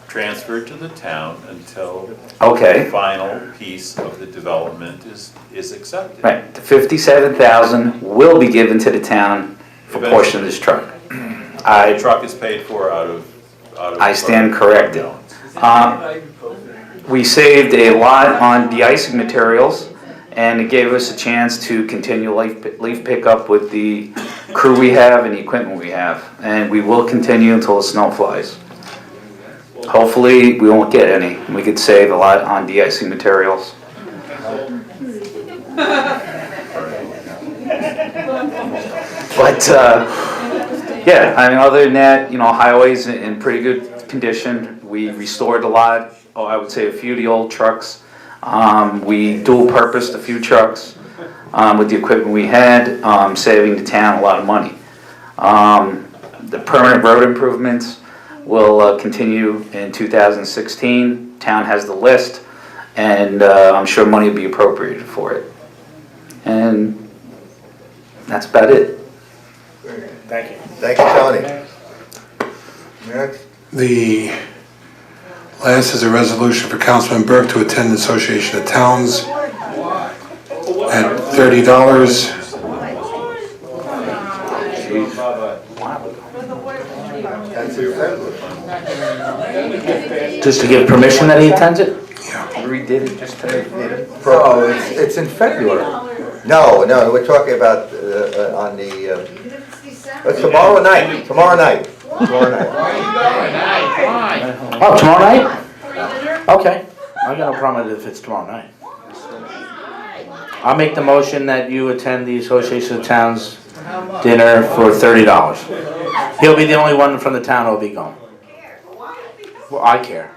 transferred to the town until the Okay, final piece of the development is accepted. right, the $57,000 will be given to the town for a portion of this truck. The truck is paid for out of. I stand corrected. balance. We saved a lot on de-icing materials, and it gave us a chance to continue leaf pickup with the crew we have and the equipment we have. And we will continue until the snow flies. Hopefully, we won't get any. We could save a lot on de-icing materials. But, yeah, I mean, other than that, you know, highways in pretty good condition. We restored a lot, I would say a few of the old trucks. We dual-purposed a few trucks with the equipment we had, saving the town a lot of money. The permanent road improvements will continue in 2016. Town has the list, and I'm sure money will be appropriated for it. And that's about it. Thank you. Thank you, Tony. Next. The last is a resolution for Councilman Burke to attend the Association of Towns at $30. That's in February. Just to give permission that he attends it? Yeah. Redid it just today. Oh, it's in February. No, we're talking about on the, tomorrow night. Tomorrow night. Oh, tomorrow night? Okay. I got no problem with it if it's tomorrow night. I'll make the motion that you attend the Association of Towns dinner for $30. He'll be the only one from the town who'll be going. Well, I care.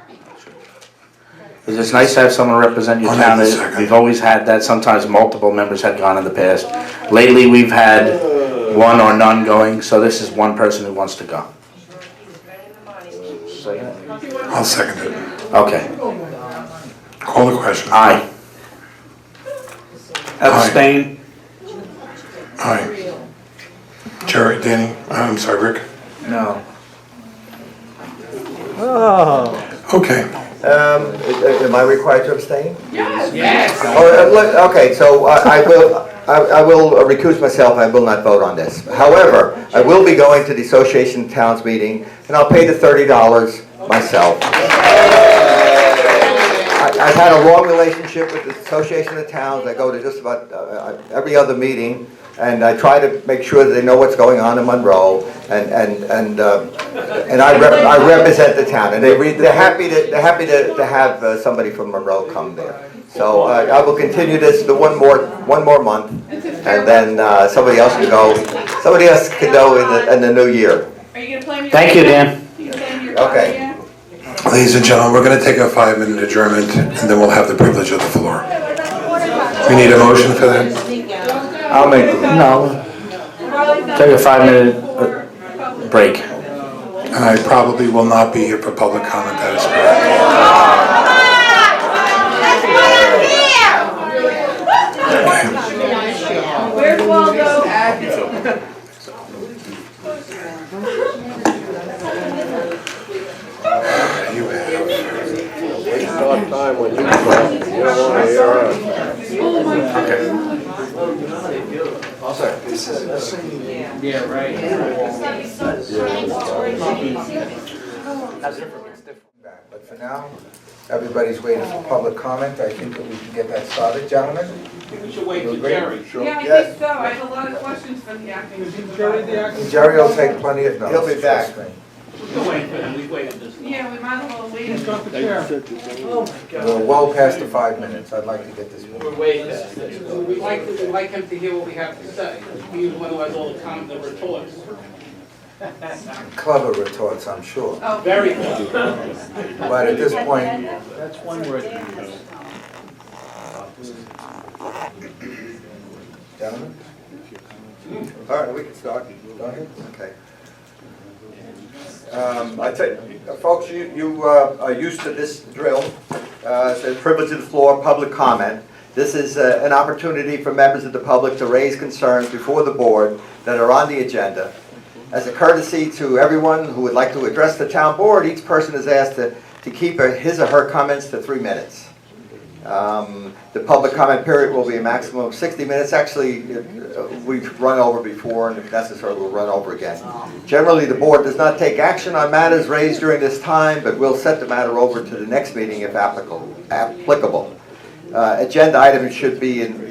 Because it's nice to have someone represent your I'll town. make the second. We've always had that. Sometimes multiple members had gone in the past. Lately, we've had one or none going, so this is one person who wants to go. I'll second it. Okay. Call the question. Aye. Abstain. Aye. Jerry, Danny, I'm sorry, Rick? No. Oh. Okay. Am I required to abstain? Yes. Okay, so I will recuse myself, I will not vote on this. However, I will be going to the Association of Towns meeting, and I'll pay the $30 myself. I've had a long relationship with the Association of Towns. I go to just about every other meeting, and I try to make sure that they know what's going on in Monroe, and I represent the town, and they're happy to have somebody from Monroe come there. So I will continue this the one more month, and then somebody else can go. Somebody else can go in the new year. Are you gonna play me? Thank you, Dan. Okay. Ladies and gentlemen, we're going to take a 5-minute adjournment, and then we'll have the privilege of the floor. We need a motion for that? I'll make it. No. Take a 5-minute break. And I probably will not be here for public comment, that is correct. Where's Waldo? You have. Waste our time when you talk, you don't want to hear us. Yeah, right. But for now, everybody's waiting for public comment. I think that we can get that started, gentlemen. We should wait for Jerry. Yeah, I Yes. think so. I have a lot of questions for the acting. Jerry will take plenty of notes. He'll be back. trust me. Yeah, we might as well wait. We're well past the 5 minutes. I'd like to get this We're moving. waiting. We'd like him to hear what we have to say. He's the one who has all the time that we're taught. Clever retorts, I'm sure. Oh. Very good. But at this point, That's one word. Gentlemen? All right, we can start. Go ahead. Okay. I tell you, folks, you are used to this drill. It says privilege of the floor, public comment. This is an opportunity for members of the public to raise concerns before the board that are on the agenda. As a courtesy to everyone who would like to address the town board, each person is asked to keep his or her comments to 3 minutes. The public comment period will be a maximum of 60 minutes. Actually, we've run over before, and if necessary, we'll run over again. Generally, the board does not take action on matters raised during this time, but will set the matter over to the next meeting if applicable. Agenda items should be in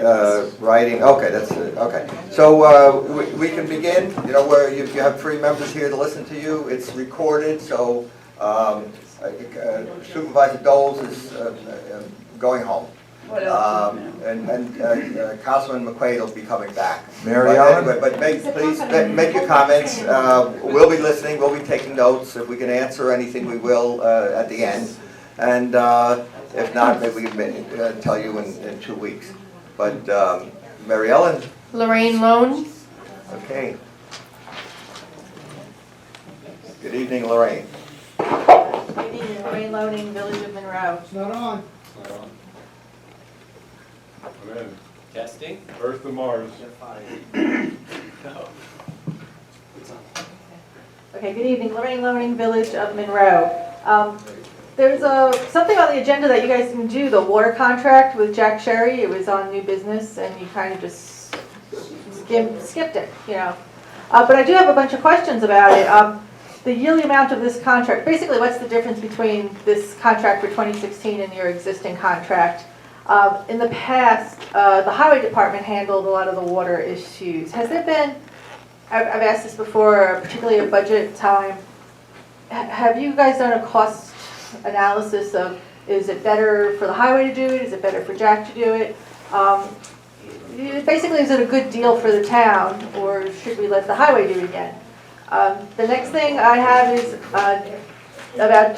writing. Okay, that's it. Okay. So we can begin. You know, where you have 3 members here to listen to you. It's recorded, so Supervisor Doles is going home. And Councilman McQuaid will be coming back. Mary Ellen? Ellen? But please make your comments. We'll be listening, we'll be taking notes. If we can answer anything, we will at the end. And if not, maybe we can tell you in 2 weeks. But Mary Ellen? Lorraine Lone. Okay. Good evening, Lorraine. Good evening, Lorraine Loading, Village of Monroe. It's not on. Testing. Earth to Mars. Okay, good evening, Lorraine Loading, Village of Monroe. There's something on the agenda that you guys can do, the water contract with Jack Sherry. It was on new business and you kind of just skipped it, you know. But I do have a bunch of questions about it. The yearly amount of this contract, basically what's the difference between this contract for 2016 and your existing contract? In the past, the highway department handled a lot of the water issues. Has there been, I've asked this before, particularly at budget time, have you guys done a cost analysis of, is it better for the highway to do it? Is it better for Jack to do it? Basically, is it a good deal for the town, or should we let the highway do it again? The next thing I have is about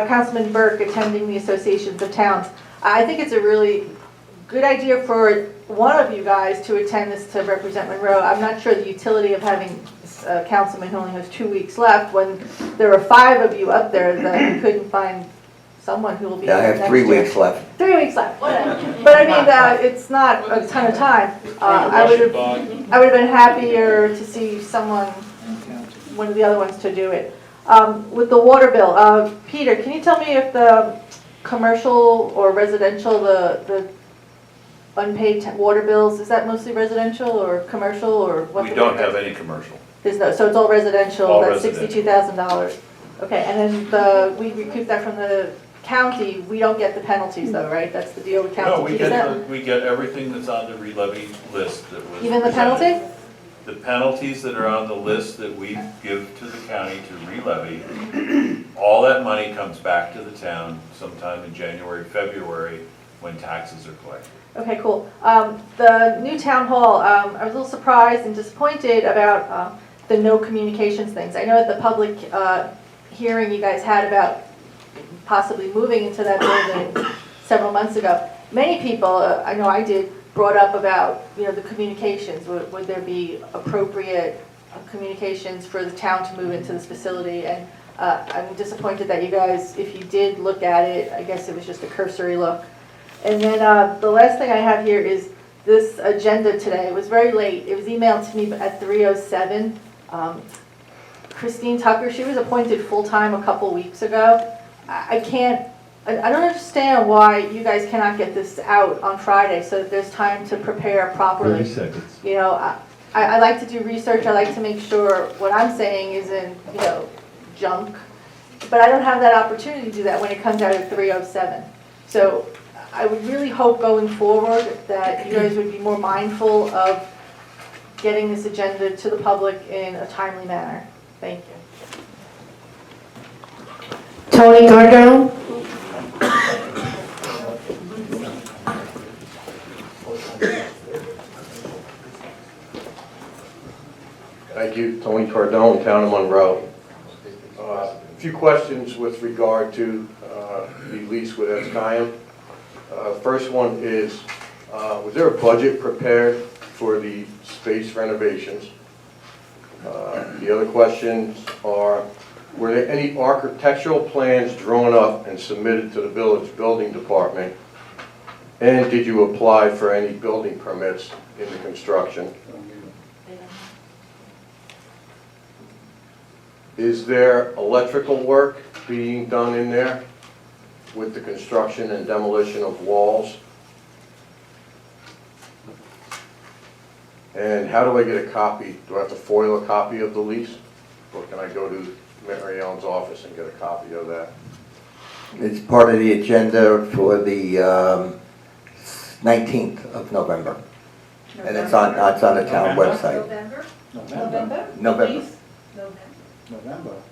Councilman Burke attending the Associations of Towns. I think it's a really good idea for one of you guys to attend this to represent Monroe. I'm not sure the utility of having a councilman who only has 2 weeks left when there are 5 of you up there that you couldn't find someone who will be. Yeah, I have 3 weeks left. 3 weeks left, whatever. But I mean, it's not a ton of time. I would have been happier to see someone, one of the other ones, to do it. With the water bill, Peter, can you tell me if the commercial or residential, the unpaid water bills, is that mostly residential or commercial, or what? We don't have any commercial. There's no, so it's all residential, All that's residential. $62,000. Okay, and then we recoup that from the county, we don't get the penalties though, right? That's the deal with county. No, we Is that- get everything that's on the re-levy list that was. Even the presented. penalty? The penalties that are on the list that we give to the county to re-levy, all that money comes back to the town sometime in January, February, when taxes are collected. Okay, cool. The new town hall, I was a little surprised and disappointed about the no communications things. I know at the public hearing you guys had about possibly moving into that building several months ago. Many people, I know I did, brought up about, you know, the communications. Would there be appropriate communications for the town to move into this facility? And I'm disappointed that you guys, if you did look at it, I guess it was just a cursory look. And then the last thing I have here is this agenda today. It was very late. It was emailed to me at 3:07. Christine Tucker, she was appointed full-time a couple weeks ago. I don't understand why you guys cannot get this out on Friday so that there's time to prepare properly. 30 seconds. You know, I like to do research. I like to make sure what I'm saying isn't, you know, junk. But I don't have that opportunity to do that when it comes out at 3:07. So I would really hope going forward that you guys would be more mindful of getting this agenda to the public in a timely manner. Thank you. Tony Gargano. Thank you, Tony Cardone, Town of Monroe. A few questions with regard to the lease with SCIM. First one is, was there a budget prepared for the space renovations? The other questions are, were there any architectural plans drawn up and submitted to the village building department? And did you apply for any building permits in the construction? Is there electrical work being done in there with the construction and demolition of walls? And how do I get a copy? Do I have to foil a copy of the lease? Or can I go to Mary Ellen's office and get a copy of that? It's part of the agenda for the 19th of November. And it's on the town website. November.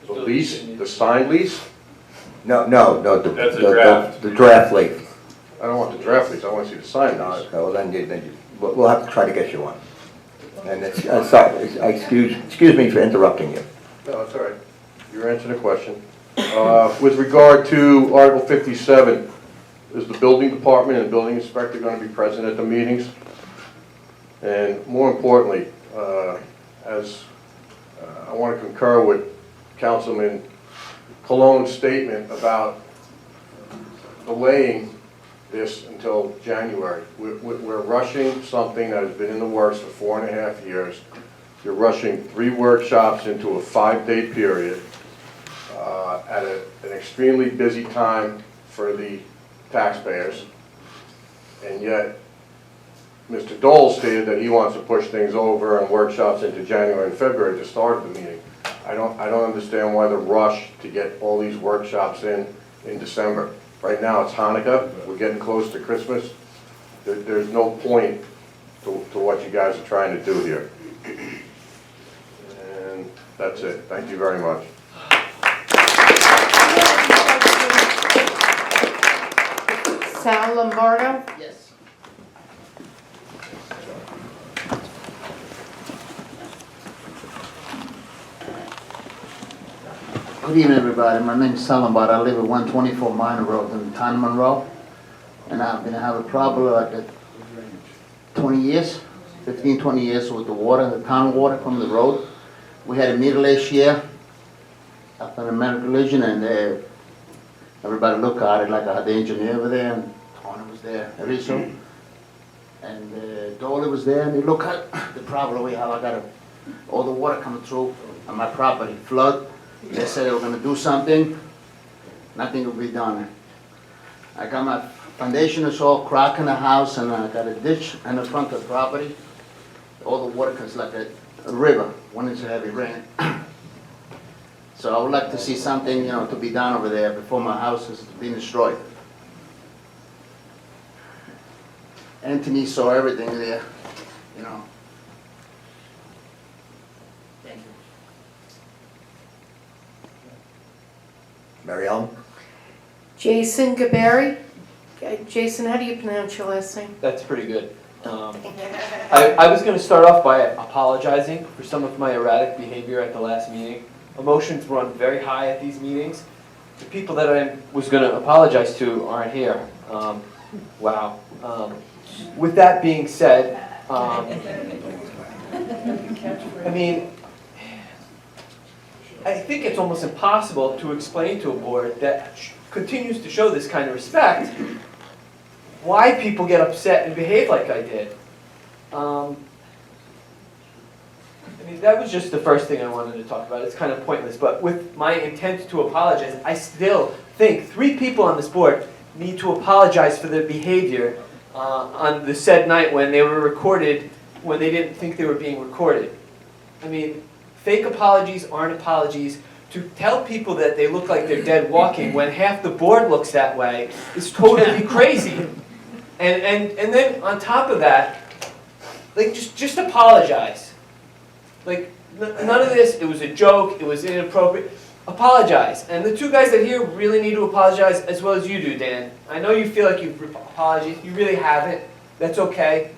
The lease, the signed lease? No, That's a draft. the draft lease. I don't want the draft lease, I want to see the signed No, lease. okay, well then we'll have to try to get you one. And it's, sorry, excuse me for interrupting you. No, that's all right. You're answering the question. With regard to Article 57, is the building department and building inspector going to be present at the meetings? And more importantly, I want to concur with Councilman Cologne's statement about delaying this until January. We're rushing something that has been in the works for 4.5 years. You're rushing 3 workshops into a 5-day period at an extremely busy time for the taxpayers. And yet, Mr. Dole stated that he wants to push things over and workshops into January and February to start the meeting. I don't understand why the rush to get all these workshops in December. Right now it's Hanukkah, we're getting close to Christmas. There's no point to what you guys are trying to do here. And that's it. Thank you very much. Sal Lombardo? Yes. Good evening, everybody. My name is Sal Lombardo. I live at 124 Monroe Road in the town of Monroe. And I've been having a problem like 20 years, 15, 20 years with the water, the town water from the road. We had a meeting last year after a medical collision, and everybody looked at it like I had the engineer over there, and Tony was there, Ariso, and Dolly was there, and they looked at the problem we have. I got all the water coming through on my property, flood. They said they were going to do something, nothing will be done. I got my foundation is all cracked in the house, and I got a ditch in the front of the property. All the water comes like a river when it's a heavy rain. So I would like to see something, to be done over there before my house is being destroyed. Anthony saw everything there, Thank you. Mary Ellen? Jason Gaberi? Jason, how do you pronounce your last name? That's pretty good. I was going to start off by apologizing for some of my erratic behavior at the last meeting. Emotions run very high at these meetings. The people that I was going to apologize to aren't here. Wow. With that being said, I think it's almost impossible to explain to a board that continues to show this kind of respect why people get upset and behave like I did. That was just the first thing I wanted to talk about. It's kind of pointless, but with my intent to apologize, I still think 3 people on this board need to apologize for their behavior on the said night when they were recorded, when they didn't think they were being recorded. Fake apologies aren't apologies. To tell people that they look like they're dead walking when half the board looks that way is totally crazy. And then on top of that, just apologize. None of this, it was a joke, it was inappropriate. Apologize. And the 2 guys that here really need to apologize as well as you do, Dan. I know you feel like you've apologized. You really haven't. That's okay.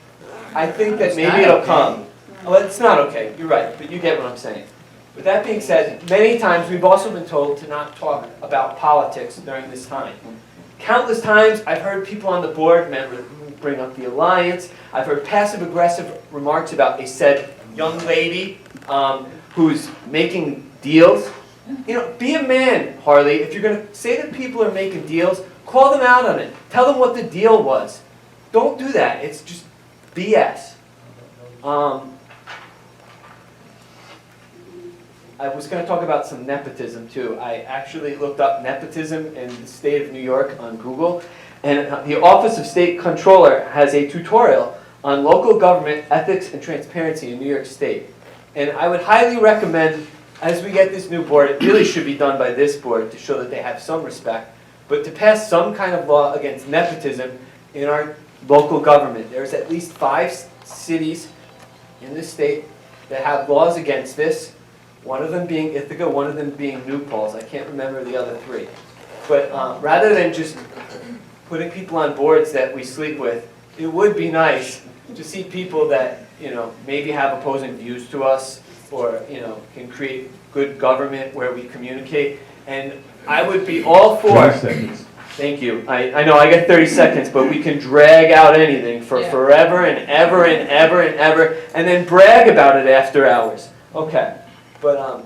I think that maybe it'll come. Well, it's not okay. You're right, but you get what I'm saying. With that being said, many times we've also been told to not talk about politics during this time. Countless times I've heard people on the board bring up the alliance. I've heard passive-aggressive remarks about a said young lady who's making deals. You know, be a man, Harley. If you're going to say that people are making deals, call them out on it. Tell them what the deal was. Don't do that. It's just BS. I was going to talk about some nepotism too. I actually looked up nepotism in the state of New York on Google, and the Office of State Controller has a tutorial on local government ethics and transparency in New York State. And I would highly recommend, as we get this new board, it really should be done by this board to show that they have some respect, but to pass some kind of law against nepotism in our local government. There's at least 5 cities in the state that have laws against this. One of them being Ithaca, one of them being New Paltz. I can't remember the other 3. But rather than just putting people on boards that we sleep with, it would be nice to see people that, you know, maybe have opposing views to us, or, you know, can create good government where we communicate. And I would be all for. 30 seconds. Thank you. I know I got 30 seconds, but we can drag out anything for forever and ever and ever and ever, and then brag about it after hours. Okay. But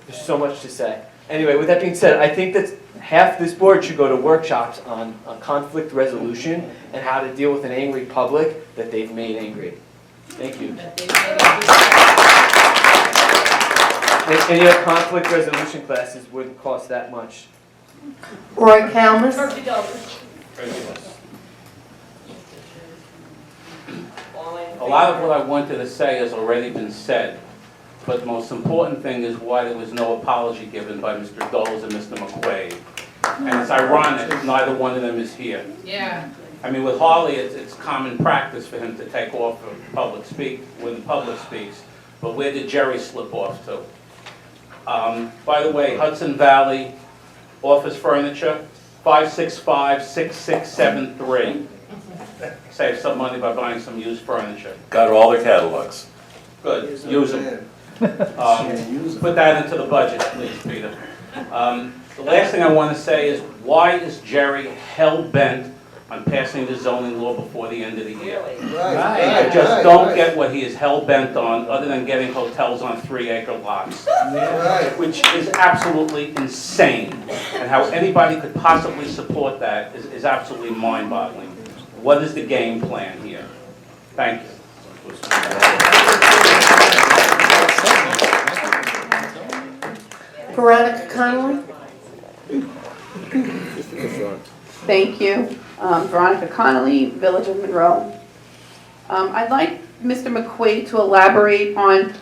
there's so much to say. Anyway, with that being said, I think that half this board should go to workshops on conflict resolution and how to deal with an angry public that they've made angry. Thank you. Any of conflict resolution classes wouldn't cost that much. Roy Kalmus. A lot of what I wanted to say has already been said, but the most important thing is why there was no apology given by Mr. Doles and Mr. McQuaid. And it's ironic, neither one of them is here. Yeah. I mean, with Harley, it's common practice for him to take off when the public speaks, but where did Jerry slip off to? By the way, Hudson Valley office furniture, 565-6673. Save some money by buying some used furniture. Got all their catalogs. Good, use them. Put that into the budget, please, Peter. The last thing I want to say is, why is Jerry hell-bent on passing the zoning law before the end of the year? I just don't get what he is hell-bent on, other than getting hotels on 3-acre lots, which is absolutely insane. And how anybody could possibly support that is absolutely mind-boggling. What is the game plan here? Thank you. Veronica Connolly. Thank you. Veronica Connolly, Village of Monroe. I'd like Mr. McQuaid to elaborate on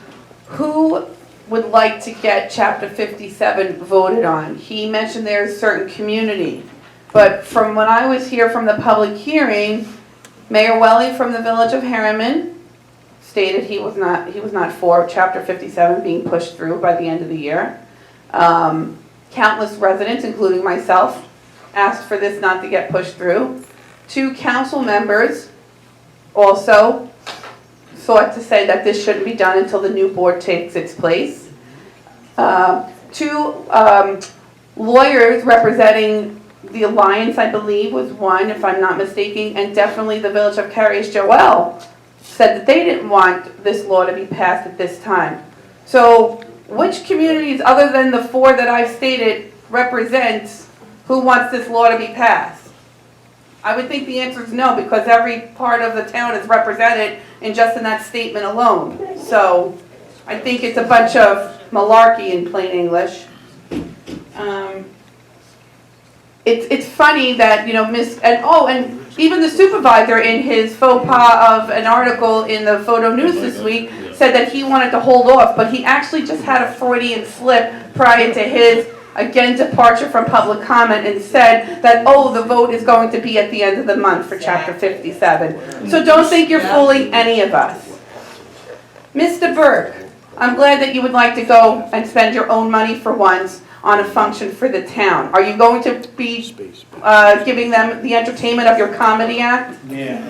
who would like to get Chapter 57 voted on. He mentioned there's a certain community, but from when I was here from the public hearing, Mayor Welly from the Village of Harriman stated he was not for Chapter 57 being pushed through by the end of the year. Countless residents, including myself, asked for this not to get pushed through. 2 council members also sought to say that this shouldn't be done until the new board takes its place. 2 lawyers representing the Alliance, I believe, was one, if I'm not mistaken, and definitely the Village of Carrie's Joel said that they didn't want this law to be passed at this time. So which communities, other than the 4 that I've stated, represents who wants this law to be passed? I would think the answer is no, because every part of the town is represented in that statement alone. So I think it's a bunch of malarkey in plain English. It's funny that, you know, and even the supervisor in his faux pas of an article in the Photo News this week said that he wanted to hold off, but he actually just had a Freudian slip prior to his, again, departure from public comment, and said that, oh, the vote is going to be at the end of the month for Chapter 57. So don't think you're fooling any of us. Mr. Burke, I'm glad that you would like to go and spend your own money for once on a function for the town. Are you going to be giving them the entertainment of your comedy act? Yeah.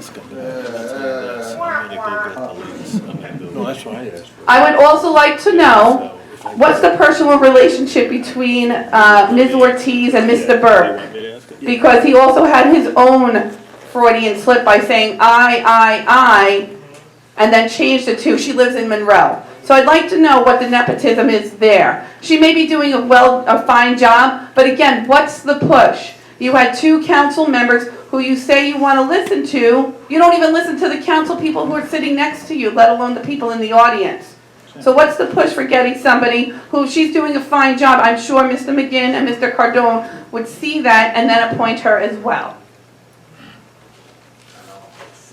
No, that's what I asked. I would also like to know, what's the personal relationship between Ms. Ortiz and Mr. Burke? Because he also had his own Freudian slip by saying I, and then changed it to she lives in Monroe. So I'd like to know what the nepotism is there. She may be doing a fine job, but again, what's the push? You had 2 council members who you say you want to listen to. You don't even listen to the council people who are sitting next to you, let alone the people in the audience. So what's the push for getting somebody who, she's doing a fine job, I'm sure Mr. McGinn and Mr. Cardone would see that and then appoint her as well.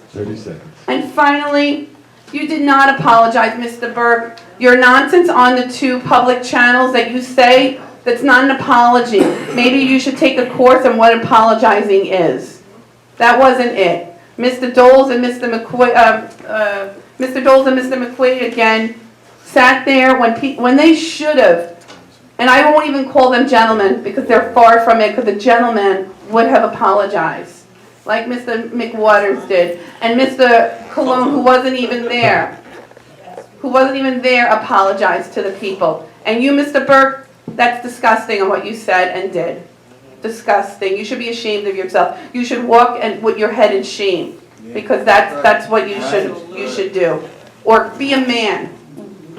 30 seconds. And finally, you did not apologize, Mr. Burke. Your nonsense on the 2 public channels that you say, that's not an apology. Maybe you should take a course on what apologizing is. That wasn't it. Mr. Doles and Mr. McQuaid again sat there when they should have, and I won't even call them gentlemen because they're far from it, because a gentleman would have apologized, like Mr. McWaters did, and Mr. Cologne, who wasn't even there, apologized to the people. And you, Mr. Burke, that's disgusting on what you said and did. Disgusting. You should be ashamed of yourself. You should walk with your head in shame, because that's what you should do. Or be a man.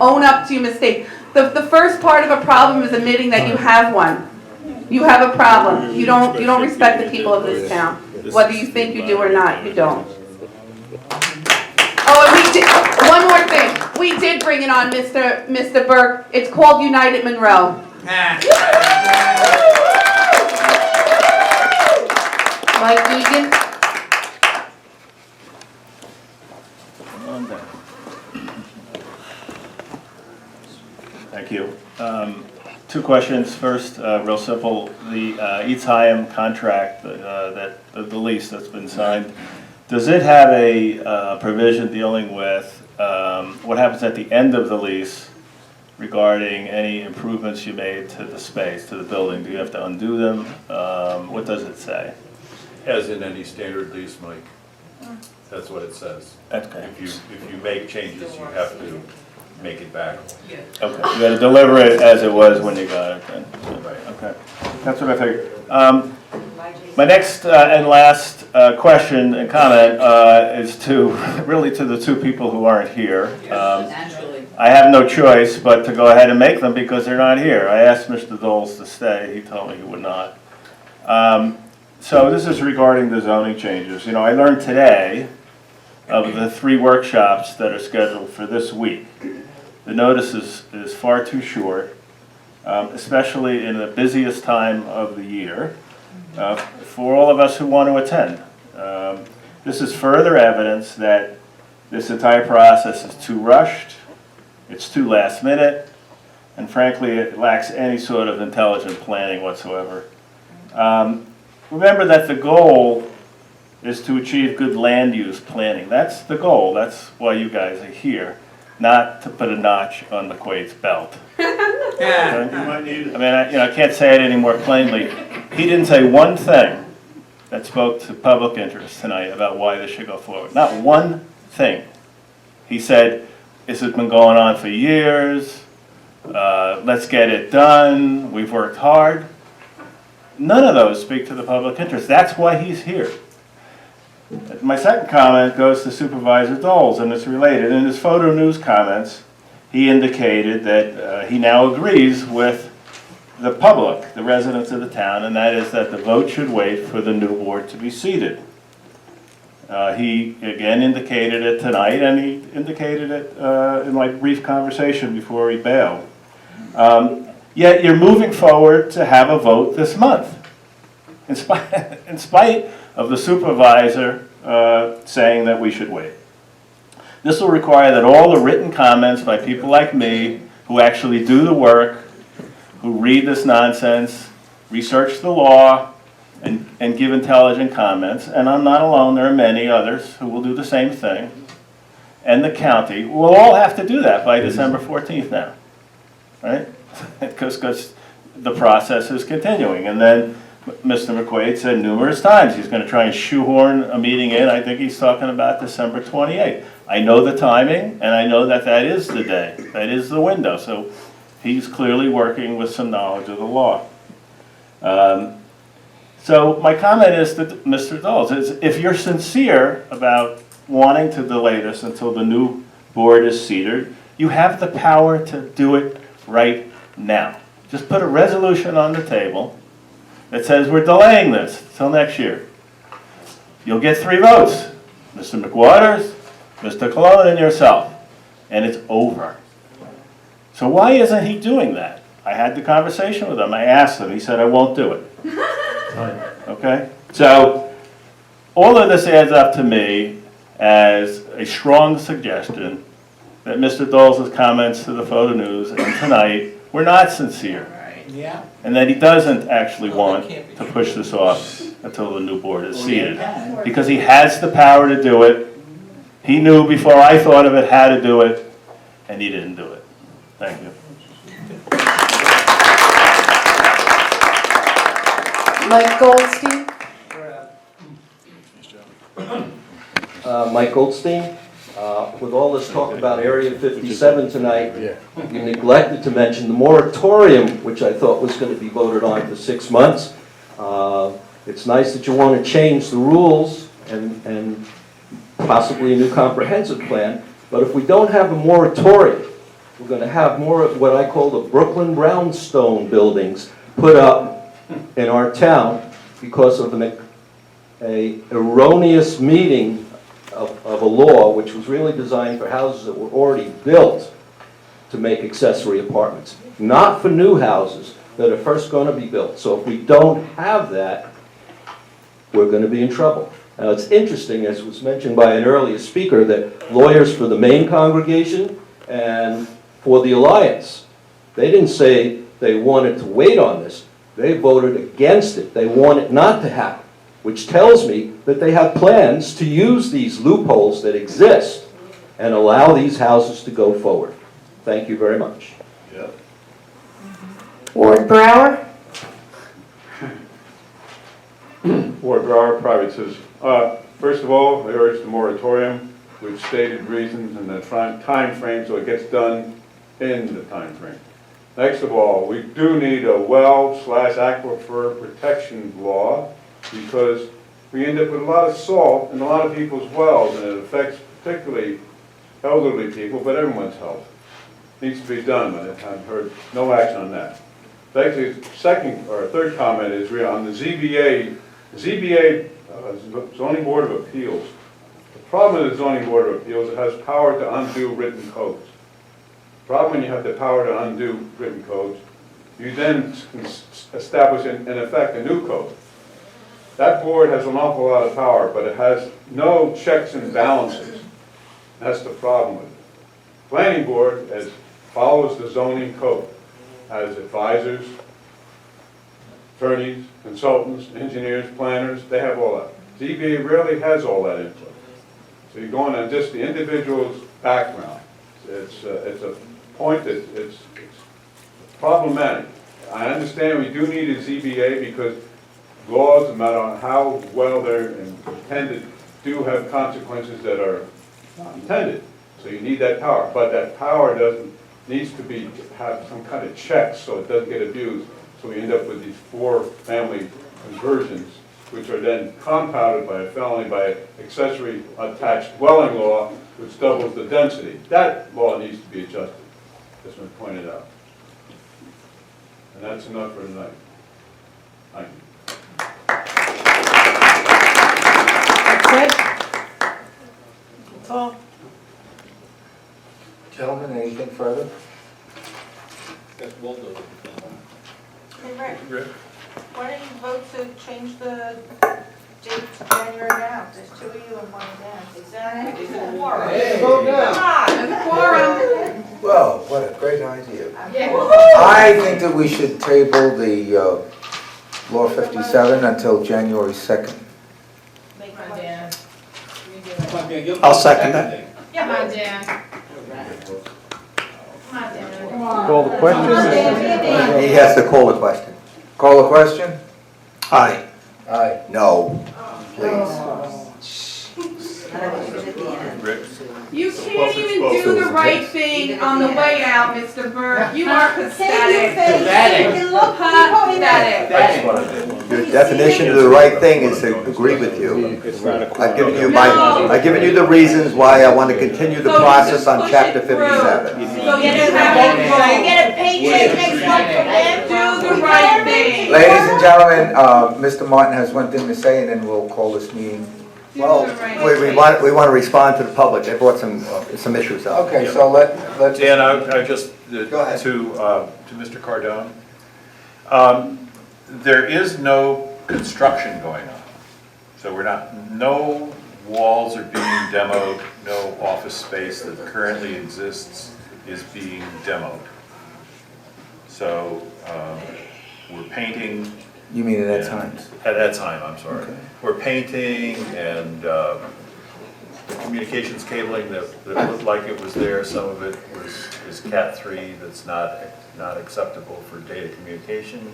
Own up to your mistake. The first part of a problem is admitting that you have one. You have a problem. You don't respect the people of this town. Whether you think you do or not, you don't. Oh, and we did, one more thing. We did bring it on, Mr. Burke. It's called United Monroe. Mike Deegan? Thank you. 2 questions. First, real simple. The East Hyam contract, the lease that's been signed, does it have a provision dealing with what happens at the end of the lease regarding any improvements you made to the space, to the building? Do you have to undo them? What does it say? As in any standard lease, Mike. That's what it says. Okay. If you make changes, you have to make it back. Okay, you got to deliver it as it was when you got it then. Okay, that's what I figured. My next and last question and comment is really to the 2 people who aren't here. I have no choice but to go ahead and make them because they're not here. I asked Mr. Doles to stay. He told me he would not. So this is regarding the zoning changes. You know, I learned today of the 3 workshops that are scheduled for this week. The notice is far too short, especially in the busiest time of the year, for all of us who want to attend. This is further evidence that this entire process is too rushed, it's too last minute, and frankly it lacks any sort of intelligent planning whatsoever. Remember that the goal is to achieve good land use planning. That's the goal. That's why you guys are here, not to put a notch on McQuaid's belt. Okay? I mean, I can't say it any more plainly. He didn't say one thing that spoke to public interest tonight about why this should go forward. Not one thing. He said, this has been going on for years. Let's get it done. We've worked hard. None of those speak to the public interest. That's why he's here. My second comment goes to Supervisor Doles, and it's related. In his photo news comments, he indicated that he now agrees with the public, the residents of the town, and that is that the vote should wait for the new board to be seated. He again indicated it tonight, and he indicated it in my brief conversation before he bailed. Yet you're moving forward to have a vote this month, in spite of the supervisor saying that we should wait. This will require that all the written comments by people like me, who actually do the work, who read this nonsense, research the law, and give intelligent comments, and I'm not alone, there are many others who will do the same thing, and the county, will all have to do that by December 14th now, right? Because the process is continuing, and then Mr. McQuaid said numerous times he's gonna try and shoehorn a meeting in. I think he's talking about December 28th. I know the timing, and I know that that is the day, that is the window, so he's clearly working with some knowledge of the law. So my comment is to Mr. Dawes, is if you're sincere about wanting to delay this until the new board is seated, you have the power to do it right now. Just put a resolution on the table that says we're delaying this till next year. You'll get 3 votes, Mr. McWaters, Mr. Cologne, and yourself, and it's over. So why isn't he doing that? I had the conversation with him. I asked him. He said, I won't do it. Okay? So all of this adds up to me as a strong suggestion that Mr. Dawes' comments to the Photo News and tonight were not sincere. Yeah. And that he doesn't actually want to push this off until the new board is seated. Because he has the power to do it. He knew before I thought of it how to do it, and he didn't do it. Thank you. Mike Goldstein? Mike Goldstein. With all this talk about Area 57 tonight, you neglected to mention the moratorium, which I thought was going to be voted on for 6 months. It's nice that you want to change the rules and possibly a new comprehensive plan, but if we don't have a moratorium, we're going to have more of what I call the Brooklyn brownstone buildings put up in our town because of an erroneous meeting of a law which was really designed for houses that were already built to make accessory apartments, not for new houses that are first going to be built. So if we don't have that, we're going to be in trouble. Now it's interesting, as was mentioned by an earlier speaker, that lawyers for the main congregation and for the Alliance, they didn't say they wanted to wait on this. They voted against it. They want it not to happen, which tells me that they have plans to use these loopholes that exist and allow these houses to go forward. Thank you very much. Ward Brower? Ward Brower, private citizen. First of all, I urge the moratorium with stated reasons and the time frame so it gets done in the time frame. Next of all, we do need a well/aquifer protection law because we end up with a lot of salt in a lot of people's wells and it affects particularly elderly people, but everyone's health. Needs to be done, but I've heard no action on that. Actually, third comment is really on the ZBA Zoning Board of Appeals. The problem with the Zoning Board of Appeals, it has power to undo written codes. The problem when you have the power to undo written codes, you then establish in effect a new code. That board has an awful lot of power, but it has no checks and balances. That's the problem with it. Planning board follows the zoning code, has advisors, attorneys, consultants, engineers, planners, they have all that. ZBA rarely has all that input. So you're going on just the individual's background. It's a point that it's problematic. I understand we do need a ZBA because laws, no matter how well they're intended, do have consequences that are not intended. So you need that power, but that power needs to have some kind of checks so it doesn't get abused. So we end up with these 4 family conversions, which are then compounded by a felony by accessory attached dwelling law, which doubles the density. That law needs to be adjusted, as been pointed out. And that's enough for tonight. Thank you. That's it? That's all? Gentlemen, anything further? Hey, Rick, why don't you vote to change the date to January now? There's 2 of you and 1 of them. Exactly. It's a quorum. Hey, Come on, it's a quorum. Well, what a great idea. Yeah. I think that we should table the Law 57 until January 2nd. I'll second that. Come on, Dan. Call the question? He has to call the question. Call the question? Aye. Aye. No, please. You can't even do the right thing on the way out, Mr. Burke. You are pathetic. Pathetic. Pathetic. Your definition of the right thing is to agree with you. I've given you I've given you the reasons why I want to continue the process on chapter 57. So you get a paycheck next month from them? Do the right thing. Ladies and gentlemen, Mr. Martin has one thing to say, and then we'll call this meeting. Well, we want to respond to the public. They brought some issues up. Okay, so let's. Dan, I just, Go ahead. to Mr. Cardone. There is no construction going on. So no walls are being demoed, no office space that currently exists is being demoed. So we're painting. You mean at that time? At that time, I'm sorry. Okay. We're painting and the communications cabling that looked like it was there, some of it is Cat 3 that's not acceptable for data communication.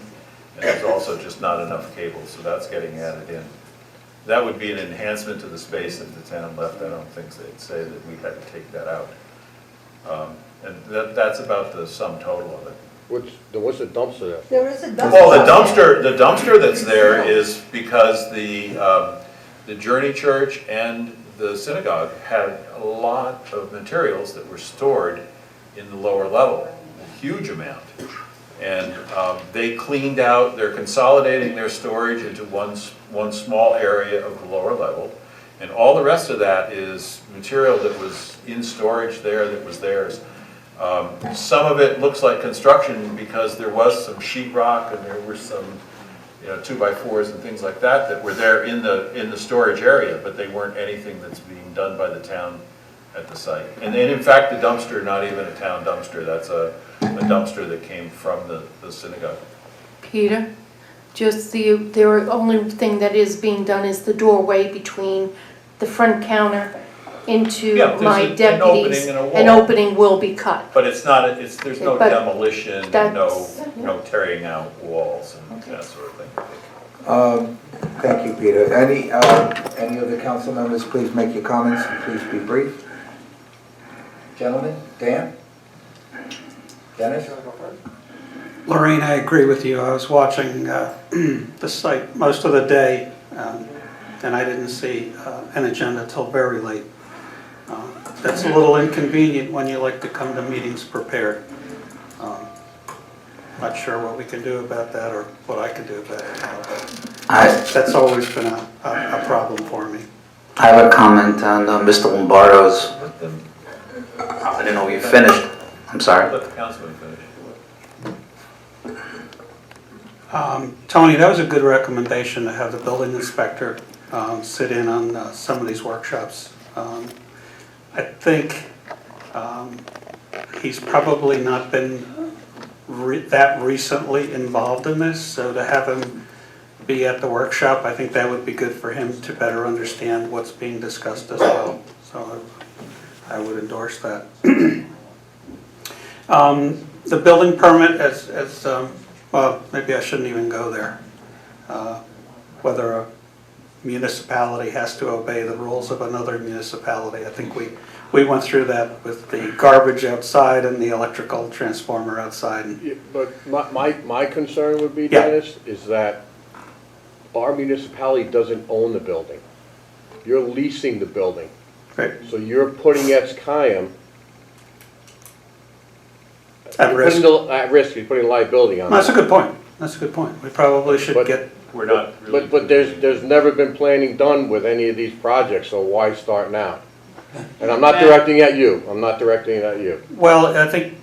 And there's also just not enough cables, so that's getting added in. That would be an enhancement to the space if the town left. I don't think they'd say that we had to take that out. And that's about the sum total of it. What's the dumpster there? There is a dumpster. Well, the dumpster that's there is because the Journey Church and the synagogue had a lot of materials that were stored in the lower level, a huge amount. And they cleaned out, they're consolidating their storage into one small area of the lower level. And all the rest of that is material that was in storage there that was theirs. Some of it looks like construction because there was some sheetrock and there were some 2x4s and things like that were there in the storage area, but they weren't anything that's being done by the town at the site. And in fact, the dumpster, not even a town dumpster, that's a dumpster that came from the synagogue. Peter, just the only thing that is being done is the doorway between the front counter into Yeah, my there's deputies. an opening and a wall. An opening will be cut. But it's not, there's no But demolition, and that's- no tearing out walls and that sort of thing. Thank you, Peter. Any of the council members, please make your comments, and please be brief. Gentlemen, Dan? Dennis? Lorraine, I agree with you. I was watching the site most of the day, and I didn't see an agenda till very late. That's a little inconvenient when you like to come to meetings prepared. Not sure what we can do about that or what I can do about it now, but that's always been a problem for me. I have a comment on Mr. Lombardo's. I didn't know you finished. I'm sorry. Let the councilman finish. Tony, that was a good recommendation to have the building inspector sit in on some of these workshops. I think he's probably not been that recently involved in this, so to have him be at the workshop, I think that would be good for him to better understand what's being discussed as well. So I would endorse that. The building permit, well, maybe I shouldn't even go there. Whether a municipality has to obey the rules of another municipality. I think we went through that with the garbage outside and the electrical transformer outside. Yeah, but my concern would be, Yeah. Dennis, is that our municipality doesn't own the building. You're leasing the building. Right. So you're putting Etzkayim At risk. At risk, you're putting liability on That's a them. good point. That's a good point. We probably should get. We're not really. But there's never been planning done with any of these projects, so why start now? And I'm not directing at you. I'm not directing it at you. Well, I think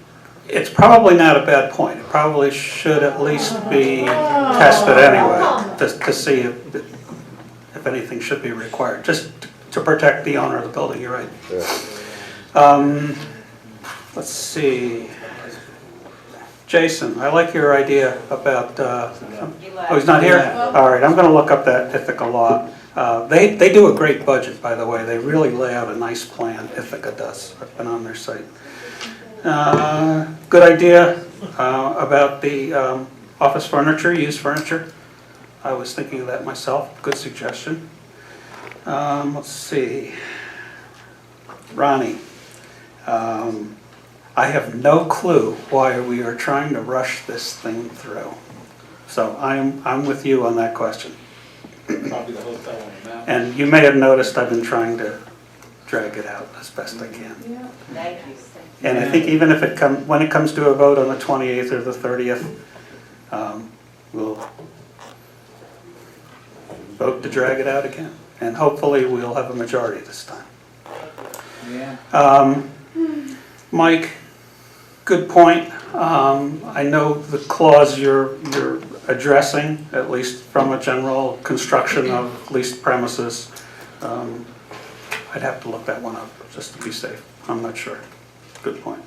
it's probably not a bad point. It probably should at least be tested anyway to see if anything should be required, just to protect the owner of the building. You're right. Yeah. Let's see. Jason, I like your idea about, oh, he's not here? All right, I'm going to look up that Ithaca law. They do a great budget, by the way. They really lay out a nice plan, Ithaca does. I've been on their site. Good idea about the office furniture, used furniture. I was thinking of that myself. Good suggestion. Let's see. Ronnie, I have no clue why we are trying to rush this thing through. So I'm with you on that question. Probably the hotel on the mountain. And you may have noticed I've been trying to drag it out as best I can. Thank you. And I think even if when it comes to a vote on the 28th or the 30th, we'll vote to drag it out again. And hopefully we'll have a majority this time. Yeah. Mike, good point. I know the clause you're addressing, at least from a general construction of leased premises. I'd have to look that one up just to be safe. I'm not sure. Good point.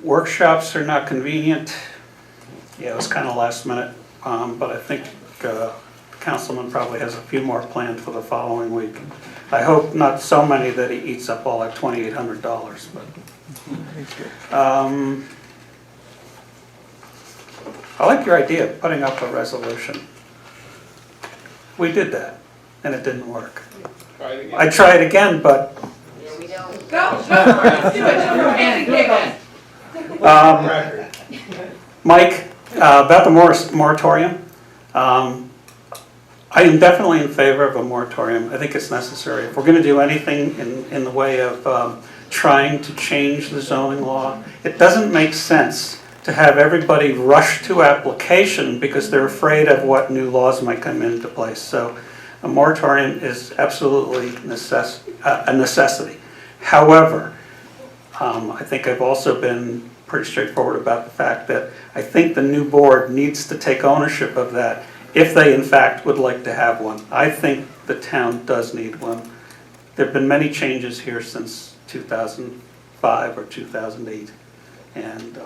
Workshops are not convenient. Yeah, it was kind of last minute, but I think Councilman probably has a few more planned for the following week. I hope not so many that he eats up all that $2,800, but. I like your idea of putting up a resolution. We did that, and it didn't work. I tried again, but. Mike, about the moratorium, I am definitely in favor of a moratorium. I think it's necessary. If we're going to do anything in the way of trying to change the zoning law, it doesn't make sense to have everybody rush to application because they're afraid of what new laws might come into place. So a moratorium is absolutely a necessity. However, I think I've also been pretty straightforward about the fact that I think the new board needs to take ownership of that if they in fact would like to have one. I think the town does need one. There have been many changes here since 2005 or 2008. And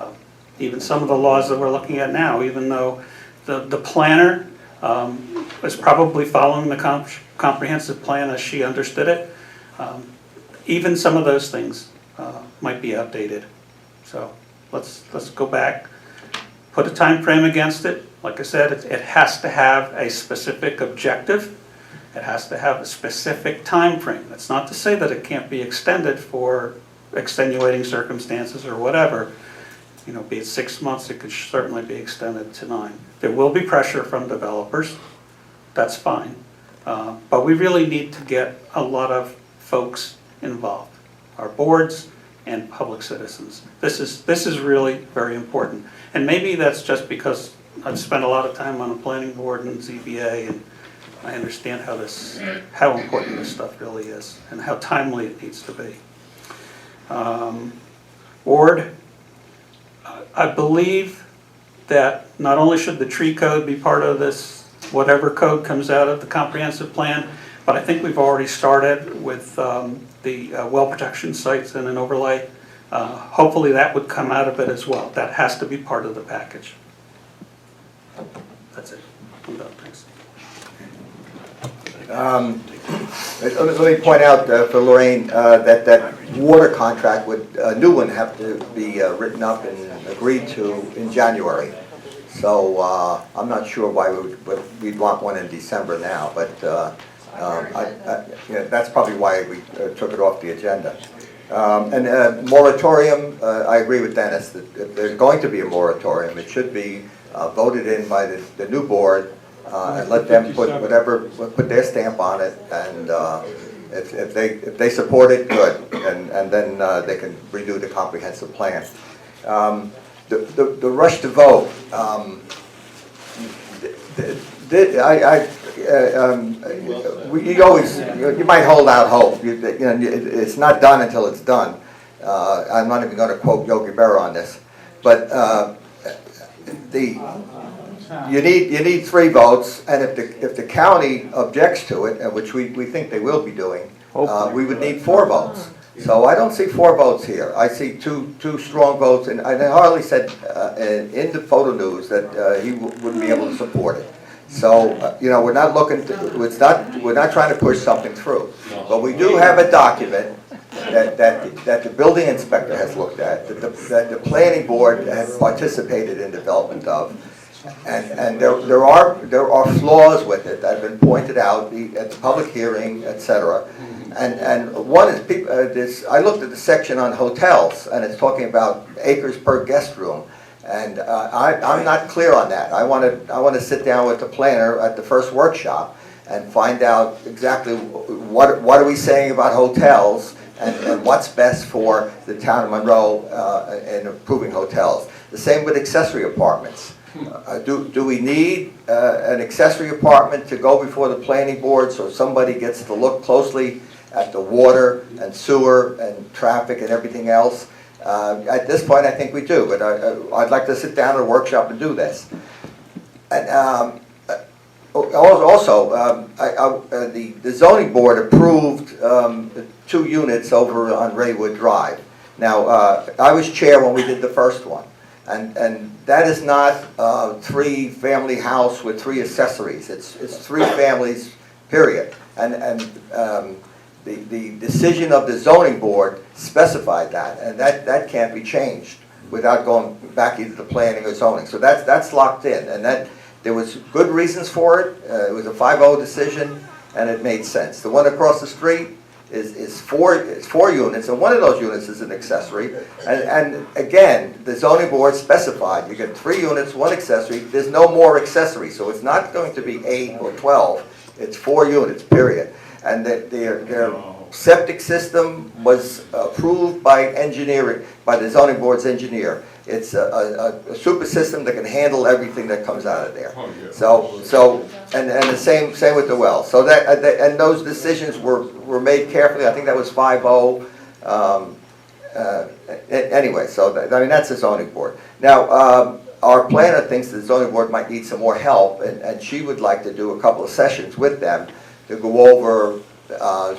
even some of the laws that we're looking at now, even though the planner is probably following the comprehensive plan as she understood it, even some of those things might be outdated. So let's go back, put a time frame against it. Like I said, it has to have a specific objective. It has to have a specific time frame. That's not to say that it can't be extended for extenuating circumstances or whatever. You know, be it 6 months, it could certainly be extended to 9. There will be pressure from developers. That's fine. But we really need to get a lot of folks involved, our boards and public citizens. This is really very important. And maybe that's just because I've spent a lot of time on the planning board and ZBA, and I understand how important this stuff really is and how timely it needs to be. Board, I believe that not only should the tree code be part of this, whatever code comes out of the comprehensive plan, but I think we've already started with the well protection sites and an overlay. Hopefully that would come out of it as well. That has to be part of the package. That's it. I'm done. Thanks. Let me point out for Lorraine that water contract would, a new one, have to be written up and agreed to in January. So I'm not sure why we'd want one in December now, but that's probably why we took it off the agenda. And moratorium, I agree with Dennis that if there's going to be a moratorium, it should be voted in by the new board and let them put their stamp on it, and if they support it, good, and then they can redo the comprehensive plan. The rush to vote. You might hold out hope. It's not done until it's done. I'm not even going to quote Yogi Berra on this, but you need 3 votes, and if the county objects to it, which we think they will be doing, we would need 4 votes. So I don't see 4 votes here. I see two strong votes, and Harley said in the photo news that he wouldn't be able to support it. So we're not looking. We're not trying to push something through, but we do have a document that the building inspector has looked at, that the planning board has participated in development of. And there are flaws with it that have been pointed out at the public hearing, et cetera. And one is, I looked at the section on hotels, and it's talking about acres per guest room. And I'm not clear on that. I want to sit down with the planner at the first workshop and find out exactly what are we saying about hotels and what's best for the town of Monroe in improving hotels. The same with accessory apartments. Do we need an accessory apartment to go before the planning board so somebody gets to look closely at the water and sewer and traffic and everything else? At this point, I think we do, but I'd like to sit down at a workshop and do this. And also, the zoning board approved 2 units over on Raywood Drive. Now, I was chair when we did the first one, and that is not a 3-family house with 3 accessories. It's 3 families, period. And the decision of the zoning board specified that, and that can't be changed without going back either to planning or zoning. So that's locked in, and that there was good reasons for it. It was a 5-0 decision, and it made sense. The one across the street is 4 units, and one of those units is an accessory. And again, the zoning board specified you get 3 units, 1 accessory. There's no more accessory, so it's not going to be 8 or 12. It's 4 units, period. And their septic system was approved by engineering, by the zoning board's engineer. It's a super system that can handle everything that comes out of there. So and the same with the well. So and those decisions were made carefully. I think that was 5-0. Anyway, so that's the zoning board. Now, our planner thinks the zoning board might need some more help, and she would like to do a couple of sessions with them to go over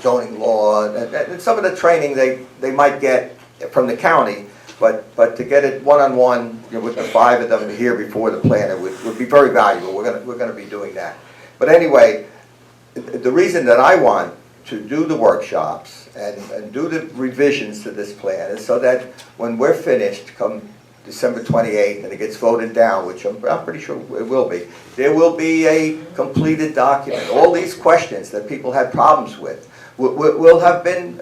zoning law and some of the training they might get from the county, but to get it one-on-one, with the 5 of them here before the planner would be very valuable. We're gonna be doing that. But anyway, the reason that I want to do the workshops and do the revisions to this plan is so that when we're finished, come December 28th, and it gets voted down, which I'm pretty sure it will be, there will be a completed document. All these questions that people had problems with will have been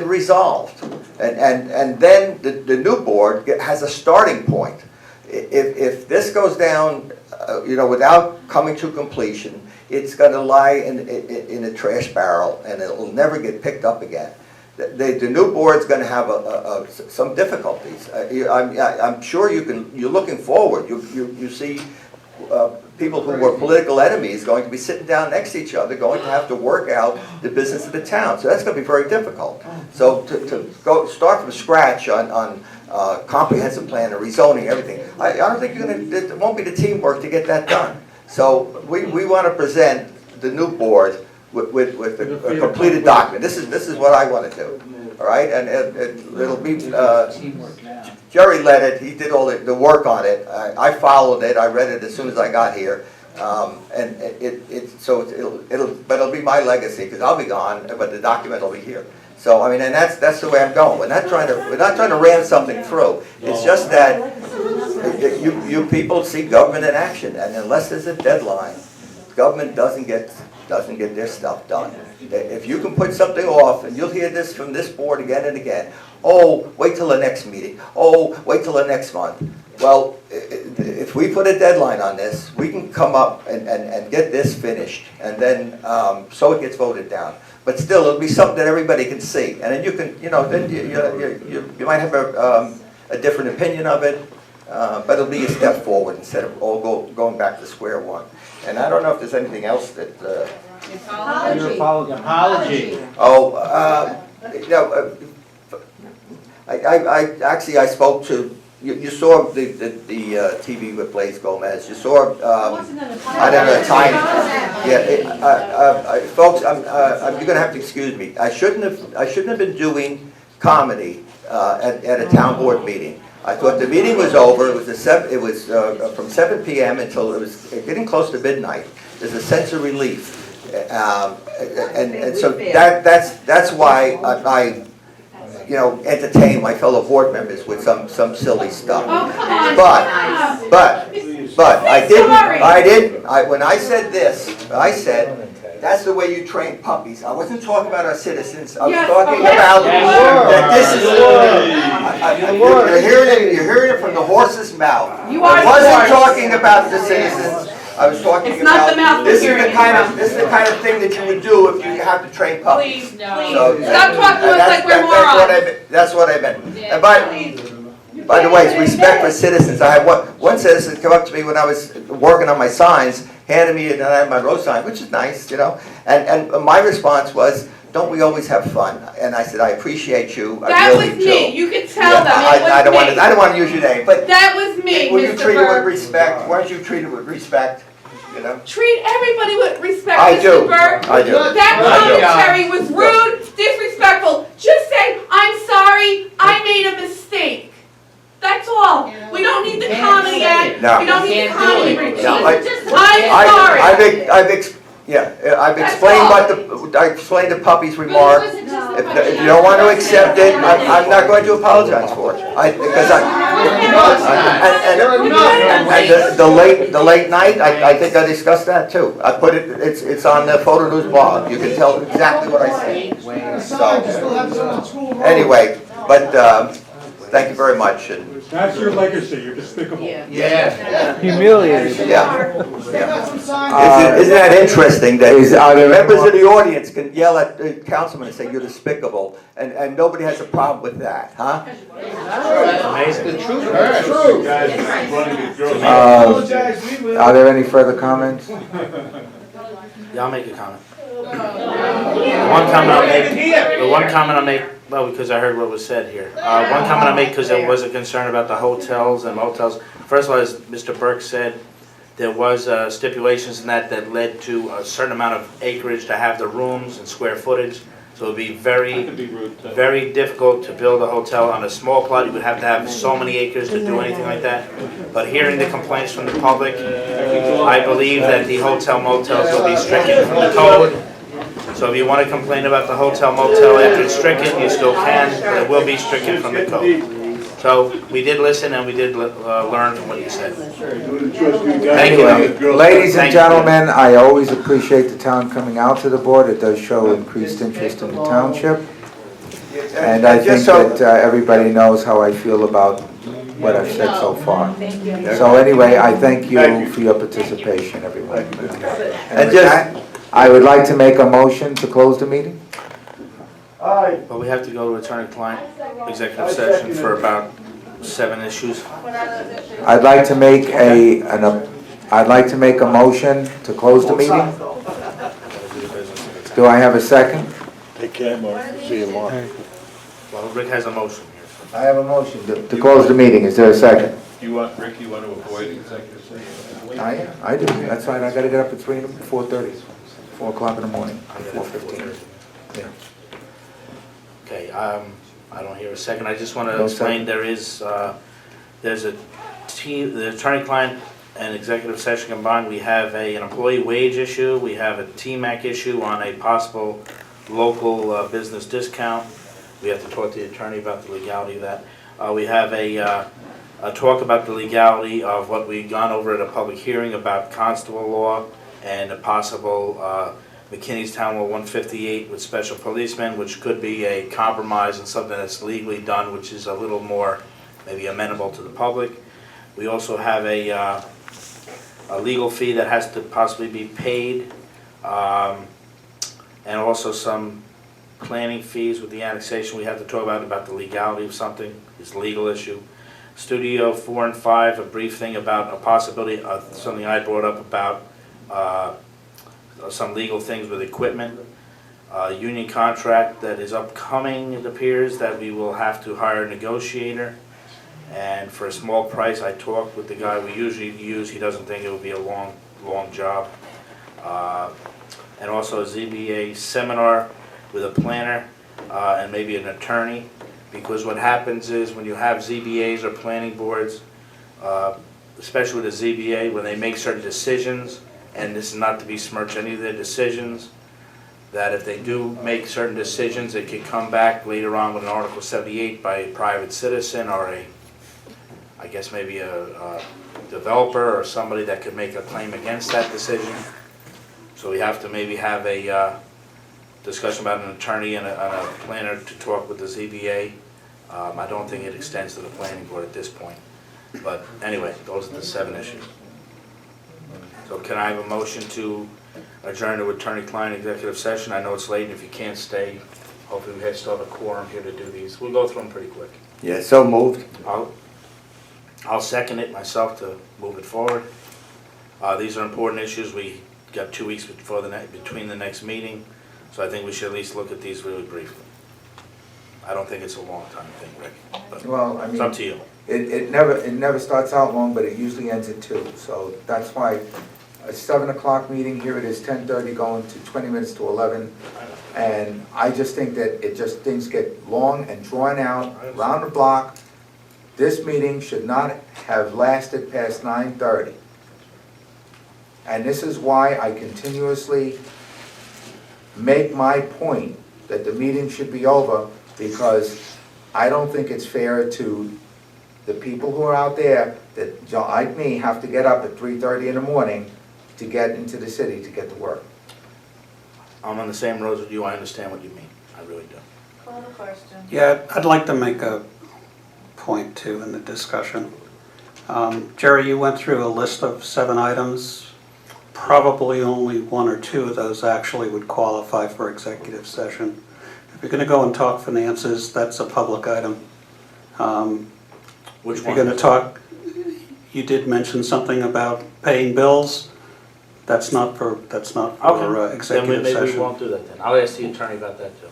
resolved. And then the new board has a starting point. If this goes down, without coming to completion, it's going to lie in a trash barrel, and it will never get picked up again. The new board's going to have some difficulties. I'm sure you're looking forward. You see people who were political enemies going to be sitting down next to each other, going to have to work out the business of the town. So that's going to be very difficult. So to start from scratch on comprehensive plan and rezoning everything, I don't think it won't be the teamwork to get that done. So we want to present the new board with a completed document. This is what I want to do, all right? And it'll be, Jerry led it, he did all the work on it. I followed it, I read it as soon as I got here. And it'll be my legacy, because I'll be gone, but the document will be here. So, and that's the way I'm going. We're not trying to ram something through. It's just that you people see government in action, and unless there's a deadline, government doesn't get their stuff done. If you can put something off, and you'll hear this from this board again and again, oh, wait till the next meeting, oh, wait till the next month. Well, if we put a deadline on this, we can come up and get this finished, and then so it gets voted down. But still, it'll be something that everybody can see, and then you can, then you might have a different opinion of it, but it'll be a step forward instead of all going back to square one. And I don't know if there's anything else that. Apology. Oh, I spoke to. You saw the TV with Blaise Gomez. You saw. I don't know, Tiny. Yeah, folks, you're gonna have to excuse me. I shouldn't have been doing comedy at a town board meeting. I thought the meeting was over. It was from 7 p.m. until it was getting close to midnight. There's a sense of relief, and so that's why I entertain my fellow board members with some silly stuff. But but I Sorry. didn't, when I said this, I said, that's the way you train puppies. I wasn't talking about our citizens, I was Yes, talking yes, about you were. that this is, you're hearing it from the horse's mouth. You are I wasn't the horse. talking about the citizens, I was talking It's not about, the mouth this is you're the hearing kind from. of, this is the kind of thing that you would do if you have to train puppies. Please, please, So, stop talking to us that's- like we're that's what morons. that's what I meant. And by the way, it's respect for citizens. I had one citizen come up to me when I was working on my signs, handed me my road sign, which is nice, you know. And my response was, don't we always have fun? And I said, I appreciate you. I That really was do. me, you could tell them, I it don't was want to. me. I don't want to use your name, but That was me, were you Mr. treated with Burke. respect? Weren't you treated with respect? You know. Treat everybody with respect, I do. Mr. Burke. I do. That I do. commentary was rude, disrespectful. Just say, I'm sorry, I made a mistake. That's all. We don't need the comedy act. No. We don't need the comedy routine. No, I'm sorry. I've explained I explained the puppy's remark. If you don't want to accept it, I'm not going to apologize for it. And the late night, I think I discussed that too. I put it, it's on the Photo News blog. You can tell exactly what I said. So, anyway, but, thank you very much. And That's your legacy, you're despicable. yeah. Humiliated. Yeah. Isn't that interesting that members of the audience can yell at the councilman and say, you're despicable, and nobody has a problem with that, huh? Amazing. The truth hurts. True. Are there any further comments? Yeah, I'll make a comment. The one comment I'll make, well, because I heard what was said here. One comment I'll make, because there was a concern about the hotels and motels. First of all, as Mr. Burke said, there was stipulations in that led to a certain amount of acreage to have the rooms and square footage. So it would be very difficult to build a hotel on a small plot. You would have to have so many acres to do anything like that. But hearing the complaints from the public, I believe that the hotel motels will be stricken from the code. So if you want to complain about the hotel motel after it's stricken, you still can, but it will be stricken from the code. So we did listen and we did learn from what you said. Thank you. Ladies and gentlemen, I always appreciate the town coming out to the board. It does show increased interest in the township. And I think that everybody knows how I feel about what I've said so far. So anyway, I thank you for your participation, everyone. And with that, I would like to make a motion to close the meeting. But we have to go to attorney-client executive session for about 7 issues. I'd like to make a motion to close the meeting. Do I have a second? Take care, Mark. See you tomorrow. Well, Rick has a motion here. I have a motion to close the meeting. Is there a second? Rick, you want to avoid executive session? I do. That's fine. I gotta get up at 4:30, 4 o'clock in the morning, 4:15. Yeah. Okay, I don't hear a second. I just want to No explain, there's a team, the attorney-client and executive session combined. We have an employee wage issue, we have a TMAC issue on a possible local business discount. We have to talk to the attorney about the legality of that. We have a talk about the legality of what we've gone over at a public hearing about constable law and a possible McKinney's Town Law 158 with special policemen, which could be a compromise and something that's legally done, which is a little more maybe amenable to the public. We also have a legal fee that has to possibly be paid, and also some planning fees with the annexation. We have to talk about the legality of something. It's a legal issue. Studio 4 and 5, a brief thing about a possibility of something I brought up about some legal things with equipment. Union contract that is upcoming, it appears that we will have to hire a negotiator. And for a small price, I talked with the guy we usually use. He doesn't think it will be a long job. And also a ZBA seminar with a planner and maybe an attorney. Because what happens is when you have ZBAs or planning boards, especially with the ZBA, when they make certain decisions, and this is not to besmirch any of their decisions, that if they do make certain decisions, it could come back later on with an Article 78 by a private citizen or I guess maybe a developer or somebody that could make a claim against that decision. So we have to maybe have a discussion about an attorney and a planner to talk with the ZBA. I don't think it extends to the planning board at this point. But anyway, those are the 7 issues. So can I have a motion to adjourn to attorney-client executive session? I know it's late, and if you can't stay, hopefully we still have a quorum here to do these. We'll go through them pretty quick. Yeah, so moved. I'll second it myself to move it forward. These are important issues. We got 2 weeks before between the next meeting, so I think we should at least look at these really briefly. I don't think it's a long time thing, Rick, but Well, I mean, it's up to you. It never starts out long, but it usually ends at 2, so that's why a 7 o'clock meeting, here it is 10:30 going to 20 minutes to 11. And I just think that things get long and drawn out, round the block. This meeting should not have lasted past 9:30. And this is why I continuously make my point that the meeting should be over, because I don't think it's fair to the people who are out there that, like me, have to get up at 3:30 in the morning to get into the city to get to work. I'm on the same road with you. I understand what you mean. I really do. Call the question. Yeah, I'd like to make a point too in the discussion. Jerry, you went through a list of 7 items. Probably only 1 or 2 of those actually would qualify for executive session. If you're going to go and talk finances, that's a public item. Which if one? you're going to talk, you did mention something about paying bills. That's not for executive Then maybe session. we won't do that then. I'll ask the attorney about that too,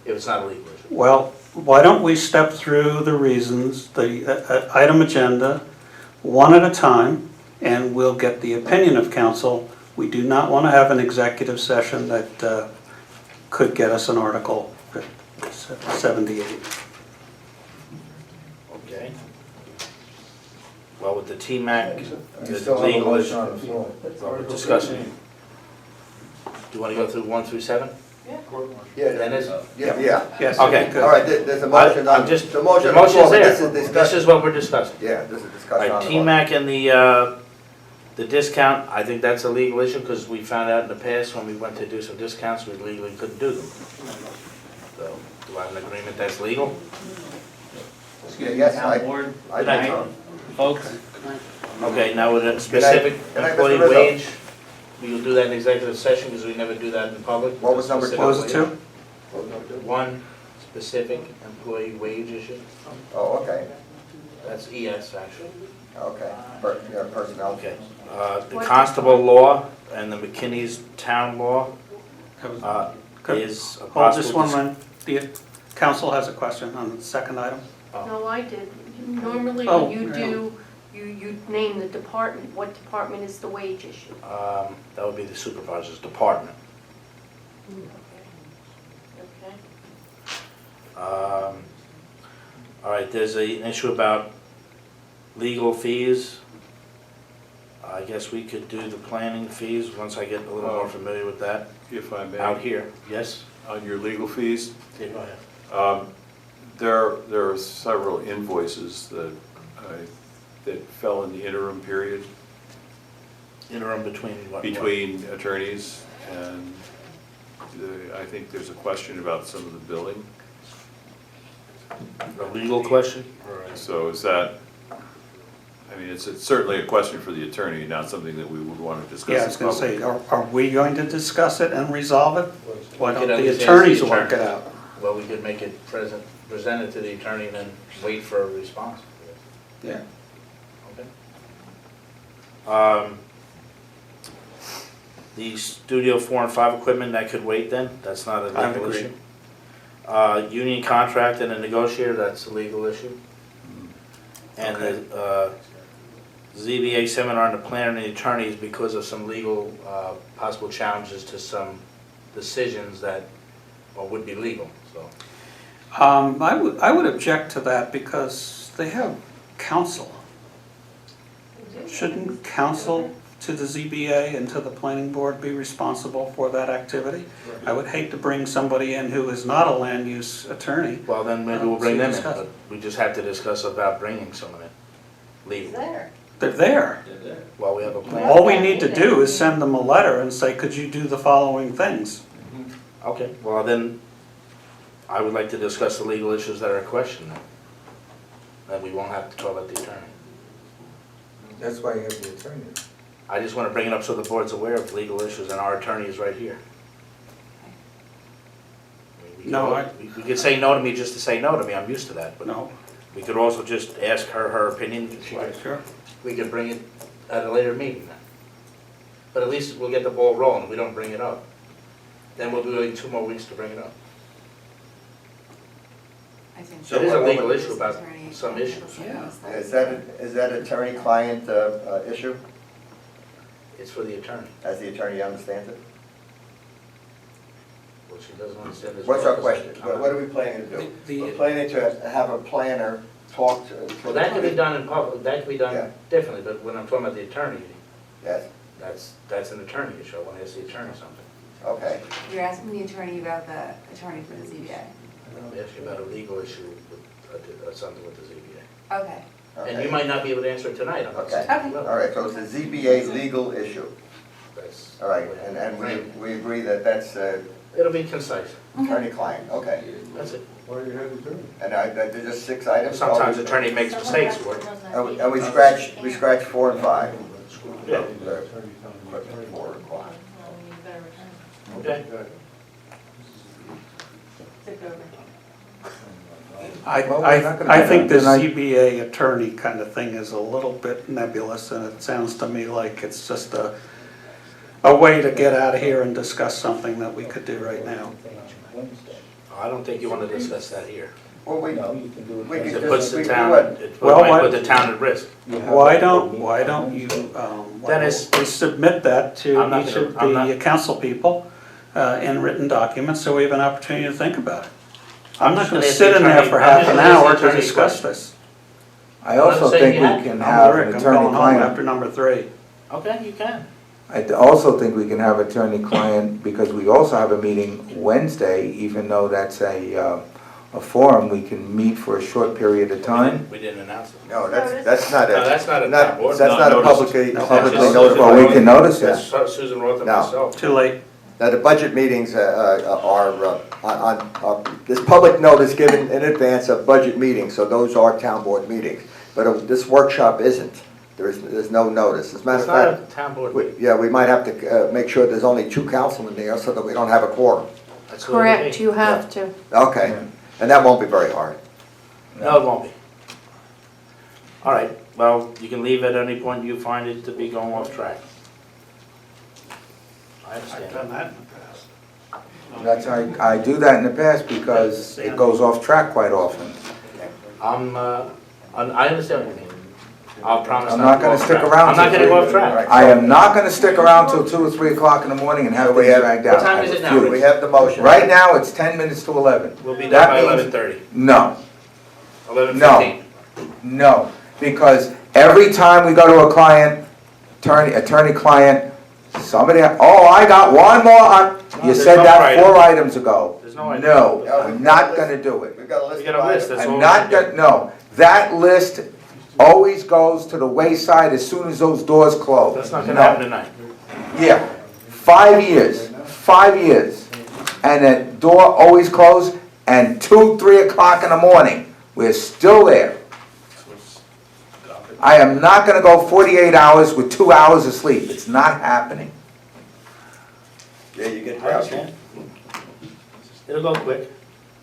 if it's not a legal issue. Well, why don't we step through the reasons, the item agenda, one at a time, and we'll get the opinion of council. We do not want to have an executive session that could get us an Article 78. Okay. Well, with the TMAC, You the still have a legal motion issue, on the floor. well, we're discussing. Do you want to go through 1 through 7? Yeah. Dennis? Yeah. Yes. Okay. All right, there's a motion on, I'm just, the motion the on the motion's floor, but there. this is This discussion. is what we're discussing. Yeah, this is All discussion right, on the floor. TMAC and the discount, I think that's a legal issue because we found out in the past when we went to do some discounts, we legally couldn't do them. So, do I have an agreement that's legal? Yes, I think so. Folks, Okay, now with a specific Good night, Mr. employee Rizzo. wage, we will do that in executive session because we never do that in public. What was number What was it, 2? One specific employee wage issue, Oh, okay, that's ES actually. okay. Personnel. Okay. The constable law and the McKinney's town law is a Hold just possible. one minute. The council has a question on the second item. No, I did. Normally, Oh, when you yeah. do, you name the department. What department is the wage issue? That would be the supervisor's department. Okay. All right, there's an issue about legal fees. I guess we could do the planning fees once I get a little more familiar with that. If I may. Out here, yes? On your legal fees, Yeah, go ahead. there are several invoices that fell in the interim period Interim between what? between attorneys, and I think there's a question about some of the billing. A legal question? So is that, I mean, it's certainly a question for the attorney, not something that we would want to discuss. Yeah, I was going to say, are we going to discuss it and resolve it? Why We don't could the at least ask attorneys the work it attorney. out? Well, we could make it presented to the attorney and then wait for a response. Yeah. Okay. The Studio 4 and 5 equipment, that could wait then? That's not a I legal agree. issue? Union contract and a negotiator, that's a legal issue? And the ZBA seminar on the planner and the attorneys because of some legal, possible challenges to some decisions that would be legal, so. I would object to that because they have counsel. Shouldn't counsel to the ZBA and to the planning board be responsible for that activity? I would hate to bring somebody in who is not a land use attorney. Well, then maybe we'll bring them in, Discuss. but we just have to discuss about bringing someone in, legally. There. They're there. Well, we have a plan. All we need to do is send them a letter and say, could you do the following things? Okay, well then, I would like to discuss the legal issues that are in question then. Then we won't have to talk about the attorney. That's why you have the attorney. I just want to bring it up so the board's aware of legal issues, and our attorney is right here. I mean, we could say no to me just to say no to me, I'm used to that, but No. we could also just ask her opinion. Sure. We could bring it at a later meeting then. But at least we'll get the ball rolling, we don't bring it up. Then we'll be waiting 2 more weeks to bring it up. So It is a what- legal issue about some issues. Is that attorney-client issue, It's for the attorney. as the attorney understands it? What she doesn't understand is. What's our question? What are we planning to do? We're planning to have a planner talk to. Well, that could be done in public, that could be Yeah. done differently, but when I'm talking about the attorney, Yes, that's an attorney issue, I want to ask the attorney something. okay. You're asking the attorney about the attorney for the ZBA? I'm asking about a legal issue with, something with the ZBA. Okay. And you might not be able to answer it tonight, I'm not Okay, saying you will. all right, so it's a ZBA legal issue. That's- All right, and we agree that that's It'll be concise, attorney-client, okay. that's it. Why you have the attorney? And there's just 6 items? Sometimes the attorney makes mistakes, or, And we scratch 4 and 5. yeah, 4 and 5. okay. I think the ZBA attorney kind of thing is a little bit nebulous, and it sounds to me like it's just a way to get out of here and discuss something that we could do right now. I don't think you want to discuss that here. Well, we can It puts just, the we do town, what? it Well, might what- put the town at risk. Why don't you, Dennis. we submit that to I'm not each gonna- of I'm the not- council people in written documents, so we have an opportunity to think about it. I'm not gonna just sit in there gonna for ask the half an attorney- hour I'm to just gonna discuss ask the this. I also saying think you we have- can I'm have Rick, an I'm going home attorney-client. after number 3. Okay, you can. I also think we can have attorney-client, because we also have a meeting Wednesday, even though that's a forum, we can meet for a short period of time. We didn't announce it. No, that's not No, that's not a not- town board. That's not a Not publicly noticed. publicly Just- notified. Well, we can notice it. That's Susan Roth and No. myself. Too late. Now, the budget meetings are this public notice given in advance of budget meetings, so those are town board meetings. But this workshop isn't. There's no notice. As a matter It's of not fact, a town board. yeah, we might have to make sure there's only 2 councilmen there so that we don't have a quorum. That's what it'll Correct, be. you have to. Okay, and that won't be very hard. No, it won't be. All right, well, you can leave at any point you find it to be going off track. I I've understand. done that in the past. That's, I do that in the past because it goes off track quite often. I understand what you mean. I'll promise I'm not not to go gonna off stick track. around I'm not till gonna go off 3. track. I am not gonna stick around till 2 or 3 o'clock in the morning and have So we things have- dragged What out. time I is it now, refuse. We have the motion. Right now, it's 10 minutes to 11. We'll be That done by means- 11:30. No, 11:15. no, because every time we go to a client, attorney-client, somebody, oh, I got one more, you there's said no that item. 4 items ago. There's no item. No, Yeah, I'm not gonna do it. We've got a list We got of a list, items. that's all. I'm not gonna, no, that list always goes to the wayside as soon as those doors close. That's not gonna No. happen tonight. Yeah, 5 years, and the door always closed, and 2, 3 o'clock in the morning, we're still there. I am not gonna go 48 hours with 2 hours of sleep, it's not happening. Yeah, you get I drowsy. understand. It'll go quick.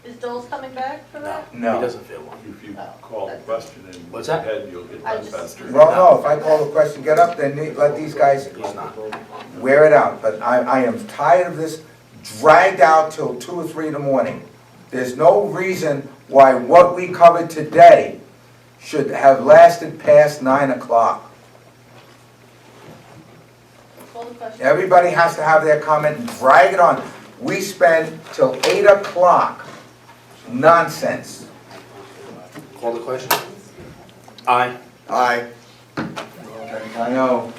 Is Joel's coming back for that? He No. doesn't feel one. If you call the question and What's move that? ahead, you'll get I done just- faster. Well, no, if I call the question, get up, then let these guys He's not. wear it out, but I am tired of this dragged out till 2 or 3 in the morning. There's no reason why what we covered today should have lasted past 9 o'clock. Call the question. Everybody has to have their comment and drag it on. We spend till 8 o'clock. Nonsense. Call the question? Aye. Aye. I know.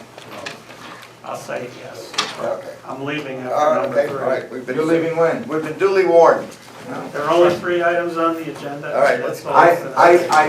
I'll say yes. Okay. I'm leaving All after right, number okay, 3. all right. You're leaving when? We've been duly warned. There are only 3 items on the agenda. All right, That's let's- all. I